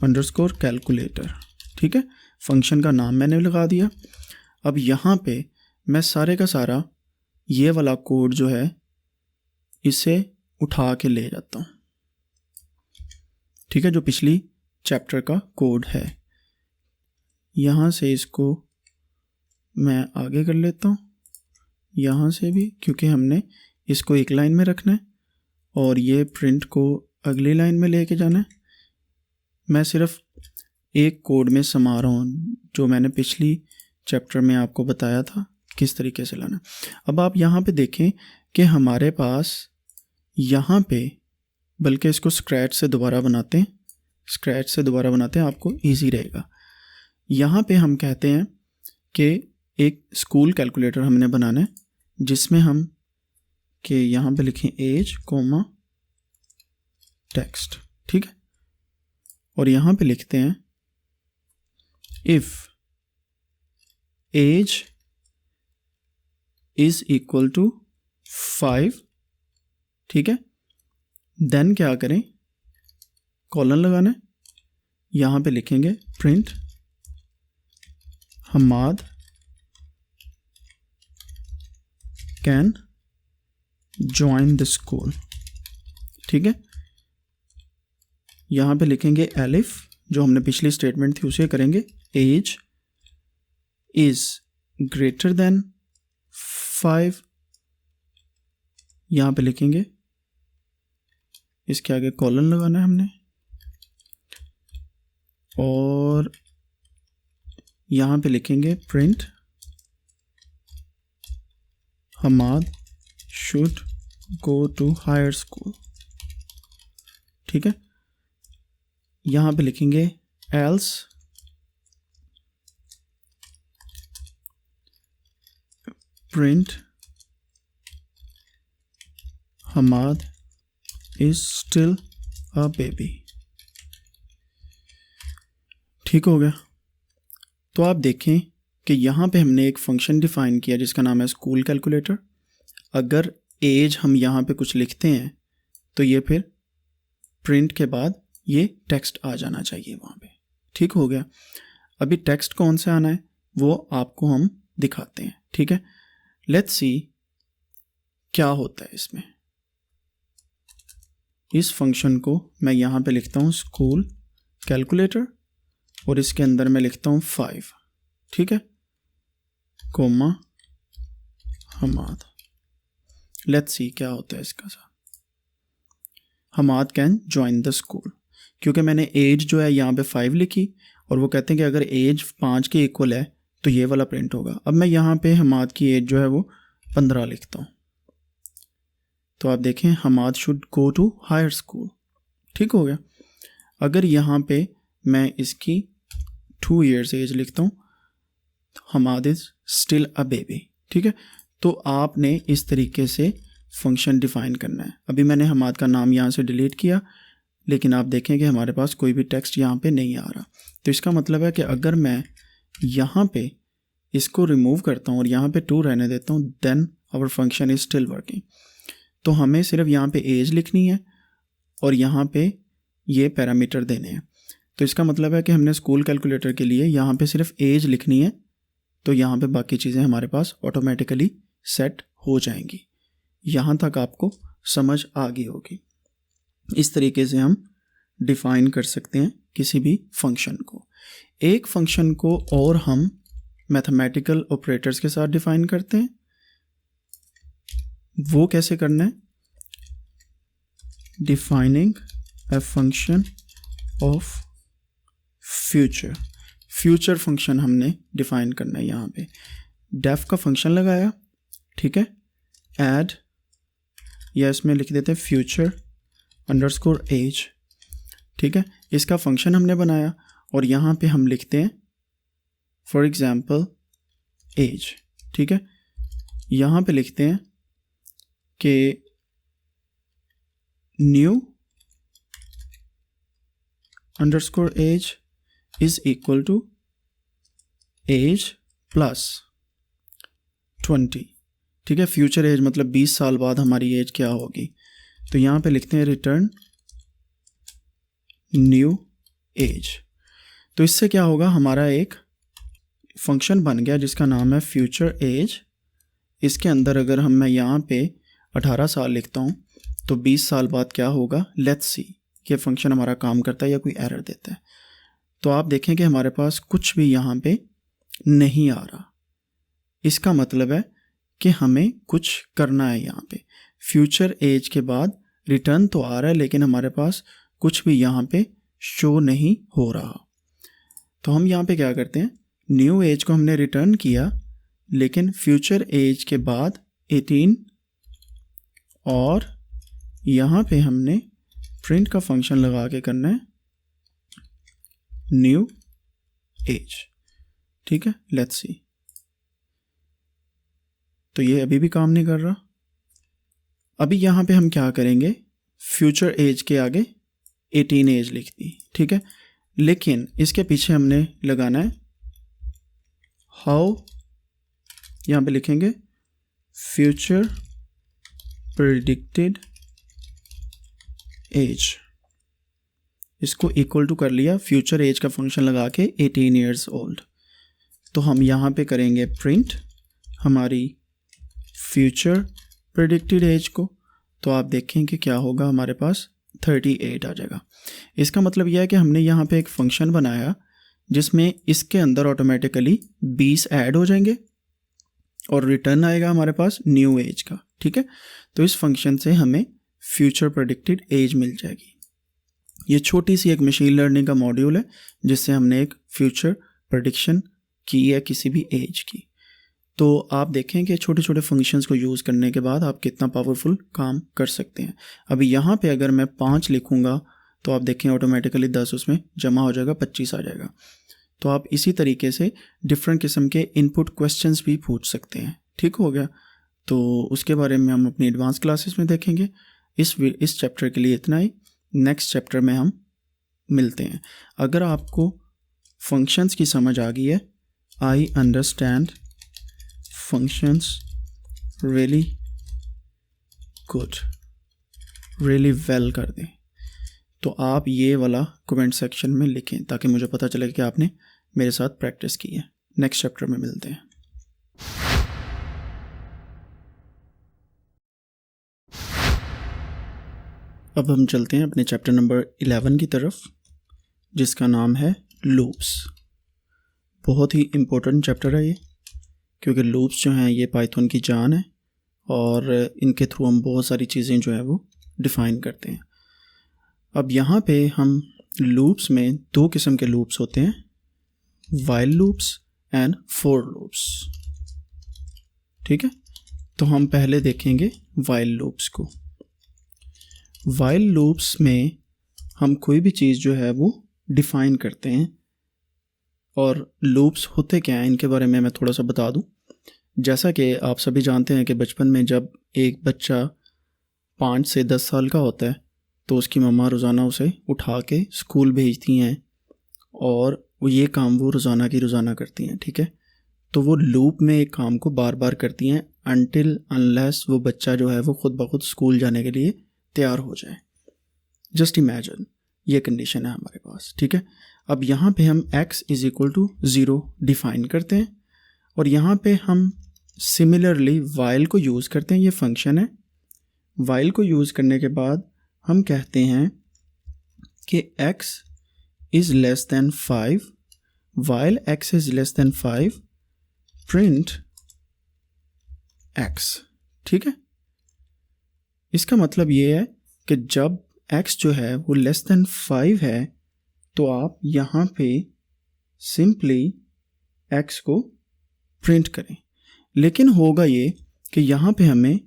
अंडरस्कोर कैलकुलेटर, ठीक है। फंक्शन का नाम मैंने लगा दिया। अब यहाँ पे मैं सारे का सारा ये वाला कोड जो है इसे उठा के ले जाता हूँ, ठीक है, जो पिछली चैप्टर का कोड है। यहाँ से इसको मैं आगे कर लेता हूँ, यहाँ से भी, क्योंकि हमने इसको एक लाइन में रखना है और ये प्रिंट को अगली लाइन में लेके जाना है। मैं सिर्फ एक कोड में समा रहा हूँ जो मैंने पिछली चैप्टर में आपको बताया था किस तरीके से लाना। अब आप यहाँ पे देखें कि हमारे पास यहाँ पे, बल्कि इसको स्क्रैच से दोबारा बनाते हैं, स्क्रैच से दोबारा बनाते हैं, आपको इजी रहेगा। यहाँ पे हम कहते हैं कि एक स्कूल कैलकुलेटर हमने बनाना है जिसमें हम कि यहाँ पे लिखें एज कोमा टेक्स्ट, ठीक है। और यहाँ पे लिखते हैं if age is equal to 5, ठीक है। देन क्या करें, कॉलन लगाना है। यहाँ पे लिखेंगे print Hamad can join the school, ठीक है। यहाँ पे लिखेंगे एलिफ, जो हमने पिछली स्टेटमेंट थी उसे करेंगे। एज इज ग्रेटर देन 5, यहाँ पे लिखेंगे, इसके आगे कॉलन लगाना है हमने, और यहाँ पे लिखेंगे print Hamad should go to higher school, ठीक है। यहाँ पे लिखेंगे else print Hamad is still a baby, ठीक हो गया। तो आप देखें कि यहाँ पे हमने एक फंक्शन डिफाइन किया जिसका नाम है स्कूल कैलकुलेटर। अगर एज हम यहाँ पे कुछ लिखते हैं तो ये फिर प्रिंट के बाद ये टेक्स्ट आ जाना चाहिए वहाँ पे। ठीक हो गया। अभी टेक्स्ट कौन सा आना है वो आपको हम दिखाते हैं। ठीक है, लेट्स सी क्या होता है इसमें। इस फंक्शन को मैं यहाँ पे लिखता हूँ स्कूल कैलकुलेटर और इसके अंदर मैं लिखता हूँ 5, ठीक है, कोमा हमाद। लेट्स सी क्या होता है इसका साथ। Hamad can join the school, क्योंकि मैंने एज जो है यहाँ पे 5 लिखी और वो कहते हैं कि अगर एज 5 के इक्वल है तो ये वाला प्रिंट होगा। अब मैं यहाँ पे हमाद की एज जो है वो 15 लिखता हूँ, तो आप देखें Hamad should go to higher school. ठीक हो गया। अगर यहाँ पे मैं इसकी 2 years एज लिखता हूँ, Hamad is still a baby. ठीक है, तो आपने इस तरीके से फंक्शन डिफाइन करना है। अभी मैंने हमाद का नाम यहाँ से डिलीट किया, लेकिन आप देखें कि हमारे पास कोई भी टेक्स्ट यहाँ पे नहीं आ रहा। तो इसका मतलब है कि अगर मैं यहाँ पे इसको रिमूव करता हूँ और यहाँ पे 2 रहने देता हूँ, then our function is still working. तो हमें सिर्फ यहाँ पे एज लिखनी है और यहाँ पे ये पैरामीटर देने हैं। तो इसका मतलब है कि हमने स्कूल कैलकुलेटर के लिए यहाँ पे सिर्फ एज लिखनी है, तो यहाँ पे बाकी चीज़ें हमारे पास ऑटोमेटिकली सेट हो जाएंगी। यहाँ तक आपको समझ आ गई होगी। इस तरीके से हम डिफ़ाइन कर सकते हैं किसी भी फंक्शन को। एक फंक्शन को और हम मैथमेटिकल ऑपरेटर्स के साथ डिफ़ाइन करते हैं। वो कैसे करना है? Defining a function of future. Future function हमने डिफाइन करना है। यहाँ पे डेफ का फंक्शन लगाया, ठीक है, ऐड या इसमें लिख देते हैं फ्यूचर अंडरस्कोर एज। ठीक है, इसका फंक्शन हमने बनाया और यहाँ पे हम लिखते हैं फॉर एग्जाम्पल एज। ठीक है, यहाँ पे लिखते हैं कि new underscore age is equal to age plus 20। ठीक है, फ्यूचर एज मतलब 20 साल बाद हमारी एज क्या होगी। तो यहाँ पे लिखते हैं रिटर्न न्यू एज। तो इससे क्या होगा, हमारा एक फंक्शन बन गया जिसका नाम है फ्यूचर एज। इसके अंदर अगर मैं यहाँ पे 18 साल लिखता हूँ तो 20 साल बाद क्या होगा, लेट्स सी ये फंक्शन हमारा काम करता है या कोई एरर देता है। तो आप देखें कि हमारे पास कुछ भी यहाँ पे नहीं आ रहा। इसका मतलब है कि हमें कुछ करना है। यहाँ पे फ्यूचर एज के बाद रिटर्न तो आ रहा है लेकिन हमारे पास कुछ भी यहाँ पे शो नहीं हो रहा। तो हम यहाँ पे क्या करते हैं, न्यू एज को हमने रिटर्न किया लेकिन फ्यूचर एज के बाद 18 और यहाँ पे हमने प्रिंट का फंक्शन लगा के करना है न्यू एज। ठीक है, लेट्स सी। तो ये अभी भी काम नहीं कर रहा। अभी यहाँ पे हम क्या करेंगे, फ्यूचर एज के आगे 18 एज लिख दी। ठीक है, लेकिन इसके पीछे हमने लगाना है हाउ, यहाँ पे लिखेंगे फ्यूचर प्रेडिक्टेड एज। इसको इक्वल टू कर लिया फ्यूचर एज का फंक्शन लगा के 18 years old। तो हम यहाँ पे करेंगे प्रिंट हमारी फ्यूचर प्रेडिक्टेड एज को। तो आप देखें कि क्या होगा, हमारे पास 38 आ जाएगा। इसका मतलब यह है कि हमने यहाँ पे एक फंक्शन बनाया जिसमें इसके अंदर ऑटोमेटिकली 20 ऐड हो जाएंगे और रिटर्न आएगा हमारे पास न्यू एज का। ठीक है, तो इस फंक्शन से हमें फ्यूचर प्रेडिक्टेड एज मिल जाएगी। ये छोटी सी एक मशीन लर्निंग का मॉड्यूल है जिससे हमने एक फ्यूचर प्रेडिक्शन की है किसी भी एज की। तो आप देखें कि छोटे छोटे फंक्शंस को यूज़ करने के बाद आप कितना पावरफुल काम कर सकते हैं। अभी यहाँ पे अगर मैं 5 लिखूँगा तो आप देखें ऑटोमेटिकली 10 उसमें जमा हो जाएगा, 25 आ जाएगा। तो आप इसी तरीके से डिफरेंट किस्म के इनपुट क्वेश्चंस भी पूछ सकते हैं। ठीक हो गया। तो उसके बारे में हम अपनी एडवांस क्लासेस में देखेंगे। इस चैप्टर के लिए इतना ही। नेक्स्ट चैप्टर में हम मिलते हैं। अगर आपको फंक्शंस की समझ आ गई है, I understand functions really good, really well कर दें। तो आप ये वाला कमेंट सेक्शन में लिखें ताकि मुझे पता चले कि आपने मेरे साथ प्रैक्टिस की है। नेक्स्ट चैप्टर में मिलते हैं। अब हम चलते हैं अपने चैप्टर नंबर 11 की तरफ, जिसका नाम है लूप्स। बहुत ही इम्पोर्टेंट चैप्टर है ये, क्योंकि लूप्स जो हैं ये पाइथन की जान है और इनके थ्रू हम बहुत सारी चीज़ें जो है वो डिफ़ाइन करते हैं। अब यहाँ पे हम लूप्स में दो किस्म के लूप्स होते हैं, while loops and for loops. ठीक है, तो हम पहले देखेंगे वाइल लूप्स को। वाइल लूप्स में हम कोई भी चीज़ जो है वो डिफ़ाइन करते हैं। और लूप्स होते क्या हैं इनके बारे में मैं थोड़ा सा बता दूं। जैसा कि आप सभी जानते हैं कि बचपन में जब एक बच्चा 5 से 10 साल का होता है तो उसकी मम्मा रोज़ाना उसे उठा के स्कूल भेजती हैं और ये काम वो रोज़ाना की रोज़ाना करती हैं। ठीक है, तो वो लूप में एक काम को बार बार करती हैं अनटिल अनलेस वो बच्चा जो है वो खुद ब खुद स्कूल जाने के लिए तैयार हो जाए। जस्ट इमेजिन, ये कंडीशन है हमारे पास। ठीक है, अब यहाँ पे हम x is equal to 0 define करते हैं और यहाँ पे हम सिमिलरली वाइल को यूज़ करते हैं। ये फंक्शन है। वाइल को यूज़ करने के बाद हम कहते हैं कि x is less then 5, while x is less then 5 print x। ठीक है, इसका मतलब ये है कि जब x जो है वो लेस दैन 5 है तो आप यहाँ पे सिंपली x को प्रिंट करें। लेकिन होगा ये कि यहाँ पे हमें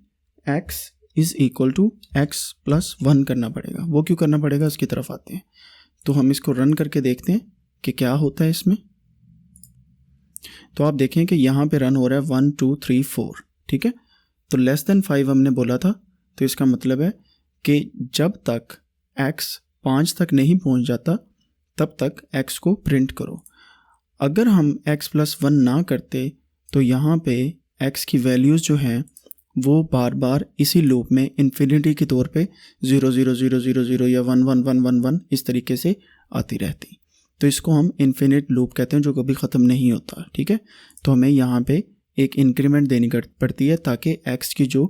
x is equal to x plus 1 करना पड़ेगा। वो क्यों करना पड़ेगा, उसकी तरफ आते हैं। तो हम इसको रन करके देखते हैं कि क्या होता है इसमें। तो आप देखें कि यहाँ पे रन हो रहा है 1 2 3 4। ठीक है, तो लेस दैन 5 हमने बोला था, तो इसका मतलब है कि जब तक x 5 तक नहीं पहुँच जाता तब तक x को प्रिंट करो। अगर हम x प्लस 1 ना करते तो यहाँ पे x की वैल्यूज़ जो हैं वो बार बार इसी लूप में इन्फिनिटी के तौर पे 0 0 0 0 0 या 1 1 1 1 1 इस तरीके से आती रहती। तो इसको हम इन्फिनिट लूप कहते हैं, जो कभी ख़त्म नहीं होता। ठीक है, तो हमें यहाँ पे एक इंक्रीमेंट देनी पड़ती है ताकि x की जो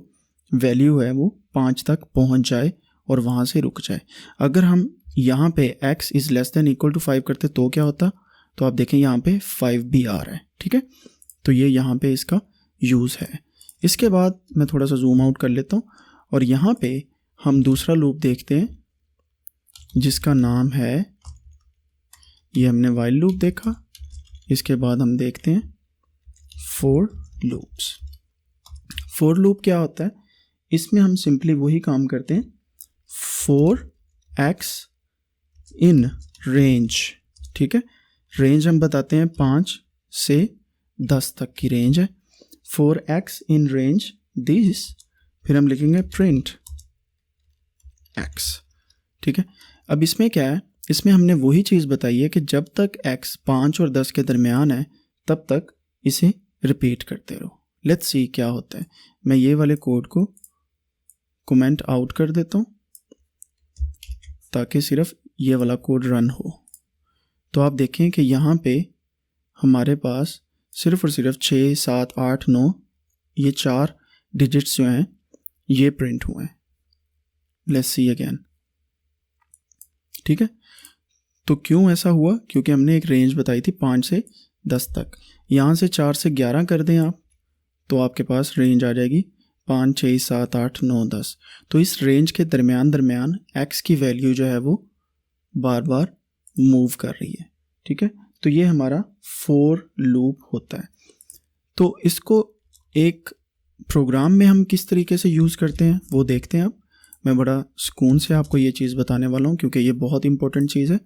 वैल्यू है वो 5 तक पहुँच जाए और वहाँ से रुक जाए। अगर हम यहाँ पे x is less than equal to 5 करते तो क्या होता, तो आप देखें यहाँ पे 5 भी आ रहा है। ठीक है, तो ये यहाँ पे इसका यूज़ है। इसके बाद मैं थोड़ा सा जूम आउट कर लेता हूँ और यहाँ पे हम दूसरा लूप देखते हैं जिसका नाम है, ये हमने वाइल लूप देखा। इसके बाद हम देखते हैं फॉर लूप्स। फॉर लूप क्या होता है, इसमें हम सिंपली वही काम करते हैं, फॉर x इन रेंज। ठीक है, रेंज हम बताते हैं 5 से 10 तक की रेंज है। For x in range this, फिर हम लिखेंगे प्रिंट x। ठीक है, अब इसमें क्या है, इसमें हमने वही चीज़ बताई है कि जब तक x 5 और 10 के दरमियान है तब तक इसे रिपीट करते रहो। लेट्स सी क्या होता है। मैं ये वाले कोड को कमेंट आउट कर देता हूँ ताकि सिर्फ ये वाला कोड रन हो। तो आप देखें कि यहाँ पे हमारे पास सिर्फ और सिर्फ 6 7 8 9 ये 4 डिजिट्स जो हैं ये प्रिंट हुए हैं। Let's see again. ठीक है, तो क्यों ऐसा हुआ, क्योंकि हमने एक रेंज बताई थी 5 से 10 तक। यहाँ से 4 से 11 कर दें आप तो आपके पास रेंज आ जाएगी 5 6 7 8 9 10। तो इस रेंज के दरमियान x की वैल्यू जो है वो बार बार मूव कर रही है। ठीक है, तो ये हमारा फॉर लूप होता है। तो इसको एक प्रोग्राम में हम किस तरीके से यूज़ करते हैं वो देखते हैं। अब मैं बड़ा सुकून से आपको ये चीज़ बताने वाला हूँ क्योंकि ये बहुत इंपॉर्टेंट चीज़ है।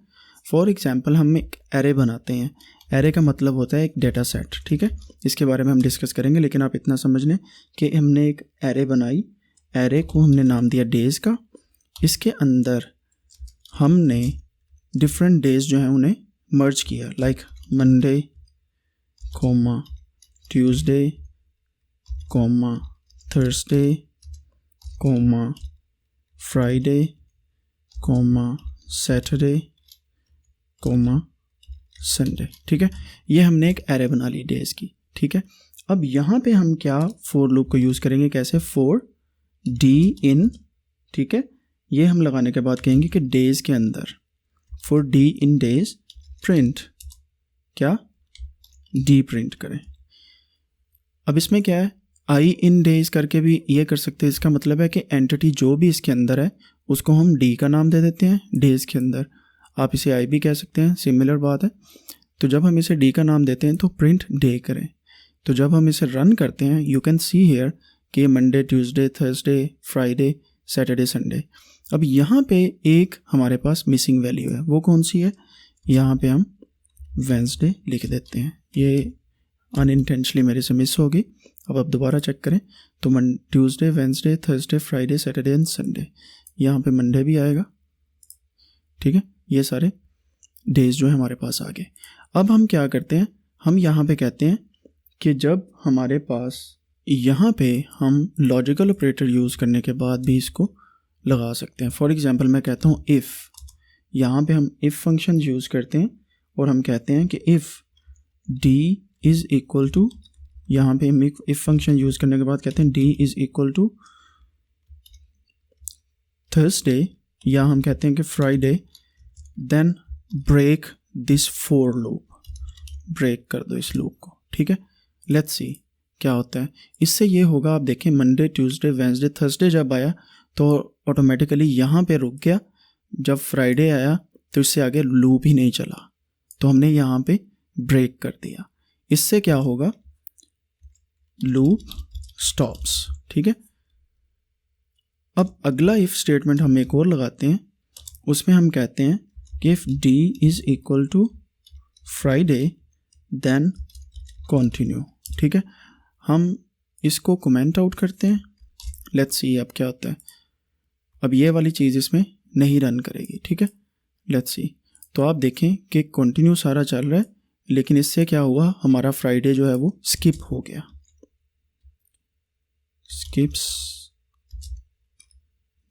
फॉर एग्जांपल हम एक एरे बनाते हैं। एरे का मतलब होता है एक डेटा सेट। ठीक है, इसके बारे में हम डिस्कस करेंगे, लेकिन आप इतना समझ लें कि हमने एक एरे बनाई। एरे को हमने नाम दिया डेज़ का। इसके अंदर हमने डिफरेंट डेज़ जो हैं उन्हें मर्ज किया, like Monday comma Tuesday comma Thursday comma Friday comma Saturday comma Sunday. ठीक है, ये हमने एक एरे बना ली डेज की। ठीक है, अब यहाँ पे हम क्या फॉर लूप को यूज़ करेंगे, कैसे, फॉर डी इन, ठीक है, ये हम लगाने के बाद कहेंगे कि डेज के अंदर for D in days print क्या, डी प्रिंट करें। अब इसमें क्या है, आई इन डेज करके भी ये कर सकते हैं। इसका मतलब है कि एंटिटी जो भी इसके अंदर है उसको हम डी का नाम दे देते हैं डेज के अंदर। आप इसे आई भी कह सकते हैं, सिमिलर बात है। तो जब हम इसे डी का नाम देते हैं तो प्रिंट डे करें। तो जब हम इसे रन करते हैं, यू कैन सी हेयर कि Monday Tuesday Thursday Friday Saturday Sunday. अब यहाँ पे एक हमारे पास मिसिंग वैल्यू है, वो कौन सी है, यहाँ पे हम वेंसडे लिख देते हैं। ये अनइंटेंशनली मेरे से मिस होगी। अब आप दोबारा चेक करें तो Tuesday Wednesday Thursday Friday Saturday and Sunday, यहाँ पे मंडे भी आएगा। ठीक है, ये सारे डेज जो है हमारे पास आ गए। अब हम क्या करते हैं, हम यहाँ पे कहते हैं कि जब हमारे पास यहाँ पे हम लॉजिकल ऑपरेटर यूज़ करने के बाद भी इसको लगा सकते हैं। फॉर एग्जांपल मैं कहता हूँ इफ़, यहाँ पे हम इफ़ फंक्शन यूज़ करते हैं और हम कहते हैं कि if D is equal to, यहाँ पे हम इफ़ फंक्शन यूज़ करने के बाद कहते हैं D is equal to Thursday, या हम कहते हैं कि Friday, then break this for loop, break कर दो इस लूप को। ठीक है, लेट्स सी क्या होता है। इससे ये होगा, आप देखें मंडे ट्यूसडे वेंसडे थर्सडे जब आया तो ऑटोमेटिकली यहाँ पे रुक गया। जब फ्राइडे आया तो इससे आगे लूप ही नहीं चला, तो हमने यहाँ पे ब्रेक कर दिया। इससे क्या होगा, लूप स्टॉप्स। ठीक है, अब अगला इफ स्टेटमेंट हम एक और लगाते हैं, उसमें हम कहते हैं कि if D is equal to Friday then continue. ठीक है, हम इसको कमेंट आउट करते हैं। लेट्स सी अब क्या होता है। अब ये वाली चीज़ इसमें नहीं रन करेगी। ठीक है, लेट्स सी। तो आप देखें कि कंटिन्यू सारा चल रहा है, लेकिन इससे क्या हुआ, हमारा फ्राइडे जो है वो स्किप हो गया। Skips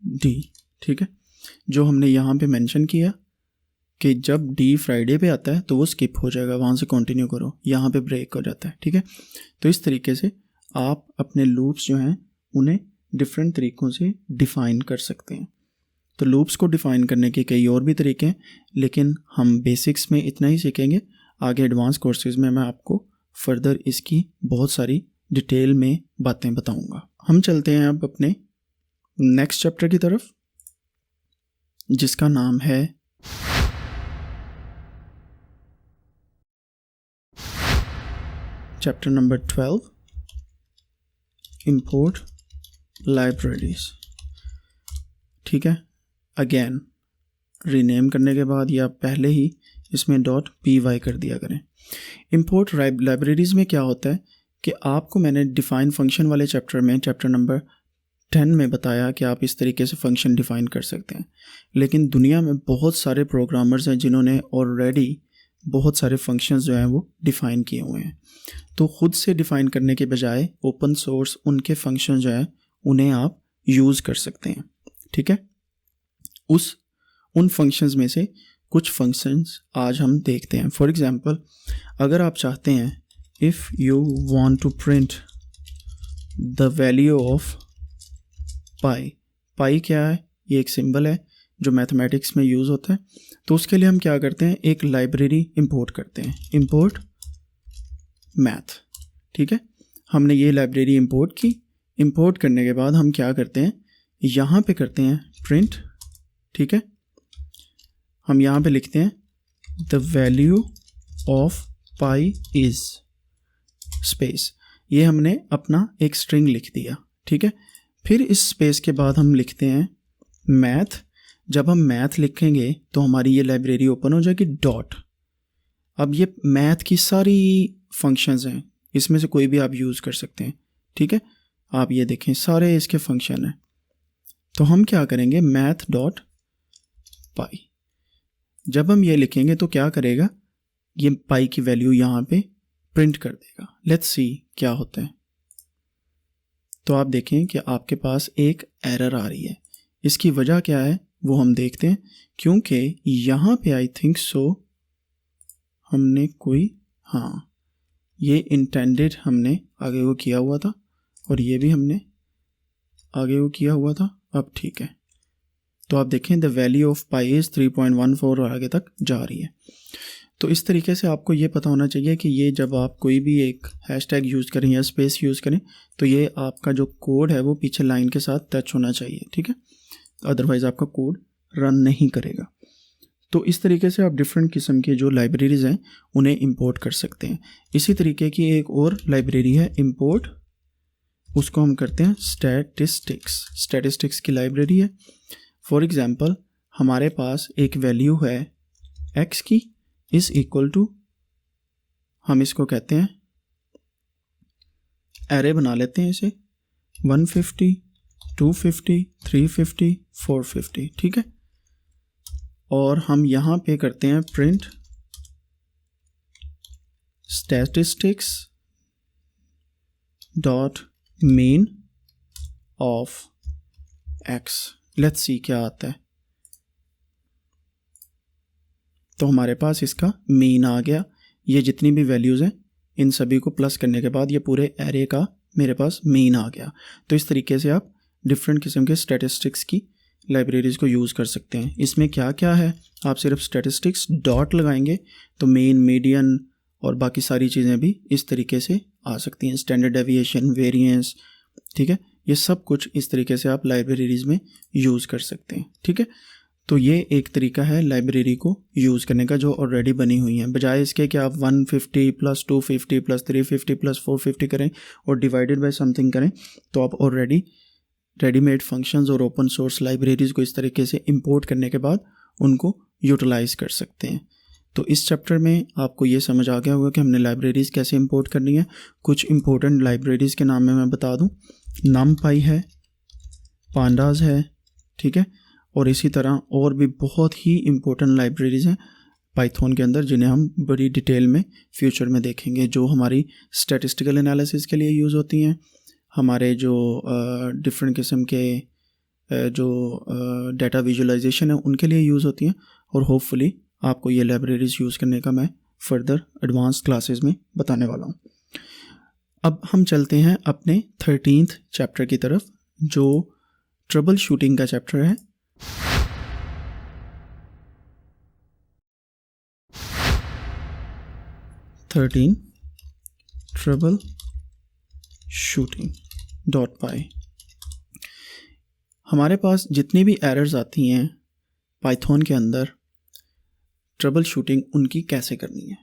D. ठीक है, जो हमने यहाँ पे मेंशन किया कि जब डी फ्राइडे पे आता है तो वो स्किप हो जाएगा, वहाँ से कंटिन्यू करो, यहाँ पे ब्रेक हो जाता है। ठीक है, तो इस तरीके से आप अपने लूप्स जो हैं उन्हें डिफरेंट तरीक़ों से डिफ़ाइन कर सकते हैं। तो लूप्स को डिफ़ाइन करने के कई और भी तरीके हैं, लेकिन हम बेसिक्स में इतना ही सीखेंगे। आगे एडवांस कोर्सेज़ में मैं आपको फर्दर इसकी बहुत सारी डिटेल में बातें बताऊंगा। हम चलते हैं अब अपने नेक्स्ट चैप्टर की तरफ, जिसका नाम है चैप्टर नंबर 12, इंपोर्ट लाइब्रेरीज। ठीक है, अगेन रीनेम करने के बाद या पहले ही इसमें .py कर दिया करें। इंपोर्ट लाइब्रेरीज में क्या होता है कि आपको मैंने डिफ़ाइन फंक्शन वाले चैप्टर में, चैप्टर नंबर 10 में बताया कि आप इस तरीके से फंक्शन डिफ़ाइन कर सकते हैं। लेकिन दुनिया में बहुत सारे प्रोग्रामर्स हैं जिन्होंने ऑलरेडी बहुत सारे फंक्शंस जो हैं वो डिफ़ाइन किए हुए हैं। तो ख़ुद से डिफ़ाइन करने के बजाय ओपन सोर्स उनके फंक्शन जो हैं उन्हें आप यूज़ कर सकते हैं। ठीक है, उन फंक्शंस में से कुछ फंक्शंस आज हम देखते हैं। फॉर एग्ज़ाम्पल, अगर आप चाहते हैं if you want to print the value of pi, pi क्या है, ये एक सिंबल है जो मैथमेटिक्स में यूज़ होता है। तो उसके लिए हम क्या करते हैं, एक लाइब्रेरी इंपोर्ट करते हैं, इंपोर्ट मैथ। ठीक है, हमने ये लाइब्रेरी इंपोर्ट की। इंपोर्ट करने के बाद हम क्या करते हैं, यहाँ पे करते हैं प्रिंट। ठीक है, हम यहाँ पे लिखते हैं the value of pi is space, ये हमने अपना एक स्ट्रिंग लिख दिया। ठीक है, फिर इस स्पेस के बाद हम लिखते हैं मैथ। जब हम मैथ लिखेंगे तो हमारी ये लाइब्रेरी ओपन हो जाएगी डॉट। अब ये मैथ की सारी फंक्शंस हैं, इसमें से कोई भी आप यूज़ कर सकते हैं। ठीक है, आप ये देखें सारे इसके फंक्शन हैं। तो हम क्या करेंगे, मैथ डॉट पाई। जब हम ये लिखेंगे तो क्या करेगा, ये पाई की वैल्यू यहाँ पे प्रिंट कर देगा। लेट्स सी क्या होता है। तो आप देखें कि आपके पास एक एरर आ रही है। इसकी वजह क्या है वो हम देखते हैं, क्योंकि यहाँ पे आई थिंक सो हमने कोई ये इंटेंडेड हमने आगे वो किया हुआ था और ये भी हमने आगे वो किया हुआ था। अब ठीक है, तो आप देखें the value of pi is 3.14 और आगे तक जा रही है। तो इस तरीके से आपको ये पता होना चाहिए कि ये जब आप कोई भी एक हैशटैग यूज़ करें या स्पेस यूज़ करें तो ये आपका जो कोड है वो पीछे लाइन के साथ टच होना चाहिए, ठीक है, अदरवाइज़ आपका कोड रन नहीं करेगा। तो इस तरीके से आप डिफरेंट किस्म के जो लाइब्रेरीज़ हैं उन्हें इंपोर्ट कर सकते हैं। इसी तरीके की एक और लाइब्रेरी है इंपोर्ट, उसको हम करते हैं स्टैटिस्टिक्स की लाइब्रेरी है। फॉर एग्ज़ाम्पल हमारे पास एक वैल्यू है x की इज़ इक्वल टू, हम इसको कहते हैं एरे बना लेते हैं इसे 150, 250, 350, 450, ठीक है। और हम यहाँ पे करते हैं print statistics dot main of x। Let's see क्या आता है। तो हमारे पास इसका मेन आ गया। ये जितनी भी वैल्यूज़ हैं इन सभी को प्लस करने के बाद ये पूरे एरे का मेरे पास मेन आ गया। तो इस तरीके से आप डिफरेंट किस्म के स्टैटिस्टिक्स की लाइब्रेरीज़ को यूज़ कर सकते हैं। इसमें क्या क्या है, आप सिर्फ स्टैटिस्टिक्स डॉट लगाएंगे तो मेन, मीडियन और बाकी सारी चीज़ें भी इस तरीके से आ सकती हैं, स्टैंडर्ड डेविएशन, वेरिएंस, ठीक है। ये सब कुछ इस तरीके से आप लाइब्रेरीज़ में यूज़ कर सकते हैं, ठीक है। तो ये एक तरीका है लाइब्रेरी को यूज़ करने का जो ऑलरेडी बनी हुई हैं, बजाय इसके कि आप 150 प्लस 250 प्लस 350 प्लस 450 करें और डिवाइडेड बाय समथिंग करें। तो आप ऑलरेडी रेडीमेड फंक्शंस और ओपन सोर्स लाइब्रेरीज़ को इस तरीके से इंपोर्ट करने के बाद उनको यूटिलाइज़ कर सकते हैं। तो इस चैप्टर में आपको ये समझ आ गया होगा कि हमने लाइब्रेरीज़ कैसे इंपोर्ट करनी है। कुछ इंपॉर्टेंट लाइब्रेरीज़ के नाम में मैं बता दूं, numpy है, pandas है, ठीक है, और इसी तरह और भी बहुत ही इंपॉर्टेंट लाइब्रेरीज़ हैं पाइथन के अंदर जिन्हें हम बड़ी डिटेल में फ्यूचर में देखेंगे, जो हमारी स्टैटिस्टिकल एनालिसिस के लिए यूज़ होती हैं, हमारे जो डिफरेंट किस्म के जो डाटा विजुअलाइजेशन है उनके लिए यूज़ होती हैं। और होपफुली आपको ये लाइब्रेरीज़ यूज़ करने का मैं फर्दर एडवांस क्लासेस में बताने वाला हूँ। अब हम चलते हैं अपने 13th चैप्टर की तरफ, जो ट्रबल शूटिंग का चैप्टर है। Trouble shooting .py। हमारे पास जितनी भी एरर्स आती हैं पाइथन के अंदर, ट्रबल शूटिंग उनकी कैसे करनी है,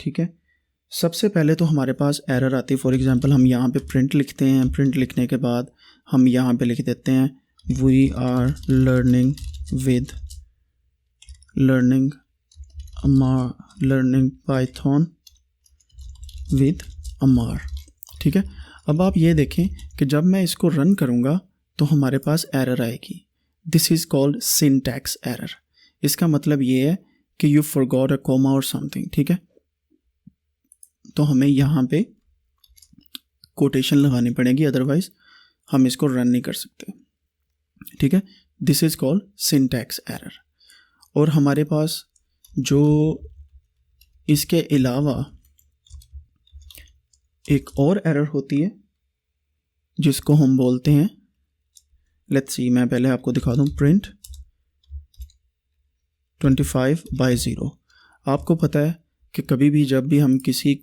ठीक है। सबसे पहले तो हमारे पास एरर आती है, फॉर एग्जांपल हम यहाँ पे प्रिंट लिखते हैं, प्रिंट लिखने के बाद हम यहाँ पे लिख देते हैं we are learning Python with Aammar, ठीक है। अब आप ये देखें कि जब मैं इसको रन करूँगा तो हमारे पास एरर आएगी, this is called syntax error. इसका मतलब ये है कि यू फॉरगॉट अ कॉमा और समथिंग, ठीक है। तो हमें यहाँ पे कोटेशन लगानी पड़ेगी, अदरवाइज हम इसको रन नहीं कर सकते, ठीक है। This is called syntax error. और हमारे पास जो इसके अलावा एक और एरर होती है जिसको हम बोलते हैं, लेट्स सी, मैं पहले आपको दिखा दूं, प्रिंट 25/0। आपको पता है कि कभी भी जब भी हम किसी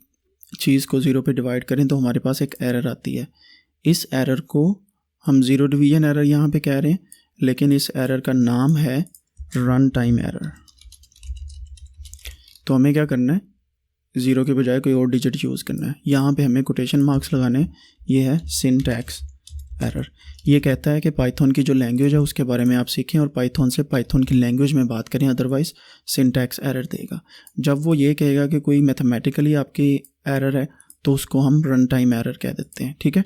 चीज़ को 0 पे डिवाइड करें तो हमारे पास एक एरर आती है। इस एरर को हम ज़ीरो डिवीजन एरर यहाँ पे कह रहे हैं, लेकिन इस एरर का नाम है रन टाइम एरर। तो हमें क्या करना है, 0 के बजाय कोई और डिजिट यूज़ करना है, यहाँ पे हमें कोटेशन मार्क्स लगाने हैं। ये है सिंटैक्स एरर। ये कहता है कि पाइथन की जो लैंग्वेज है उसके बारे में आप सीखें और पाइथन से पाइथन की लैंग्वेज में बात करें, अदरवाइज़ सिंटैक्स एरर देगा। जब वो ये कहेगा कि कोई मैथमेटिकली आपकी एरर है तो उसको हम रन टाइम एरर कह देते हैं, ठीक है।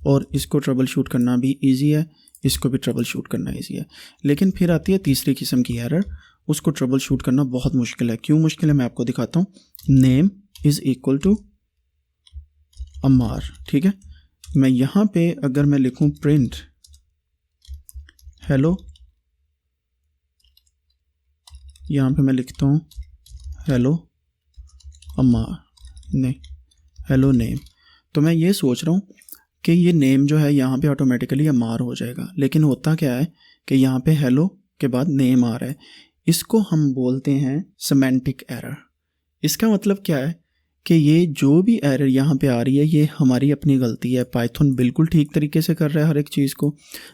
और इसको ट्रबल शूट करना भी ईजी है, इसको भी ट्रबल शूट करना ईजी है। लेकिन फिर आती है तीसरी किस्म की एरर, उसको ट्रबल शूट करना बहुत मुश्किल है। क्यों मुश्किल है, मैं आपको दिखाता हूँ। Name is equal to Ammar, ठीक है। मैं यहाँ पे अगर मैं लिखूँ प्रिंट हेलो, यहाँ पे मैं लिखता हूँ हेलो अम्मार, नहीं हेलो नेम, तो मैं ये सोच रहा हूँ कि ये नेम जो है यहाँ पे ऑटोमेटिकली अम्मार हो जाएगा, लेकिन होता क्या है कि यहाँ पे हेलो के बाद नेम आ रहा है। इसको हम बोलते हैं सेमेंटिक एरर। इसका मतलब क्या है कि ये जो भी एरर यहाँ पे आ रही है ये हमारी अपनी गलती है। पाइथन बिल्कुल ठीक तरीके से कर रहा है हर एक चीज़ को,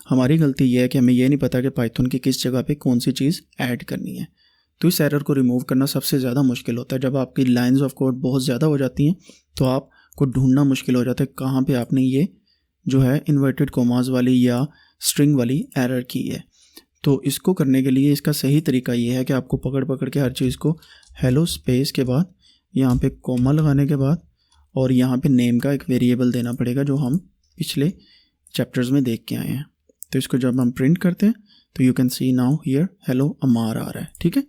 हमारी गलती ये है कि हमें ये नहीं पता कि पाइथन की किस जगह पे कौन सी चीज़ ऐड करनी है। तो इस एरर को रिमूव करना सबसे ज़्यादा मुश्किल होता है। जब आपकी लाइंस ऑफ कोड बहुत ज़्यादा हो जाती हैं तो आपको ढूंढना मुश्किल हो जाता है कहाँ पे आपने ये जो है इन्वर्टेड कोमास वाली या स्ट्रिंग वाली एरर की है। तो इसको करने के लिए इसका सही तरीका ये है कि आपको पकड़ पकड़ के हर चीज़ को हेलो स्पेस के बाद यहाँ पे कोमा लगाने के बाद और यहाँ पे नेम का एक वेरिएबल देना पड़ेगा जो हम पिछले चैप्टर्स में देख के आए हैं। तो इसको जब हम प्रिंट करते हैं तो you can see now here hello Aammar आ रहा है, ठीक है।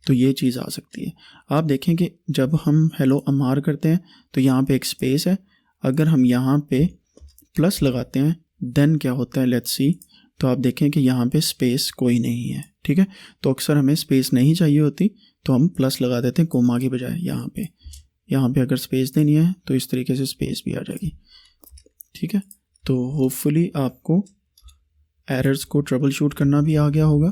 तो ये चीज़ आ सकती है। आप देखें कि जब हम हेलो अमार करते हैं तो यहाँ पे एक स्पेस है, अगर हम यहाँ पे प्लस लगाते हैं देन क्या होता है, लेट्स सी। तो आप देखें कि यहाँ पे स्पेस कोई नहीं है, ठीक है। तो अक्सर हमें स्पेस नहीं चाहिए होती तो हम प्लस लगा देते हैं कोमा की बजाय। यहाँ पे अगर स्पेस देनी है तो इस तरीके से स्पेस भी आ जाएगी, ठीक है। तो होपफुली आपको एरर्स को ट्रबल शूट करना भी आ गया होगा।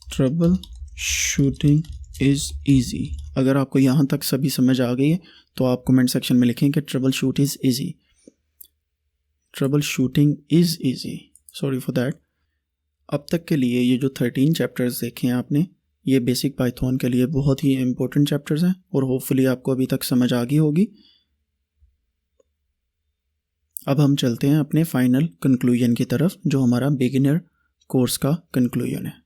Trouble shooting is easy. अगर आपको यहाँ तक सभी समझ आ गई है तो आप कमेंट सेक्शन में लिखें कि trouble shoot is easy. Trouble shooting is easy, sorry for that. अब तक के लिए ये जो 13 चैप्टर्स देखे हैं आपने, ये बेसिक पाइथन के लिए बहुत ही इम्पोर्टेंट चैप्टर्स हैं और होपफुली आपको अभी तक समझ आ गई होगी। अब हम चलते हैं अपने फाइनल कंक्लूजन की तरफ, जो हमारा बिगिनर कोर्स का कंक्लूजन है।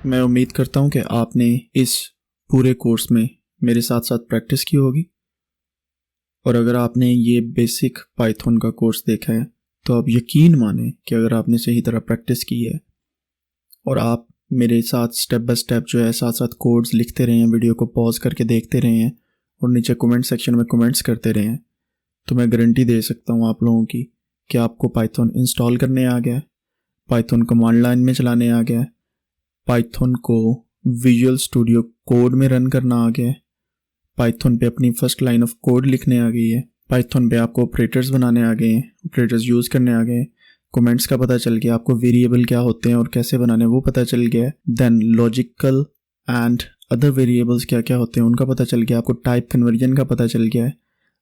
मैं उम्मीद करता हूँ कि आपने इस पूरे कोर्स में मेरे साथ साथ प्रैक्टिस की होगी, और अगर आपने ये बेसिक पाइथन का कोर्स देखा है तो आप यकीन माने कि अगर आपने सही तरह प्रैक्टिस की है और आप मेरे साथ स्टेप बाय स्टेप जो है साथ साथ कोड्स लिखते रहे हैं, वीडियो को पॉज करके देखते रहे हैं और नीचे कमेंट सेक्शन में कमेंट्स करते रहे हैं, तो मैं गारंटी दे सकता हूँ आप लोगों की कि आपको पाइथन इंस्टॉल करने आ गया है, पाइथन कमांड लाइन में चलाने आ गया है, पाइथन को विजुअल स्टूडियो कोड में रन करना आ गया है, पाइथन पे अपनी फर्स्ट लाइन ऑफ कोड लिखने आ गई है, पाइथन पे आपको ऑपरेटर्स बनाने आ गए हैं, ऑपरेटर्स यूज़ करने आ गए हैं, कमेंट्स का पता चल गया, आपको वेरिएबल क्या होते हैं और कैसे बनाने वो पता चल गया है, then logical and other variables क्या क्या होते हैं उनका पता चल गया, आपको टाइप कन्वर्जन का पता चल गया है,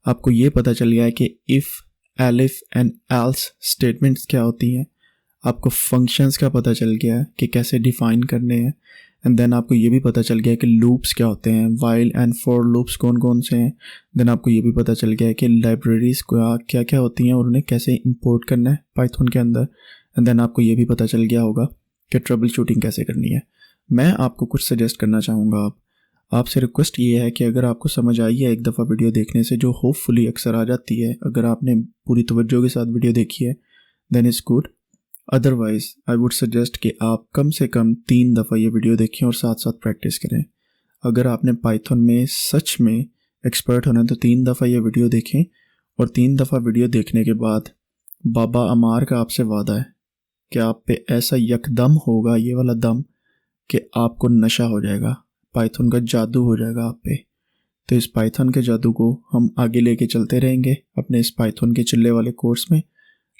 आपको ये पता चल गया है कि if, elif and else statements क्या होती हैं, आपको फंक्शंस का पता चल गया है कि कैसे डिफ़ाइन करने हैं, एंड देन आपको ये भी पता चल गया है कि लूप्स क्या होते हैं, वाइल एंड फॉर लूप्स कौन कौन से हैं, देन आपको ये भी पता चल गया है कि लाइब्रेरीज़ क्या क्या होती हैं और उन्हें कैसे इंपोर्ट करना है पाइथन के अंदर, एंड देन आपको ये भी पता चल गया होगा कि ट्रबल शूटिंग कैसे करनी है। मैं आपको कुछ सजेस्ट करना चाहूँगा। आपसे रिक्वेस्ट ये है कि अगर आपको समझ आई है एक दफ़ा वीडियो देखने से, जो होपफुली अक्सर आ जाती है अगर आपने पूरी तवज्जो के साथ वीडियो देखी है, then is good. Otherwise I would suggest कि आप कम से कम 3 दफ़ा ये वीडियो देखें और साथ साथ प्रैक्टिस करें। अगर आपने पाइथन में सच में एक्सपर्ट होना है तो 3 दफ़ा ये वीडियो देखें, और 3 दफ़ा वीडियो देखने के बाद बाबा अमार का आपसे वादा है कि आप पे ऐसा यकदम होगा ये वाला दम कि आपको नशा हो जाएगा, पाइथन का जादू हो जाएगा आप पे। तो इस पाइथन के जादू को हम आगे लेके चलते रहेंगे अपने इस पाइथन के चिल्ले वाले कोर्स में।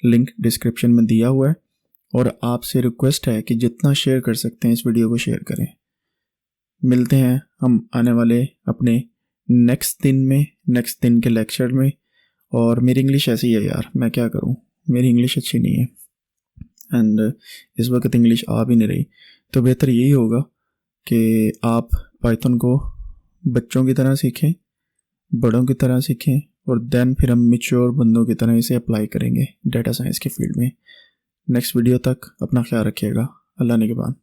लिंक डिस्क्रिप्शन में दिया हुआ है, और आपसे रिक्वेस्ट है कि जितना शेयर कर सकते हैं इस वीडियो को शेयर करें। मिलते हैं हम आने वाले अपने नेक्स्ट दिन के लेक्चर में। और मेरी इंग्लिश ऐसी है यार, मैं क्या करूं, मेरी इंग्लिश अच्छी नहीं है एंड इस वक्त इंग्लिश आ भी नहीं रही, तो बेहतर यही होगा कि आप पाइथन को बच्चों की तरह सीखें, बड़ों की तरह सीखें, और देन फिर हम मैच्योर बंदों की तरह इसे अप्लाई करेंगे डेटा साइंस के फील्ड में। नेक्स्ट वीडियो तक अपना ख्याल रखिएगा। अल्लाह निगहबान।